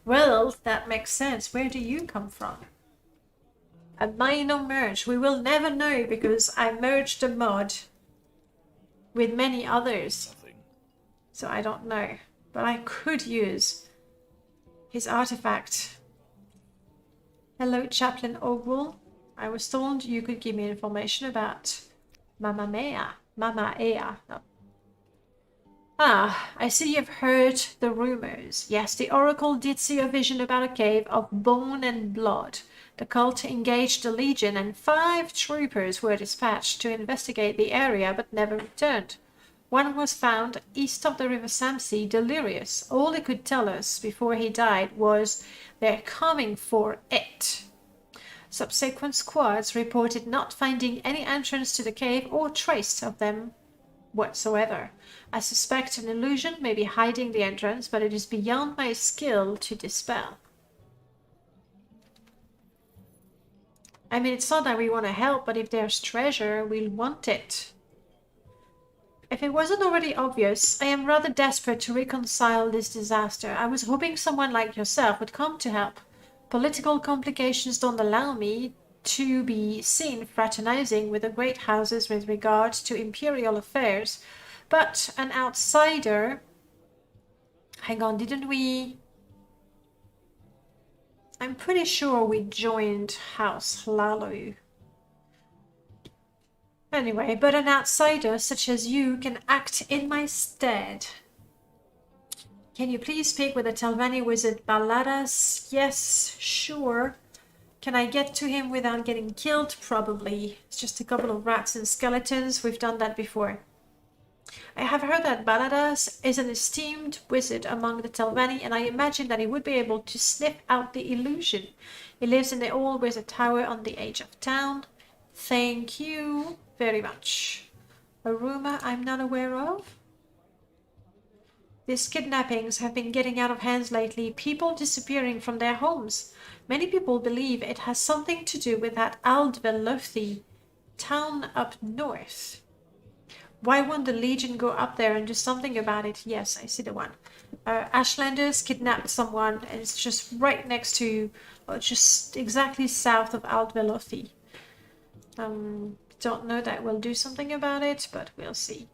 Well, that makes sense. Where do you come from? A minor merge. We will never know because I merged a mod with many others. Nothing. So I don't know. But I could use his artifact. Hello, Chaplain Ogwell. I was told you could give me information about Mama Ea. No. Ah, I see you've heard the rumors. Yes, the Oracle did see a vision about a cave of bone and blood. The cult engaged the Legion and 5 troopers were dispatched to investigate the area but never returned. One was found east of the River Samsey, delirious. All he could tell us before he died was they're coming for it. Subsequent squads reported not finding any entrance to the cave or trace of them whatsoever. I suspect an illusion may be hiding the entrance, but it is beyond my skill to dispel. I mean, it's not that we want to help, but if there's treasure, we'll want it. If it wasn't already obvious, I am rather desperate to reconcile this disaster. I was hoping someone like yourself would come to help. Political complications don't allow me to be seen fraternizing with the great houses with regard to imperial affairs, but an outsider... Hang on, didn't we... I'm pretty sure we joined House Lalu. Anyway, but an outsider such as you can act in my stead. Can you please speak with the Telvanni wizard Balladas? Yes, sure. Can I get to him without getting killed? Probably. It's just a couple of rats and skeletons. We've done that before. I have heard that Balladas is an esteemed wizard among the Telvanni, and I imagine that he would be able to sniff out the illusion. He lives in the old wizard tower on the edge of town. Thank you very much. A rumor I'm not aware of? These kidnappings have been getting out of hands lately, people disappearing from their homes. Many people believe it has something to do with that Aldvelothi town up north. Why won't the Legion go up there and do something about it? Yes, I see the one. Ashlanders kidnapped someone, and it's just right next to, or just exactly south of Aldvelothi. Don't know that we'll do something about it, but we'll see.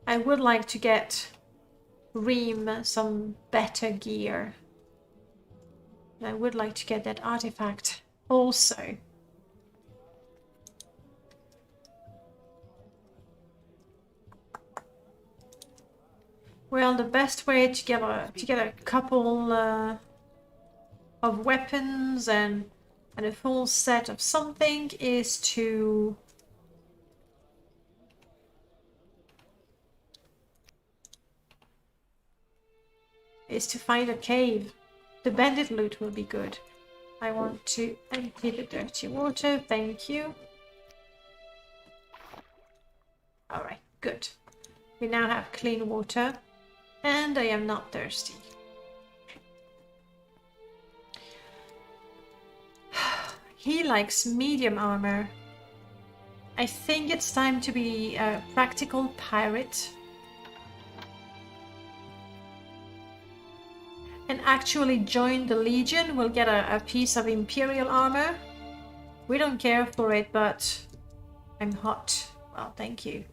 I would like to get Reem some better gear. And I would like to get that artifact also. Well, the best way to get a couple of weapons and a full set of something is to find a cave. The bandit loot will be good. I want to empty the dirty water, thank you. Alright, good. We now have clean water, and I am not thirsty. He likes medium armor. I think it's time to be a practical pirate. And actually join the Legion. We'll get a piece of Imperial armor. We don't care for it, but I'm hot. Well, thank you.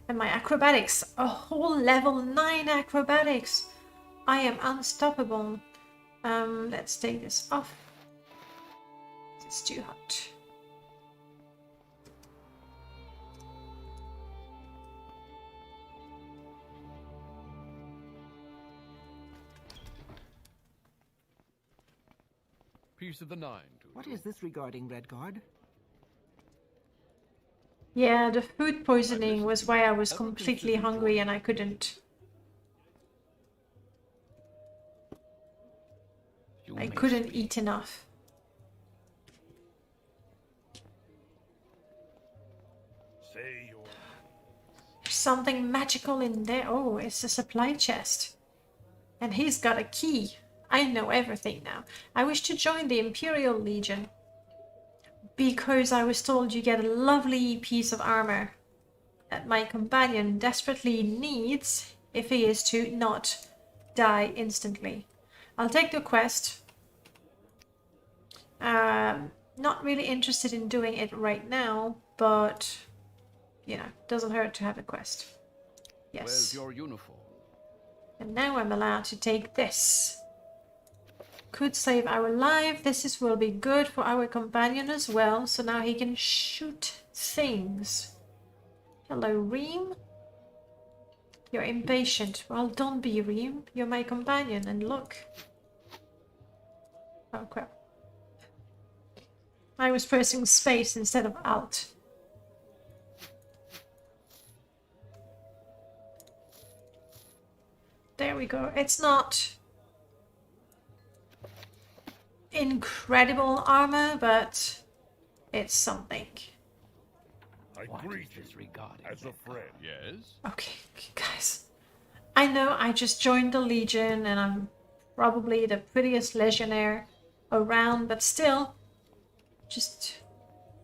And my acrobatics, a whole level 9 acrobatics. I am unstoppable. Let's take this off. It's too hot. Piece of the 9. What is this regarding, Redguard? Yeah, the food poisoning was why I was completely hungry and I couldn't eat enough. Say your Something magical in there. Oh, it's a supply chest. And he's got a key. I know everything now. I wish to join the Imperial Legion because I was told you get a lovely piece of armor that my companion desperately needs if he is to not die instantly. I'll take the quest. Not really interested in doing it right now, but you know, doesn't hurt to have a quest. Yes. Where's your uniform? And now I'm allowed to take this. Could save our life. Will be good for our companion as well. So now he can shoot things. Hello, Reem. You're impatient. Well, don't be, Reem. You're my companion. And look. Oh, crap. I was pressing space instead of Alt. There we go. It's not incredible armor, but it's something. I What greet is you this regarding? as a friend. Yes? Okay, guys. I know I just joined the Legion and I'm probably the prettiest legionnaire around, but still, just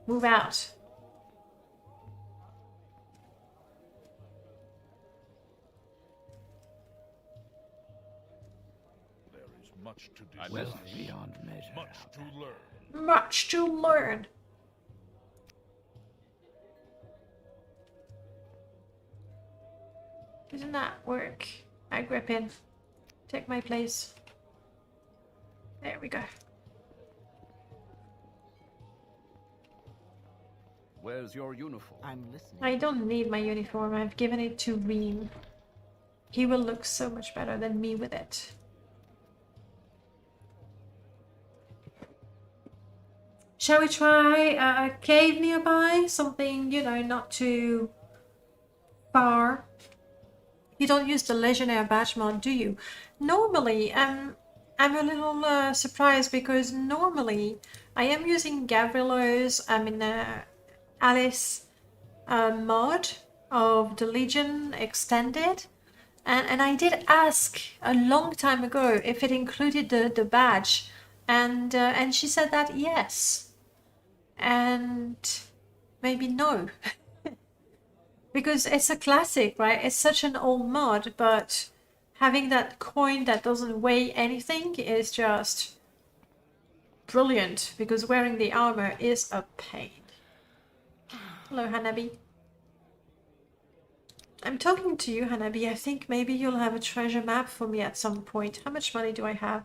move out. There is much to I discuss, love beyond measure. much to learn. Much to learn. Doesn't that work? I grip in. Take my place. There we go. Where's your uniform? I'm listening. I don't need my uniform. I've given it to Reem. He will look so much better than me with it. Shall we try a cave nearby? Something, you know, not too far. You don't use the Legionnaire badge mod, do you? Normally, I'm a little surprised because normally I am using Gavrilo's, Alice mod of the Legion Extended. And I did ask a long time ago if it included the badge. And she said that yes. And maybe no. Because it's a classic, right? It's such an old mod, but having that coin that doesn't weigh anything is just brilliant, because wearing the armor is a pain. Hello, Hanabi. I'm talking to you, Hanabi. I think maybe you'll have a treasure map for me at some point. How much money do I have?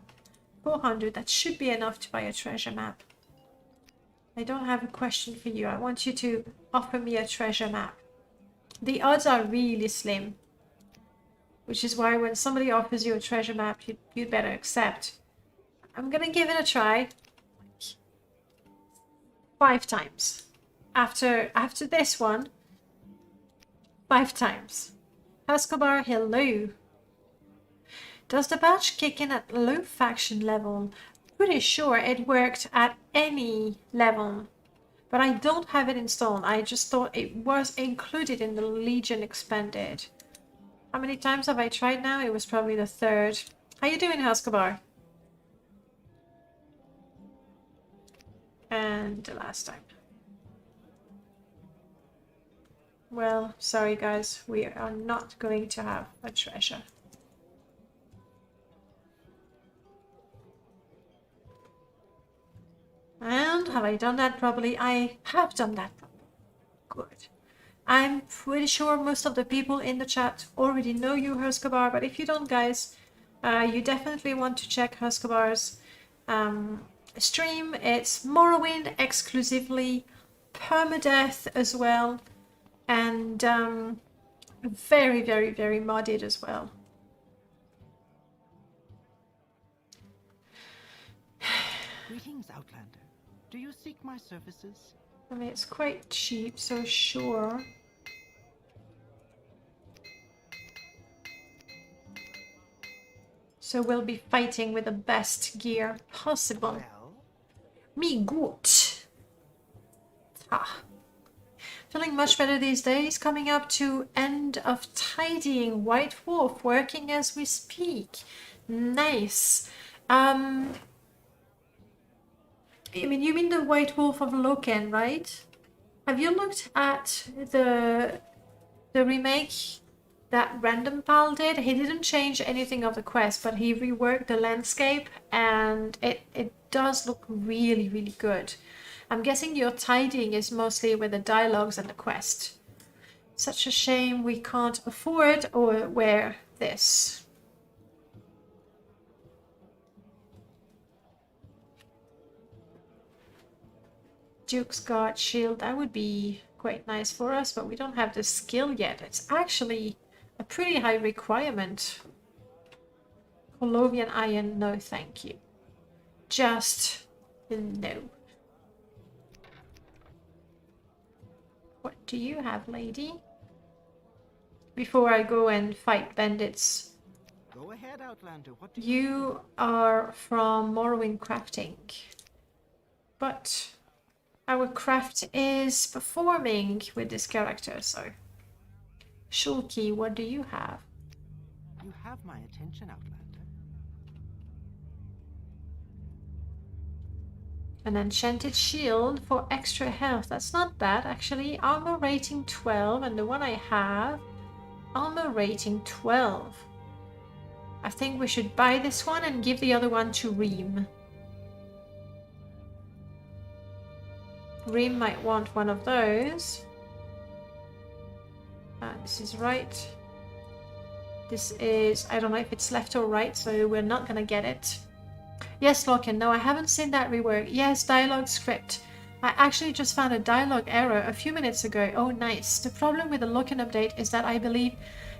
400. That should be enough to buy a treasure map. I don't have a question for you. I want you to offer me a treasure map. The odds are really slim. Which is why when somebody offers you a treasure map, you'd better accept. I'm gonna give it a try. 5 times. After this one, 5 times. Escobar, hello. Does the badge kick in at low faction level? Pretty sure it worked at any level. But I don't have it installed. I just thought it was included in the Legion Expanded. How many times have I tried now? It was probably the 3rd. How you doing, Escobar? And the last time. Well, sorry guys, we are not going to have a treasure. And have I done that properly? I have done that properly. Good. I'm pretty sure most of the people in the chat already know you, Herskabar, but if you don't, guys, you definitely want to check Herskabar's stream. It's Morrowind exclusively, Permadeath as well, and very, very, very modded as well. Greetings, Outlander. Do you seek my services? I mean, it's quite cheap, so sure. So we'll be fighting with the best gear possible. Well, Me gut. Ah. Feeling much better these days. Coming up to end of tidying. White Wolf working as we speak. Nice. I mean, you mean the White Wolf of Loken, right? Have you looked at the remake that Random Pal did? He didn't change anything of the quest, but he reworked the landscape, and it does look really, really good. I'm guessing your tidying is mostly with the dialogues and the quest. Such a shame we can't afford or wear this. Duke's Guard Shield, that would be quite nice for us, but we don't have the skill yet. It's actually a pretty high requirement. Colovian Iron, no thank you. Just no. What do you have, lady? Before I go and fight bandits. go ahead, Outlander. What do You are from Morrowind Crafting. But our craft is performing with this character, so. Shulky, what do you have? You have my attention, Outlander. An enchanted shield for extra health. That's not bad, actually. Armor rating 12, and the one I have, armor rating 12. I think we should buy this one and give the other one to Reem. Reem might want one of those. This is right. This is, I don't know if it's left or right, so we're not gonna get it. Yes, Loken, no, I haven't seen that rework. Yes, dialogue script. I actually just found a dialogue error a few minutes ago. Oh, nice. The problem with the Loken update is that I believe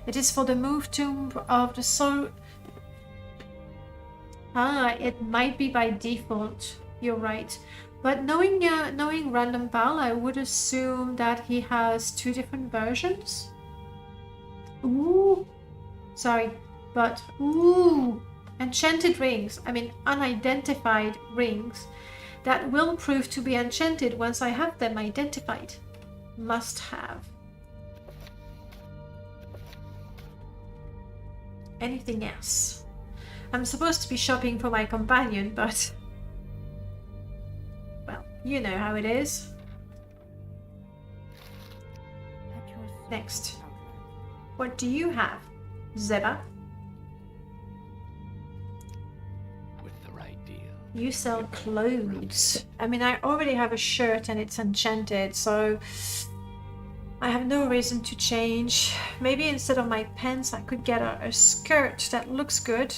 it is for the move tomb of the soul. It might be by default. You're right. But knowing Random Pal, I would assume that he has 2 different versions. Ooh. Sorry, but ooh. Enchanted rings. I mean, unidentified rings that will prove to be enchanted once I have them identified. Must have. Anything else? I'm supposed to be shopping for my companion, but well, you know how it is. At your service, Next. Outlander. What do you have, Zeba? With the right deal. You sell clothes. I mean, I already have a shirt and it's enchanted, so I have no reason to change. Maybe instead of my pants, I could get a skirt that looks good.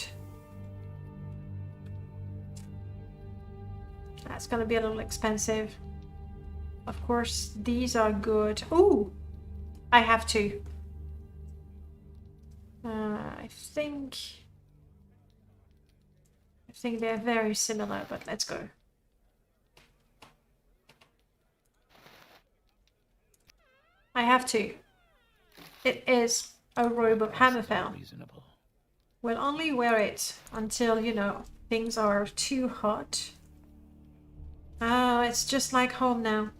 That's gonna be a little expensive. Of course, these are good. Ooh! I have 2. I think they're very similar, but let's go. I have to. It is a robe of Hammerfell. Reasonable. We'll only wear it until, you know, things are too hot. Oh, it's just like home now.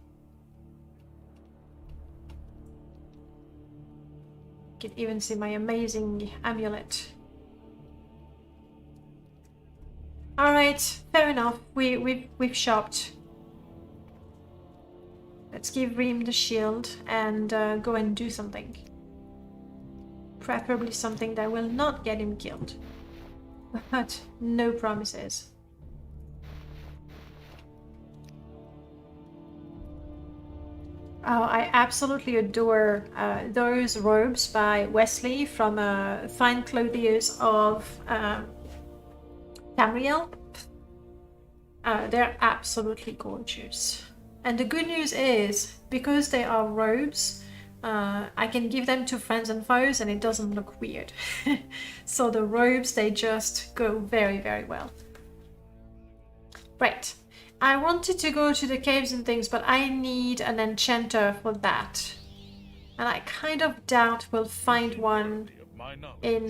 You can even see my amazing amulet. Alright, fair enough. We've shopped. Let's give Reem the shield and go and do something. Preferably something that will not get him killed. But no promises. Oh, I absolutely adore those robes by Wesley from Fine Clothiers of Tamriel. They're absolutely gorgeous. And the good news is, because they are robes, I can give them to friends and foes and it doesn't look weird. So the robes, they just go very, very well. Right. I wanted to go to the caves and things, but I need an enchanter for that. And I kind of doubt we'll find one in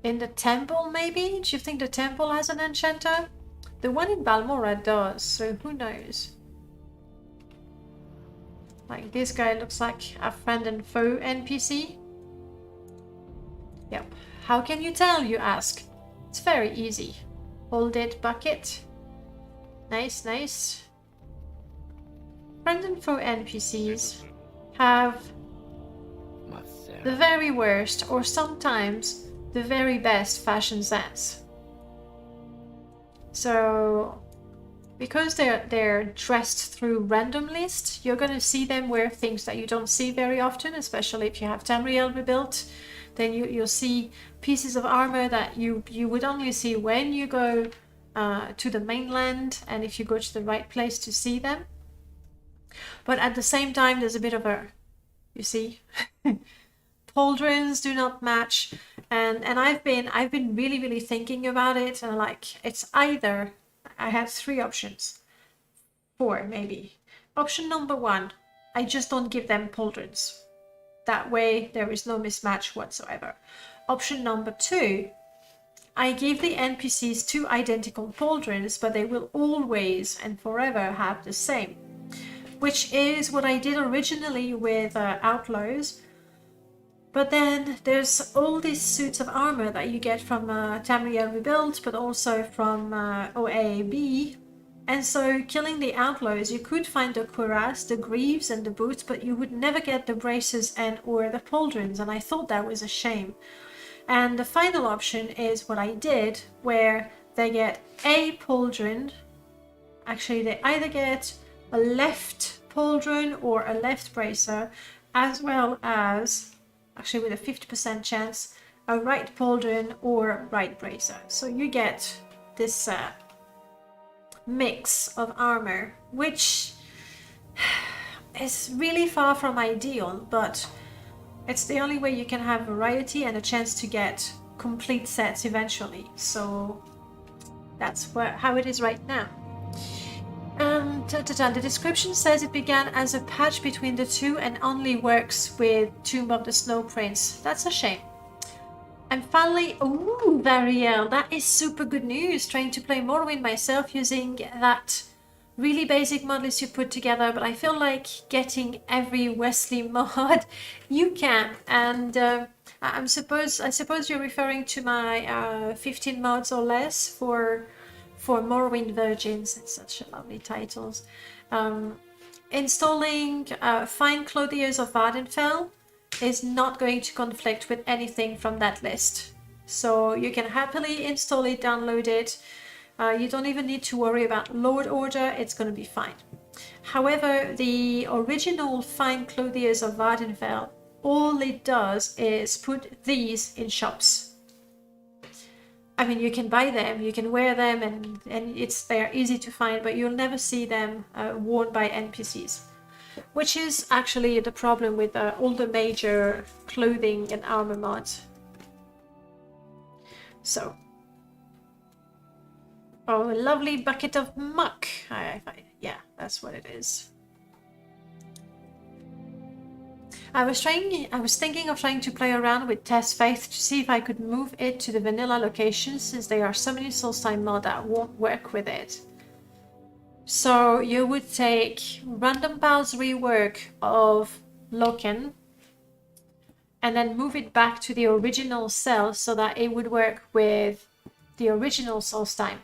the temple, maybe? Do you think the temple has an enchanter? The one in Balmora does, so who knows? Like, this guy looks like a friend and foe NPC. Yep. How can you tell, you ask? It's very easy. Hold it, bucket. Nice, nice. Friend and foe NPCs have the very worst, or sometimes the very best fashion sense. So, because they're dressed through random list, you're gonna see them wear things that you don't see very often, especially if you have Tamriel rebuilt. Then you'll see pieces of armor that you would only see when you go to the mainland, and if you go to the right place to see them. But at the same time, there's a bit of a, you see, pauldrons do not match, and I've been really thinking about it, and like, it's either, I have 3 options, 4 maybe. Option number 1, I just don't give them pauldrons. That way there is no mismatch whatsoever. Option number 2, I give the NPCs 2 identical pauldrons, but they will always and forever have the same. Which is what I did originally with Outlaws. But then there's all these suits of armor that you get from Tamriel Rebuilt, but also from OAB. And so killing the Outlaws, you could find the cuirass, the greaves and the boots, but you would never get the braces and or the pauldrons, and I thought that was a shame. And the final option is what I did, where they get a pauldron. Actually, they either get a left pauldron or a left bracer, as well as, actually with a 50% chance, a right pauldron or right bracer. So you get this mix of armor, which is really far from ideal, but it's the only way you can have variety and a chance to get complete sets eventually. So that's how it is right now. The description says it began as a patch between the two and only works with Tomb of the Snow Prince. That's a shame. And finally, ooh, Variel, that is super good news. Trying to play Morrowind myself using that really basic mod list you put together, but I feel like getting every Wesley mod you can. And I suppose you're referring to my 15 mods or less for Morrowind Virgins. It's such a lovely titles. Installing Fine Clothiers of Vardenfell is not going to conflict with anything from that list. So you can happily install it, download it. You don't even need to worry about load order, it's going to be fine. However, the original Fine Clothiers of Vardenfell, all it does is put these in shops. I mean, you can buy them, you can wear them, and they're easy to find, but you'll never see them worn by NPCs. which is actually the problem with all the major clothing and armor mods. So, oh, a lovely bucket of muck. Yeah, that's what it is. I was thinking of trying to play around with Test Faith to see if I could move it to the vanilla location, since there are so many Soulstime mods that won't work with it. So you would take Random Pals rework of Loken and then move it back to the original cell so that it would work with the original Soulstime.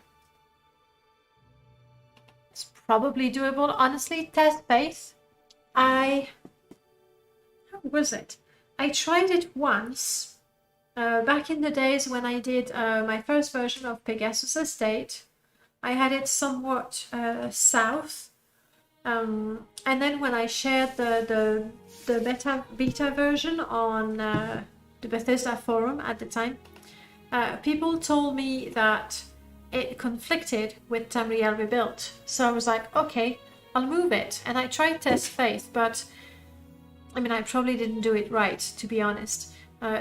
It's probably doable. Honestly, Test Faith, how was it? I tried it once back in the days when I did my first version of Pegasus Estate. I had it somewhat south, and then when I shared the beta version on the Bethesda forum at the time, people told me that it conflicted with Tamriel Rebuilt. So I was like, okay, I'll move it. And I tried Test Faith, but I mean, I probably didn't do it right, to be honest.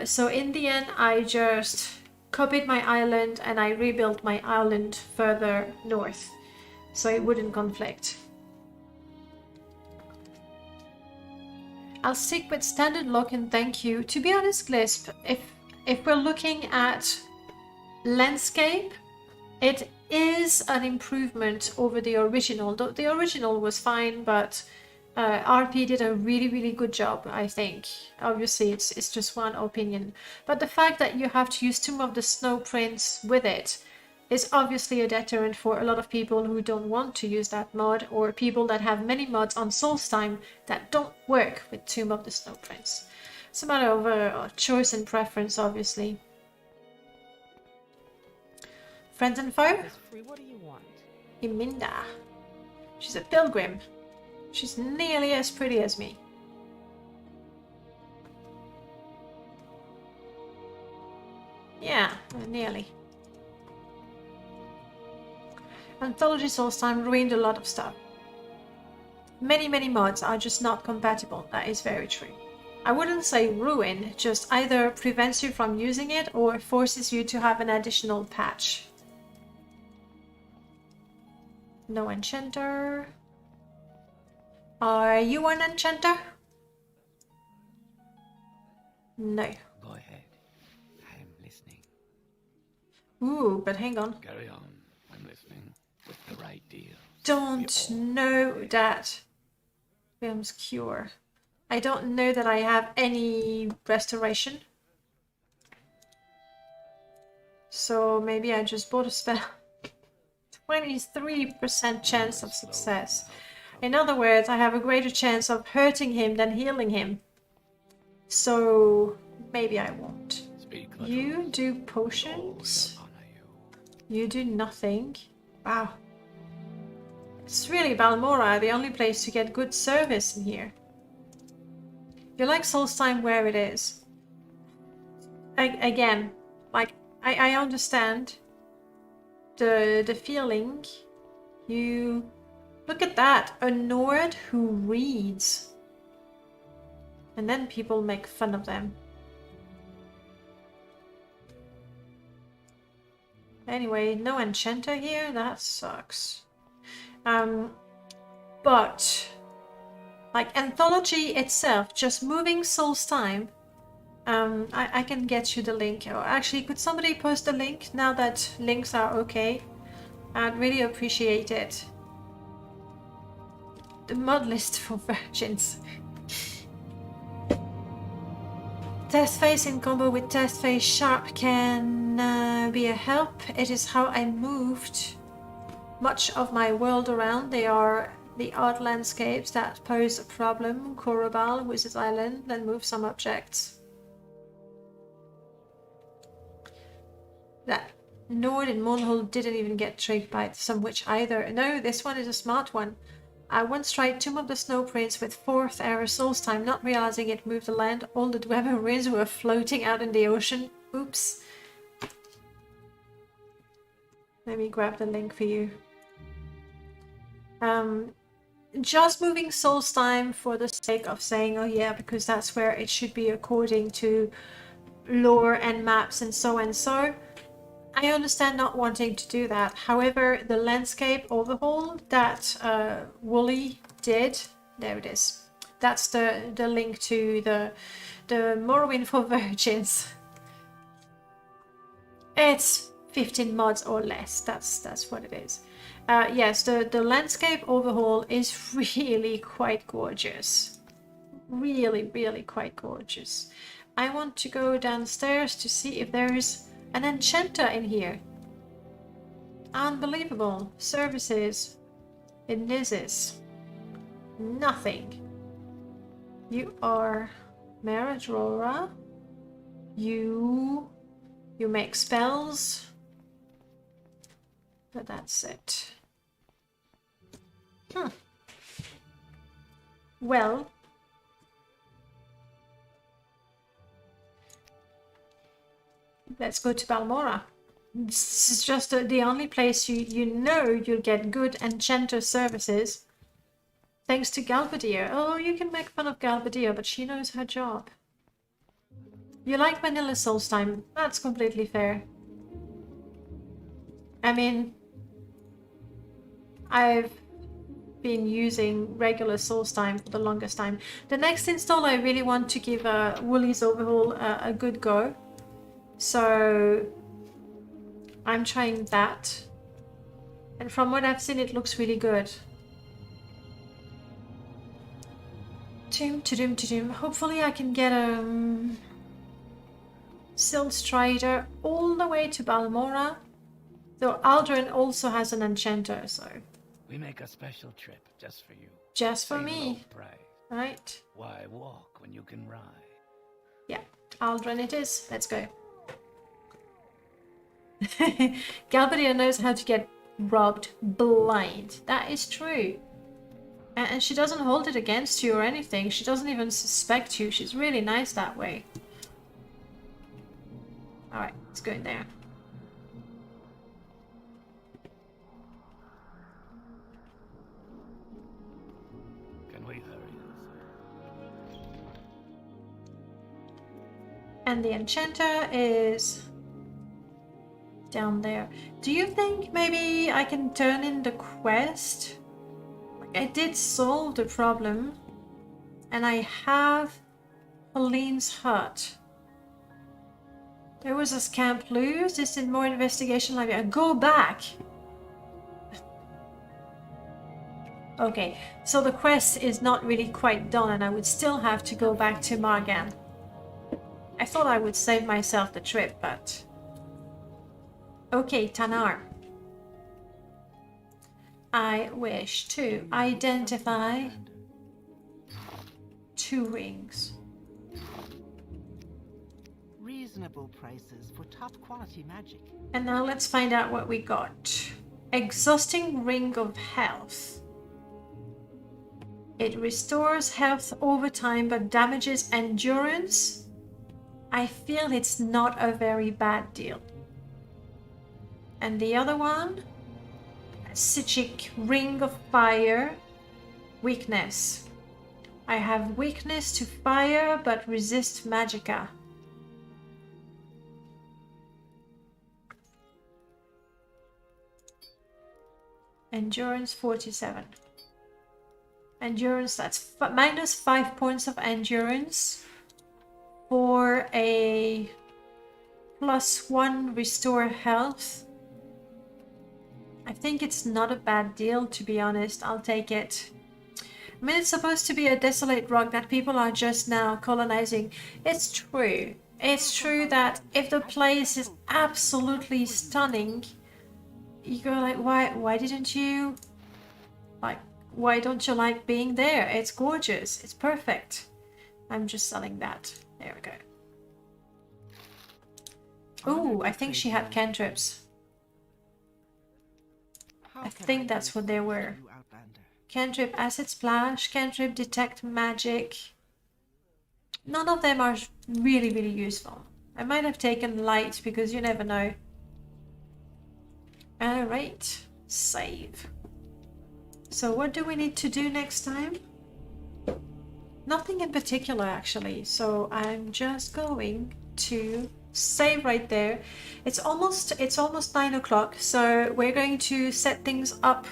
So in the end, I just copied my island and I rebuilt my island further north, so it wouldn't conflict. I'll stick with standard lock and thank you. To be honest, Glisp, if we're looking at landscape, it is an improvement over the original. The original was fine, but RP did a really good job, I think. Obviously, it's just one opinion. But the fact that you have to use Tomb of the Snow Prince with it is obviously a deterrent for a lot of people who don't want to use that mod, or people that have many mods on Soulstime that don't work with Tomb of the Snow Prince. It's a matter of choice and preference, obviously. Friends and foe? What do you want? Iminda. She's a pilgrim. She's nearly as pretty as me. Yeah, nearly. Anthology Soulstime ruined a lot of stuff. Many mods are just not compatible. That is very true. I wouldn't say ruin, just either prevents you from using it or forces you to have an additional patch. No enchanter. Are you an enchanter? No. Go ahead. I'm listening. Ooh, but hang on. Carry on. I'm listening. With the right deal. Don't know that. Film's cure. I don't know that I have any restoration. So maybe I just bought a spell. 23% chance of success. In other words, I have a greater chance of hurting him than healing him. So maybe I won't. You do potions. You do nothing. Wow. It's really Balmora, the only place to get good service in here. You like Soulstime where it is. Again, like, I understand the feeling. You... Look at that, a Nord who reads. And then people make fun of them. Anyway, no enchanter here? That sucks. But, like, Anthology itself, just moving Soulstime, I can get you the link. Or actually, could somebody post the link now that links are okay? I'd really appreciate it. The mod list for virgins. Test Face in combo with Test Face Sharp can be a help. It is how I moved much of my world around. They are the odd landscapes that pose a problem. Korobal, Wizard Island, then move some objects. That Nord in Monhold didn't even get tricked by some witch either. No, this one is a smart one. I once tried Tomb of the Snow Prince with 4th era Soulstime, not realizing it moved the land. All the Dwemer ruins were floating out in the ocean. Oops. Let me grab the link for you. just moving Solstheim for the sake of saying, oh yeah, because that's where it should be according to lore and maps and so and so. I understand not wanting to do that. However, the landscape overhaul that Wooly did, there it is. That's the link to the Morrowind for Virgins. It's 15 mods or less. That's what it is. Yes, the landscape overhaul is really quite gorgeous. Really, really quite gorgeous. I want to go downstairs to see if there's an enchanter in here. Unbelievable. Services. In this is nothing. You are Maradrora. You make spells. But that's it. Well. Let's go to Balmora. This is just the only place you know you'll get good enchanter services. Thanks to Galbadia. Oh, you can make fun of Galbadia, but she knows her job. You like vanilla Solstheim. That's completely fair. I mean, I've been using regular Solstheim for the longest time. The next install I really want to give Wooly's Overhaul a good go. So I'm trying that. And from what I've seen, it looks really good. Hopefully I can get a Silt Strider all the way to Balmora. Though Aldrin also has an enchanter, so... We make a special trip just for you. Just for Same me. low price. Right? Why walk when you can ride? Yeah, Aldrin it is. Let's go. Galbadia knows how to get robbed blind. That is true. And she doesn't hold it against you or anything. She doesn't even suspect you. She's really nice that way. Alright, let's go in there. Can we hurry this? And the enchanter is down there. Do you think maybe I can turn in the quest? I did solve the problem. And I have Helene's hut. There was a scamp loose. This did more investigation library. Go back! Okay, so the quest is not really quite done and I would still have to go back to Margan. I thought I would save myself the trip, but... Okay, Tanar. I wish to identify 2 rings. Reasonable prices for top quality magic. And now let's find out what we got. Exhausting Ring of Health. It restores health over time but damages endurance. I feel it's not a very bad deal. And the other one? Psychic Ring of Fire. Weakness. I have weakness to fire but resist magicka. Endurance 47. Endurance, that's minus 5 points of endurance for a +1 restore health. I think it's not a bad deal, to be honest. I'll take it. I mean, it's supposed to be a desolate rock that people are just now colonizing. It's true. It's true that if the place is absolutely stunning, you go like, why didn't you, like, why don't you like being there? It's gorgeous. It's perfect. I'm just selling that. There we go. Oh, I think she had cantrips. I think that's what they were. Cantrip Acid Splash, Cantrip Detect Magic. None of them are really, really useful. I might have taken Light because you never know. Alright, save. So what do we need to do next time? Nothing in particular, actually. So I'm just going to save right there. It's almost 9 o'clock, so we're going to set things up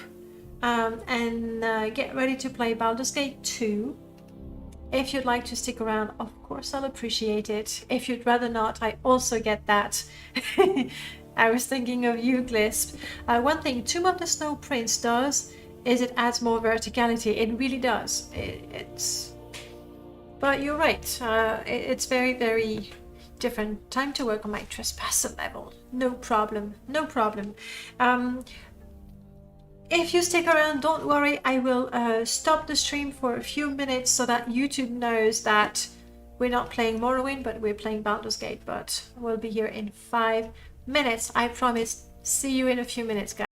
and get ready to play Baldur's Gate 2. If you'd like to stick around, of course I'll appreciate it. If you'd rather not, I also get that. I was thinking of you, Glisp. One thing Tomb of the Snow Prince does is it adds more verticality. It really does. But you're right. It's very, very different. Time to work on my trespasser level. No problem. No problem. If you stick around, don't worry. I will stop the stream for a few minutes so that YouTube knows that we're not playing Morrowind, but we're playing Baldur's Gate. But we'll be here in 5 minutes. I promise. See you in a few minutes, guys.